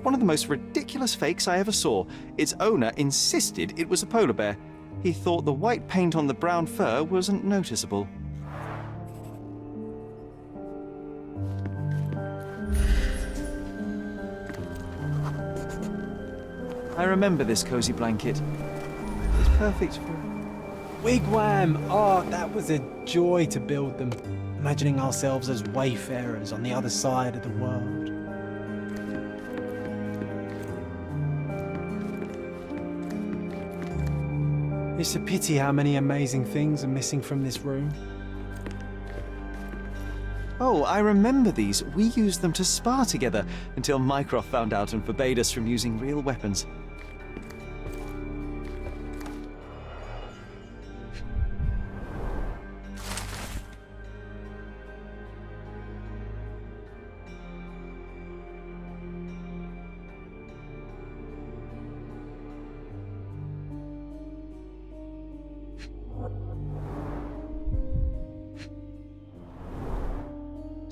One of the most ridiculous fakes I ever saw. Its owner insisted it was a polar bear. He thought the white paint on the brown fur wasn't noticeable. I remember this cozy blanket. It's perfect for... Wigwam! Oh, that was a joy to build them. Imagining ourselves as wayfarers on the other side of the world. It's a pity how many amazing things are missing from this room. Oh, I remember these. We used them to spar together until Mycroft found out and forbade us from using real weapons.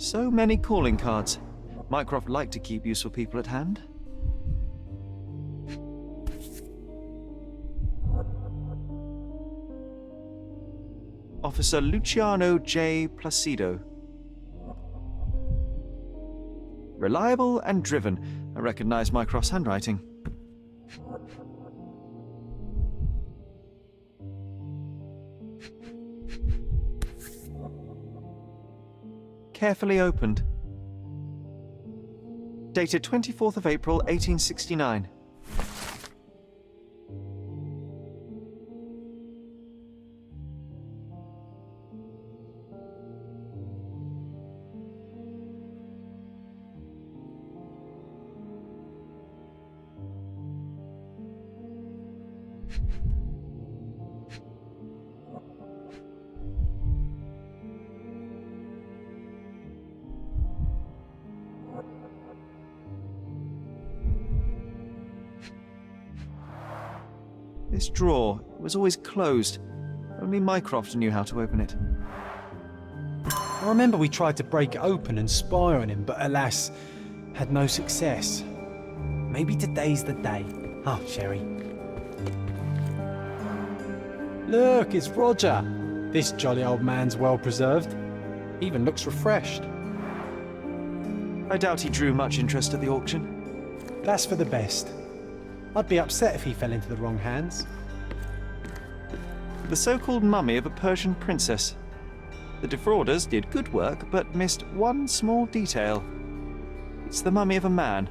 So many calling cards. Mycroft liked to keep useful people at hand. Officer Luciano J. Placido. Reliable and driven. I recognize Mycroft's handwriting. Carefully opened. Dated 24th of April, 1869. This drawer was always closed. Only Mycroft knew how to open it. I remember we tried to break it open and spy on him, but alas, had no success. Maybe today's the day. Oh, Sherry. Look, it's Roger. This jolly old man's well preserved. Even looks refreshed. I doubt he drew much interest at the auction. That's for the best. I'd be upset if he fell into the wrong hands. The so-called mummy of a Persian princess. The defrauders did good work, but missed one small detail. It's the mummy of a man.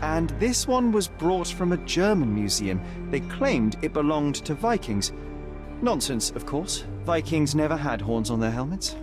And this one was brought from a German museum. They claimed it belonged to Vikings. Nonsense, of course. Vikings never had horns on their helmets.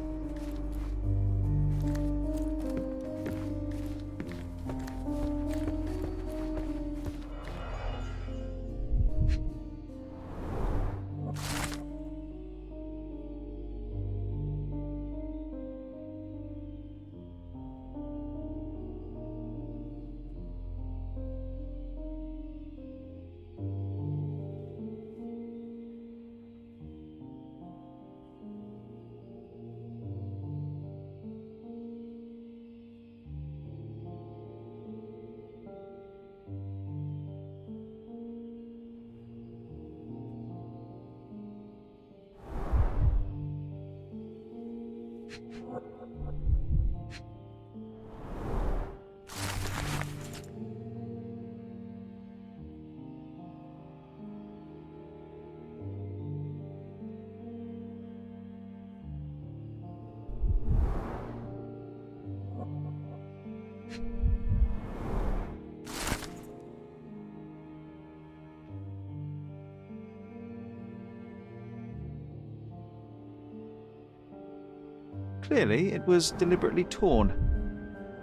Clearly, it was deliberately torn.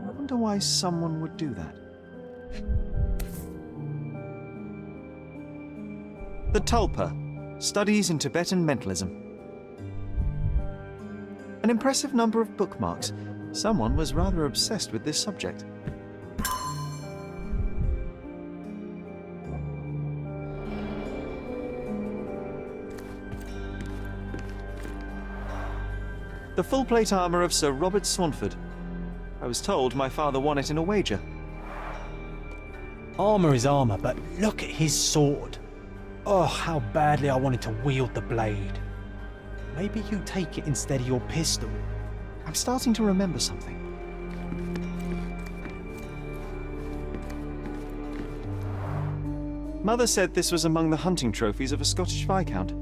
I wonder why someone would do that. The Tulpa, Studies in Tibetan Mentalism. An impressive number of bookmarks. Someone was rather obsessed with this subject. The full plate armour of Sir Robert Swanford. I was told my father won it in a wager. Armour is armour, but look at his sword. Oh, how badly I wanted to wield the blade. Maybe you take it instead of your pistol. I'm starting to remember something. Mother said this was among the hunting trophies of a Scottish Viscount.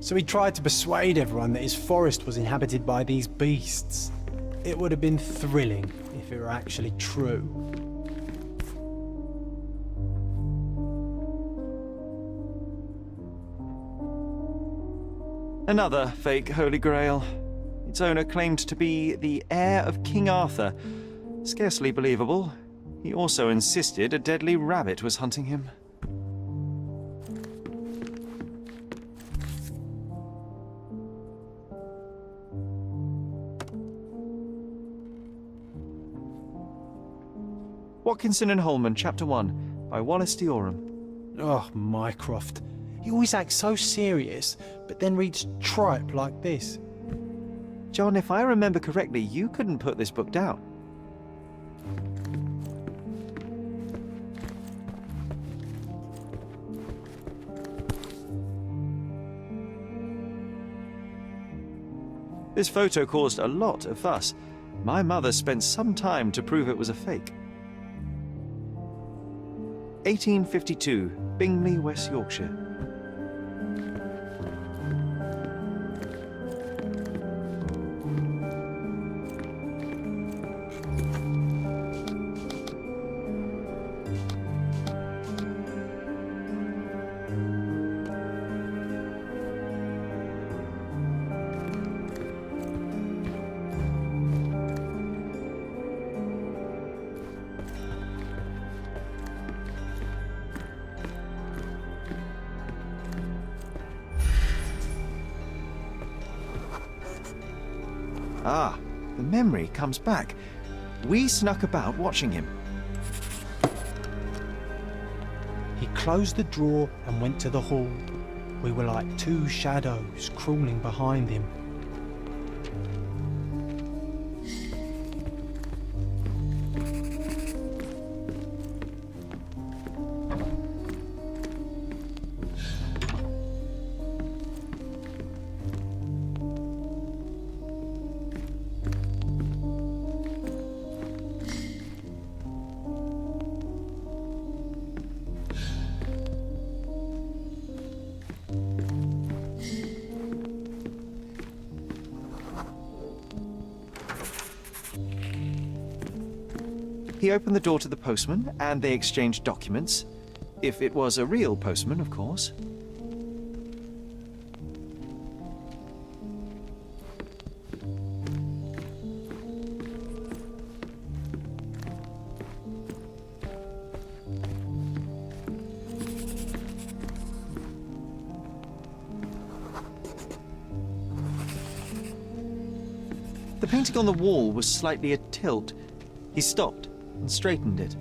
So he tried to persuade everyone that his forest was inhabited by these beasts. It would have been thrilling if it were actually true. Another fake Holy Grail. Its owner claimed to be the heir of King Arthur. Scarcely believable. He also insisted a deadly rabbit was hunting him. Watkinson and Holman, Chapter 1, by Wallace de Orham. Oh, Mycroft. He always acts so serious, but then reads tripe like this. John, if I remember correctly, you couldn't put this book down. This photo caused a lot of fuss. My mother spent some time to prove it was a fake. 1852, Bingley, West Yorkshire. Ah, the memory comes back. We snuck about watching him. He closed the drawer and went to the hall. We were like two shadows crawling behind him. He opened the door to the postman, and they exchanged documents. If it was a real postman, of course. The painting on the wall was slightly atilt. He stopped and straightened it.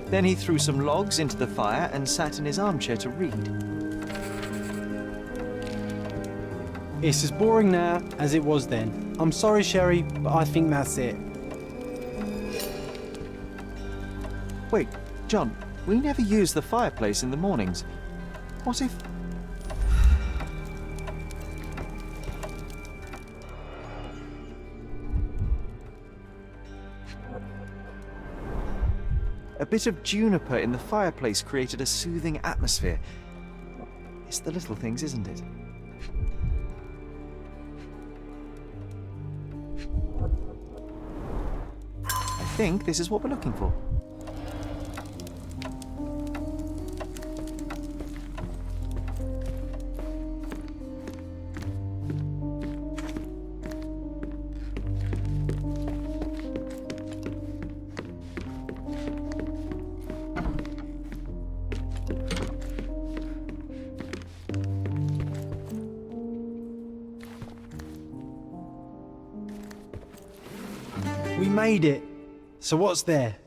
Then he threw some logs into the fire and sat in his armchair to read. It's as boring now as it was then. I'm sorry, Sherry, but I think that's it. Wait, John, we never use the fireplace in the mornings. What if... A bit of juniper in the fireplace created a soothing atmosphere. It's the little things, isn't it? I think this is what we're looking for. We made it. So what's there?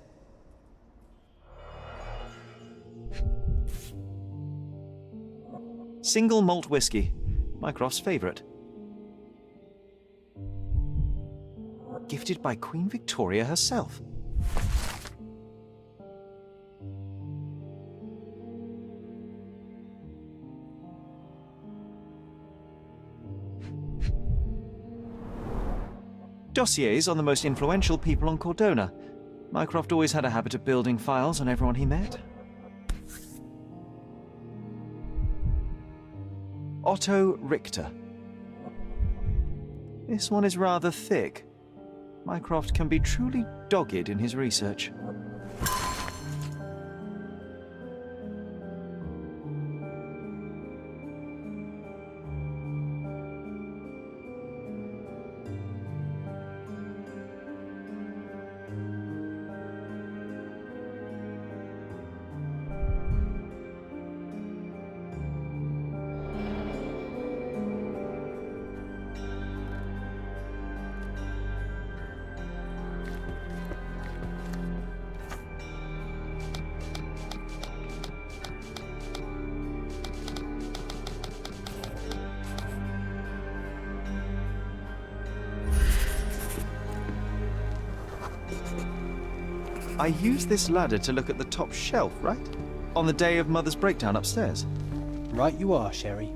Single malt whiskey, Mycroft's favourite. Gifted by Queen Victoria herself. Dossiers on the most influential people on Cordona. Mycroft always had a habit of building files on everyone he met. Otto Richter. This one is rather thick. Mycroft can be truly dogged in his research. I used this ladder to look at the top shelf, right? On the day of Mother's breakdown upstairs. Right you are, Sherry.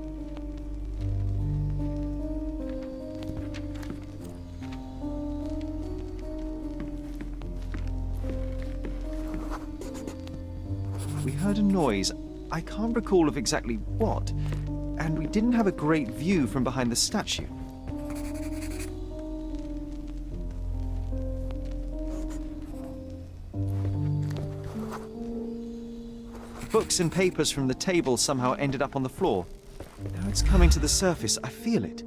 We heard a noise. I can't recall of exactly what, and we didn't have a great view from behind the statue. Books and papers from the table somehow ended up on the floor. Now it's coming to the surface. I feel it.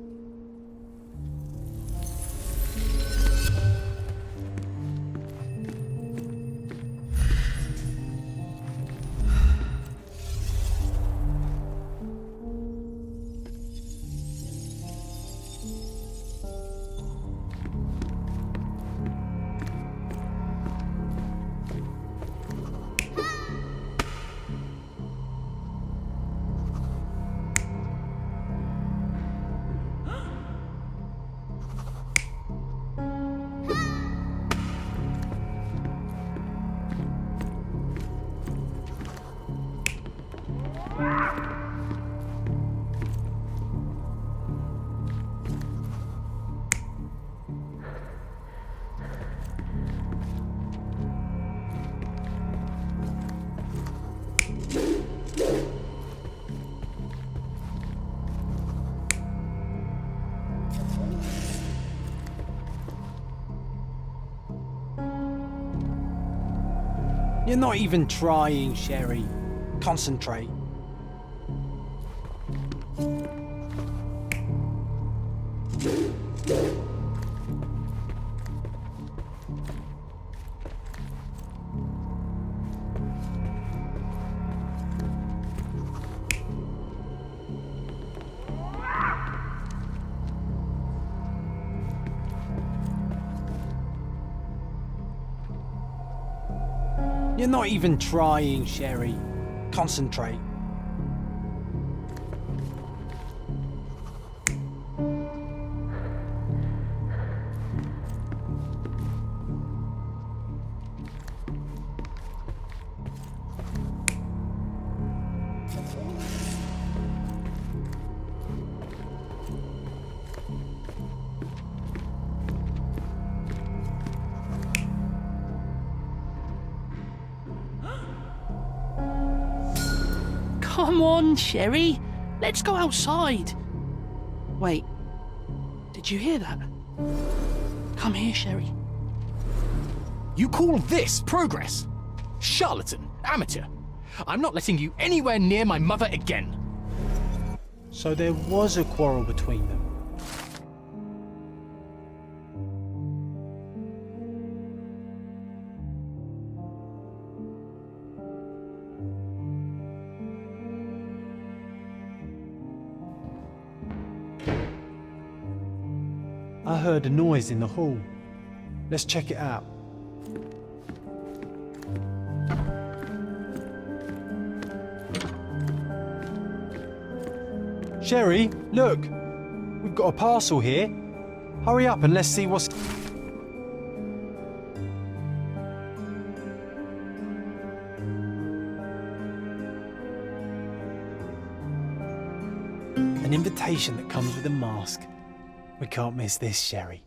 You're not even trying, Sherry. Concentrate. You're not even trying, Sherry. Concentrate. Come on, Sherry. Let's go outside. Wait. Did you hear that? Come here, Sherry. You call this progress? Charlatan, amateur. I'm not letting you anywhere near my mother again. So there was a quarrel between them. I heard a noise in the hall. Let's check it out. Sherry, look! We've got a parcel here. Hurry up and let's see what's... An invitation that comes with a mask. We can't miss this, Sherry.